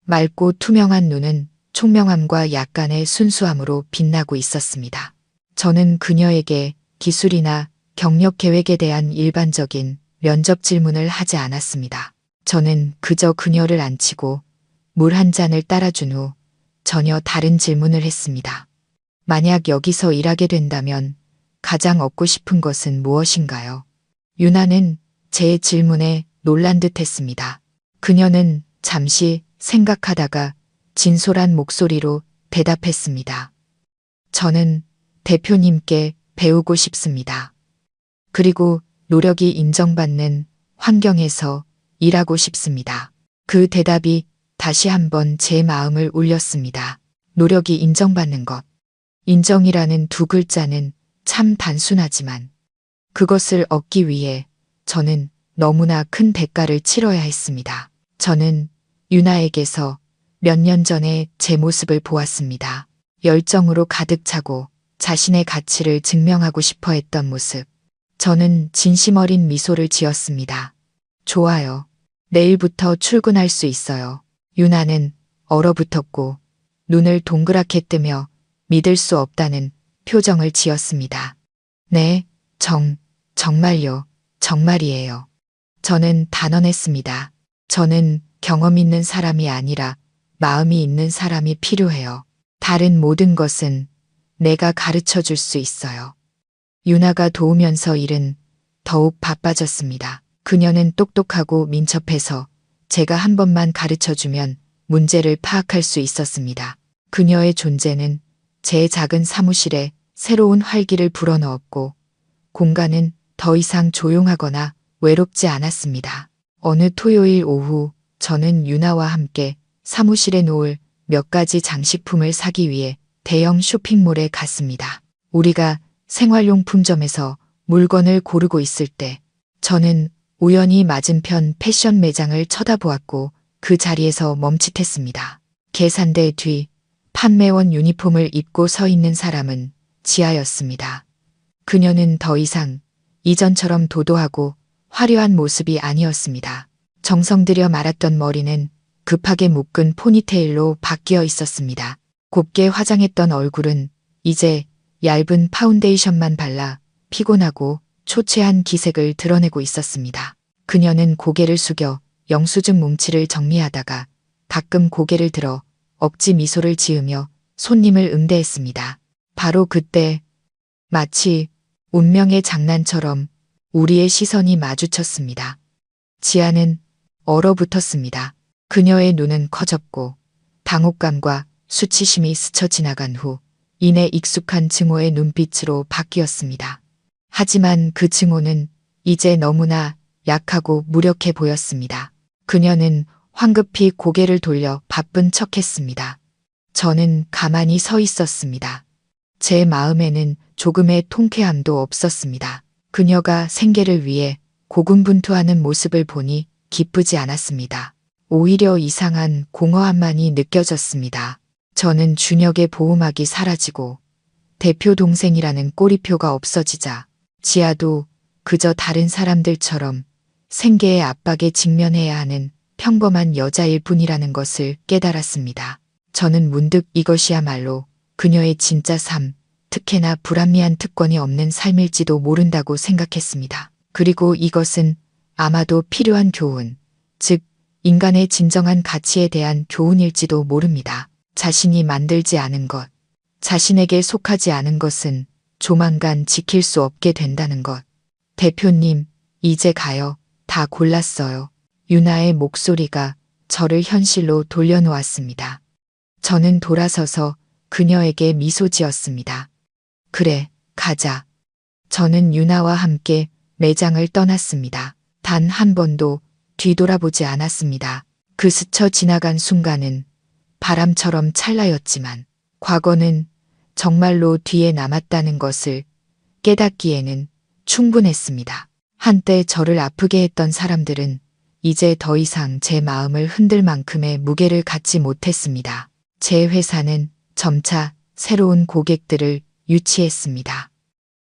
맑고 투명한 눈은 총명함과 약간의 순수함으로 빛나고 있었습니다. 저는 그녀에게 기술이나 경력 계획에 대한 일반적인 면접 질문을 하지 않았습니다. 저는 그저 그녀를 앉히고 물 한 잔을 따라준 후 전혀 다른 질문을 했습니다. 만약 여기서 일하게 된다면 가장 얻고 싶은 것은 무엇인가요? 유나는 제 질문에 놀란 듯 했습니다. 그녀는 잠시 생각하다가 진솔한 목소리로 대답했습니다. 저는 대표님께 배우고 싶습니다. 그리고 노력이 인정받는 환경에서 일하고 싶습니다. 그 대답이 다시 한번 제 마음을 울렸습니다. 노력이 인정받는 것. 인정이라는 두 글자는 참 단순하지만 그것을 얻기 위해 저는 너무나 큰 대가를 치러야 했습니다. 저는 유나에게서 몇 년 전에 제 모습을 보았습니다. 열정으로 가득 차고 자신의 가치를 증명하고 싶어 했던 모습. 저는 진심 어린 미소를 지었습니다. 좋아요. 내일부터 출근할 수 있어요. 유나는 얼어붙었고 눈을 동그랗게 뜨며 믿을 수 없다는 표정을 지었습니다. 네, 정말요. 정말이에요. 저는 단언했습니다. 저는 경험 있는 사람이 아니라 마음이 있는 사람이 필요해요. 다른 모든 것은 내가 가르쳐 줄 수 있어요. 유나가 도우면서 일은 더욱 바빠졌습니다. 그녀는 똑똑하고 민첩해서 제가 한 번만 가르쳐 주면 문제를 파악할 수 있었습니다. 그녀의 존재는 제 작은 사무실에 새로운 활기를 불어넣었고 공간은 더 이상 조용하거나 외롭지 않았습니다. 어느 토요일 오후 저는 유나와 함께 사무실에 놓을 몇 가지 장식품을 사기 위해 대형 쇼핑몰에 갔습니다. 우리가 생활용품점에서 물건을 고르고 있을 때 저는 우연히 맞은편 패션 매장을 쳐다보았고 그 자리에서 멈칫했습니다. 계산대 뒤 판매원 유니폼을 입고 서 있는 사람은 지아였습니다. 그녀는 더 이상 이전처럼 도도하고 화려한 모습이 아니었습니다. 정성 들여 말았던 머리는 급하게 묶은 포니테일로 바뀌어 있었습니다. 곱게 화장했던 얼굴은 이제 얇은 파운데이션만 발라 피곤하고 초췌한 기색을 드러내고 있었습니다. 그녀는 고개를 숙여 영수증 뭉치를 정리하다가 가끔 고개를 들어 억지 미소를 지으며 손님을 응대했습니다. 바로 그때 마치 운명의 장난처럼 우리의 시선이 마주쳤습니다. 지아는 얼어붙었습니다. 그녀의 눈은 커졌고 당혹감과 수치심이 스쳐 지나간 후 이내 익숙한 증오의 눈빛으로 바뀌었습니다. 하지만 그 증오는 이제 너무나 약하고 무력해 보였습니다. 그녀는 황급히 고개를 돌려 바쁜 척했습니다. 저는 가만히 서 있었습니다. 제 마음에는 조금의 통쾌함도 없었습니다. 그녀가 생계를 위해 고군분투하는 모습을 보니 기쁘지 않았습니다. 오히려 이상한 공허함만이 느껴졌습니다. 저는 준혁의 보호막이 사라지고 대표 동생이라는 꼬리표가 없어지자 지아도 그저 다른 사람들처럼 생계의 압박에 직면해야 하는 평범한 여자일 뿐이라는 것을 깨달았습니다. 저는 문득 이것이야말로 그녀의 진짜 삶, 특혜나 불합리한 특권이 없는 삶일지도 모른다고 생각했습니다. 그리고 이것은 아마도 필요한 교훈, 즉 인간의 진정한 가치에 대한 교훈일지도 모릅니다. 자신이 만들지 않은 것, 자신에게 속하지 않은 것은 조만간 지킬 수 없게 된다는 것. 대표님, 이제 가요. 다 골랐어요. 유나의 목소리가 저를 현실로 돌려놓았습니다. 저는 돌아서서 그녀에게 미소 지었습니다. 그래, 가자. 저는 유나와 함께 매장을 떠났습니다. 단 한 번도 뒤돌아보지 않았습니다. 그 스쳐 지나간 순간은 바람처럼 찰나였지만 과거는 정말로 뒤에 남았다는 것을 깨닫기에는 충분했습니다. 한때 저를 아프게 했던 사람들은 이제 더 이상 제 마음을 흔들 만큼의 무게를 갖지 못했습니다. 제 회사는 점차 새로운 고객들을 유치했습니다.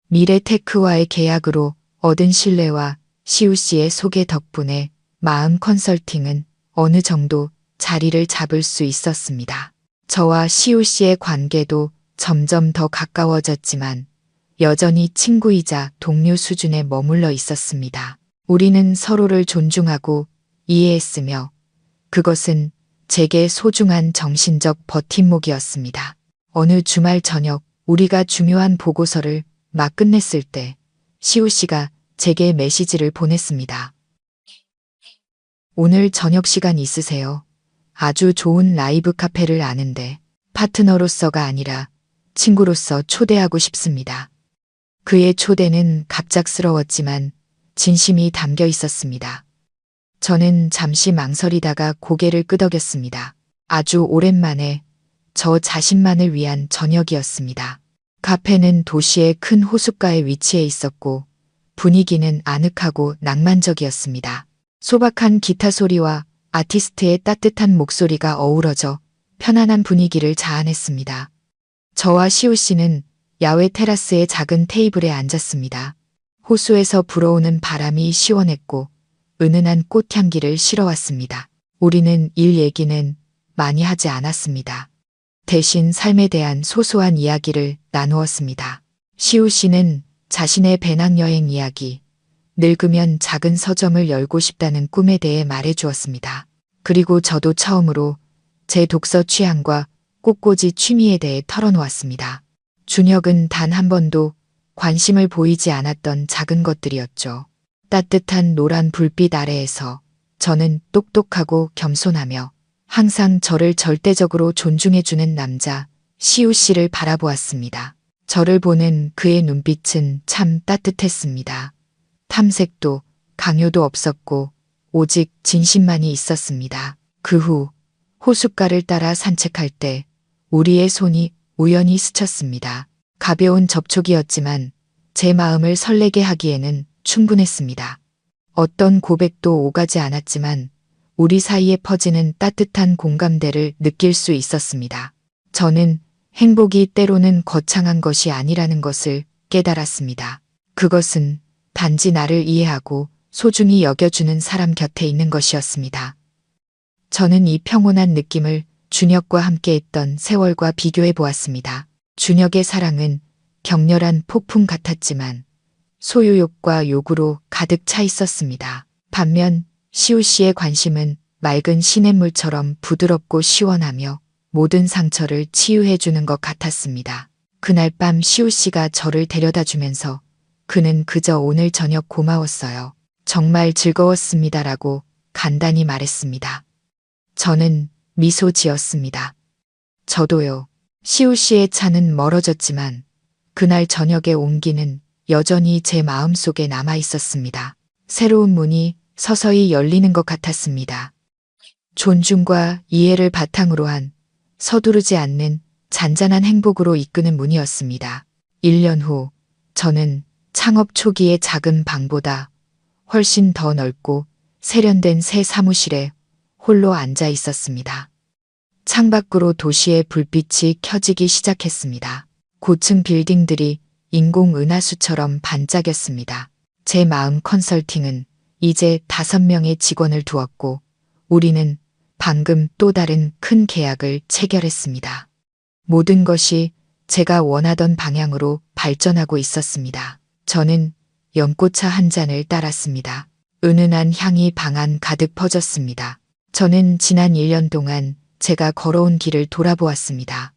미래테크와의 계약으로 얻은 신뢰와 시우 씨의 소개 덕분에 마음 컨설팅은 어느 정도 자리를 잡을 수 있었습니다. 저와 시우 씨의 관계도 점점 더 가까워졌지만 여전히 친구이자 동료 수준에 머물러 있었습니다. 우리는 서로를 존중하고 이해했으며 그것은 제게 소중한 정신적 버팀목이었습니다. 어느 주말 저녁 우리가 중요한 보고서를 막 끝냈을 때 시우 씨가 제게 메시지를 보냈습니다. 오늘 저녁 시간 있으세요? 아주 좋은 라이브 카페를 아는데 파트너로서가 아니라 친구로서 초대하고 싶습니다. 그의 초대는 갑작스러웠지만 진심이 담겨 있었습니다. 저는 잠시 망설이다가 고개를 끄덕였습니다. 아주 오랜만에 저 자신만을 위한 저녁이었습니다. 카페는 도시의 큰 호숫가에 위치해 있었고 분위기는 아늑하고 낭만적이었습니다. 소박한 기타 소리와 아티스트의 따뜻한 목소리가 어우러져 편안한 분위기를 자아냈습니다. 저와 시우 씨는 야외 테라스의 작은 테이블에 앉았습니다. 호수에서 불어오는 바람이 시원했고 은은한 꽃향기를 실어왔습니다. 우리는 일 얘기는 많이 하지 않았습니다. 대신 삶에 대한 소소한 이야기를 나누었습니다. 시우 씨는 자신의 배낭여행 이야기, 늙으면 작은 서점을 열고 싶다는 꿈에 대해 말해주었습니다. 그리고 저도 처음으로 제 독서 취향과 꽃꽂이 취미에 대해 털어놓았습니다. 준혁은 단 한 번도 관심을 보이지 않았던 작은 것들이었죠. 따뜻한 노란 불빛 아래에서 저는 똑똑하고 겸손하며 항상 저를 절대적으로 존중해주는 남자 시우 씨를 바라보았습니다. 저를 보는 그의 눈빛은 참 따뜻했습니다. 탐색도 강요도 없었고 오직 진심만이 있었습니다. 그 후 호숫가를 따라 산책할 때 우리의 손이 우연히 스쳤습니다. 가벼운 접촉이었지만 제 마음을 설레게 하기에는 충분했습니다. 어떤 고백도 오가지 않았지만 우리 사이에 퍼지는 따뜻한 공감대를 느낄 수 있었습니다. 저는 행복이 때로는 거창한 것이 아니라는 것을 깨달았습니다. 그것은 단지 나를 이해하고 소중히 여겨주는 사람 곁에 있는 것이었습니다. 저는 이 평온한 느낌을 준혁과 함께했던 세월과 비교해 보았습니다. 준혁의 사랑은 격렬한 폭풍 같았지만 소유욕과 욕으로 가득 차 있었습니다. 반면 시우 씨의 관심은 맑은 시냇물처럼 부드럽고 시원하며 모든 상처를 치유해 주는 것 같았습니다. 그날 밤 시우 씨가 저를 데려다 주면서 그는 그저 오늘 저녁 고마웠어요. 정말 즐거웠습니다라고 간단히 말했습니다. 저는 미소 지었습니다. 저도요. 시우 씨의 차는 멀어졌지만 그날 저녁의 온기는 여전히 제 마음속에 남아 있었습니다. 새로운 문이 서서히 열리는 것 같았습니다. 존중과 이해를 바탕으로 한 서두르지 않는 잔잔한 행복으로 이끄는 문이었습니다. 1년 후 저는 창업 초기의 작은 방보다 훨씬 더 넓고 세련된 새 사무실에 홀로 앉아 있었습니다. 창밖으로 도시의 불빛이 켜지기 시작했습니다. 고층 빌딩들이 인공 은하수처럼 반짝였습니다. 제 마음 컨설팅은 이제 5명의 직원을 두었고 우리는 방금 또 다른 큰 계약을 체결했습니다. 모든 것이 제가 원하던 방향으로 발전하고 있었습니다. 저는 연꽃차 한 잔을 따랐습니다. 은은한 향이 방 안 가득 퍼졌습니다. 저는 지난 1년 동안 제가 걸어온 길을 돌아보았습니다.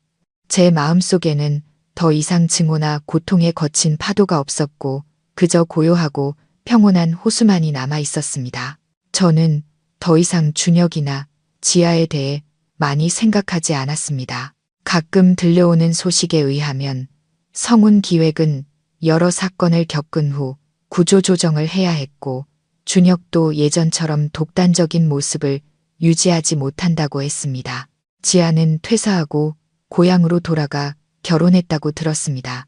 제 마음속에는 더 이상 증오나 고통에 거친 파도가 없었고 그저 고요하고 평온한 호수만이 남아 있었습니다. 저는 더 이상 준혁이나 지아에 대해 많이 생각하지 않았습니다. 가끔 들려오는 소식에 의하면 성운 기획은 여러 사건을 겪은 후 구조조정을 해야 했고 준혁도 예전처럼 독단적인 모습을 유지하지 못한다고 했습니다. 지아는 퇴사하고 고향으로 돌아가 결혼했다고 들었습니다.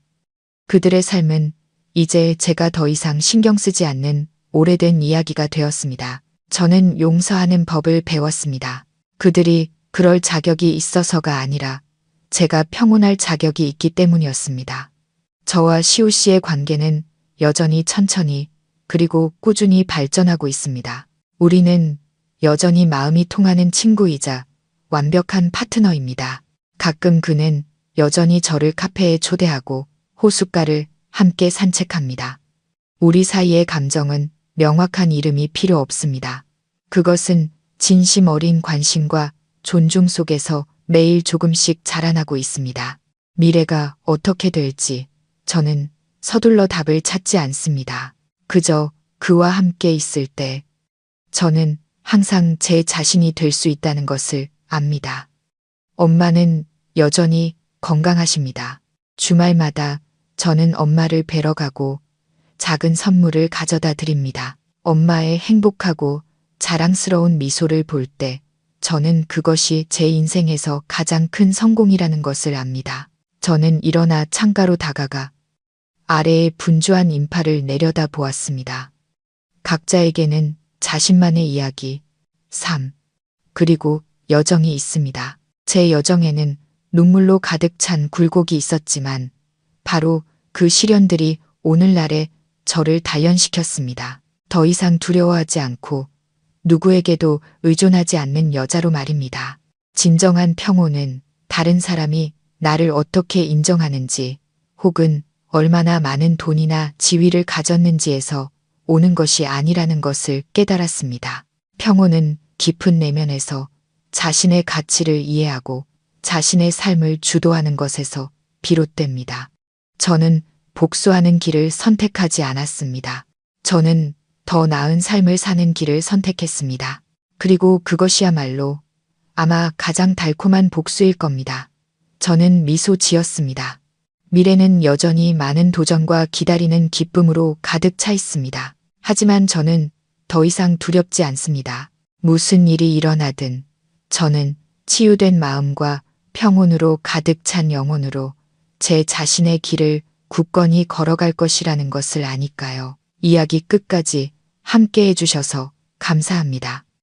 그들의 삶은 이제 제가 더 이상 신경 쓰지 않는 오래된 이야기가 되었습니다. 저는 용서하는 법을 배웠습니다. 그들이 그럴 자격이 있어서가 아니라 제가 평온할 자격이 있기 때문이었습니다. 저와 시우 씨의 관계는 여전히 천천히 그리고 꾸준히 발전하고 있습니다. 우리는 여전히 마음이 통하는 친구이자 완벽한 파트너입니다. 가끔 그는 여전히 저를 카페에 초대하고 호숫가를 함께 산책합니다. 우리 사이의 감정은 명확한 이름이 필요 없습니다. 그것은 진심 어린 관심과 존중 속에서 매일 조금씩 자라나고 있습니다. 미래가 어떻게 될지 저는 서둘러 답을 찾지 않습니다. 그저 그와 함께 있을 때 저는 항상 제 자신이 될 수 있다는 것을 압니다. 엄마는 여전히 건강하십니다. 주말마다 저는 엄마를 뵈러 가고 작은 선물을 가져다 드립니다. 엄마의 행복하고 자랑스러운 미소를 볼 때 저는 그것이 제 인생에서 가장 큰 성공이라는 것을 압니다. 저는 일어나 창가로 다가가 아래의 분주한 인파를 내려다 보았습니다. 각자에게는 자신만의 이야기, 삶, 그리고 여정이 있습니다. 제 여정에는 눈물로 가득 찬 굴곡이 있었지만 바로 그 시련들이 오늘날의 저를 단련시켰습니다. 더 이상 두려워하지 않고 누구에게도 의존하지 않는 여자로 말입니다. 진정한 평온은 다른 사람이 나를 어떻게 인정하는지 혹은 얼마나 많은 돈이나 지위를 가졌는지에서 오는 것이 아니라는 것을 깨달았습니다. 평온은 깊은 내면에서 자신의 가치를 이해하고 자신의 삶을 주도하는 것에서 비롯됩니다. 저는 복수하는 길을 선택하지 않았습니다. 저는 더 나은 삶을 사는 길을 선택했습니다. 그리고 그것이야말로 아마 가장 달콤한 복수일 겁니다. 저는 미소 지었습니다. 미래는 여전히 많은 도전과 기다리는 기쁨으로 가득 차 있습니다. 하지만 저는 더 이상 두렵지 않습니다. 무슨 일이 일어나든 저는 치유된 마음과 평온으로 가득 찬 영혼으로 제 자신의 길을 굳건히 걸어갈 것이라는 것을 아니까요. 이야기 끝까지 함께 해주셔서 감사합니다.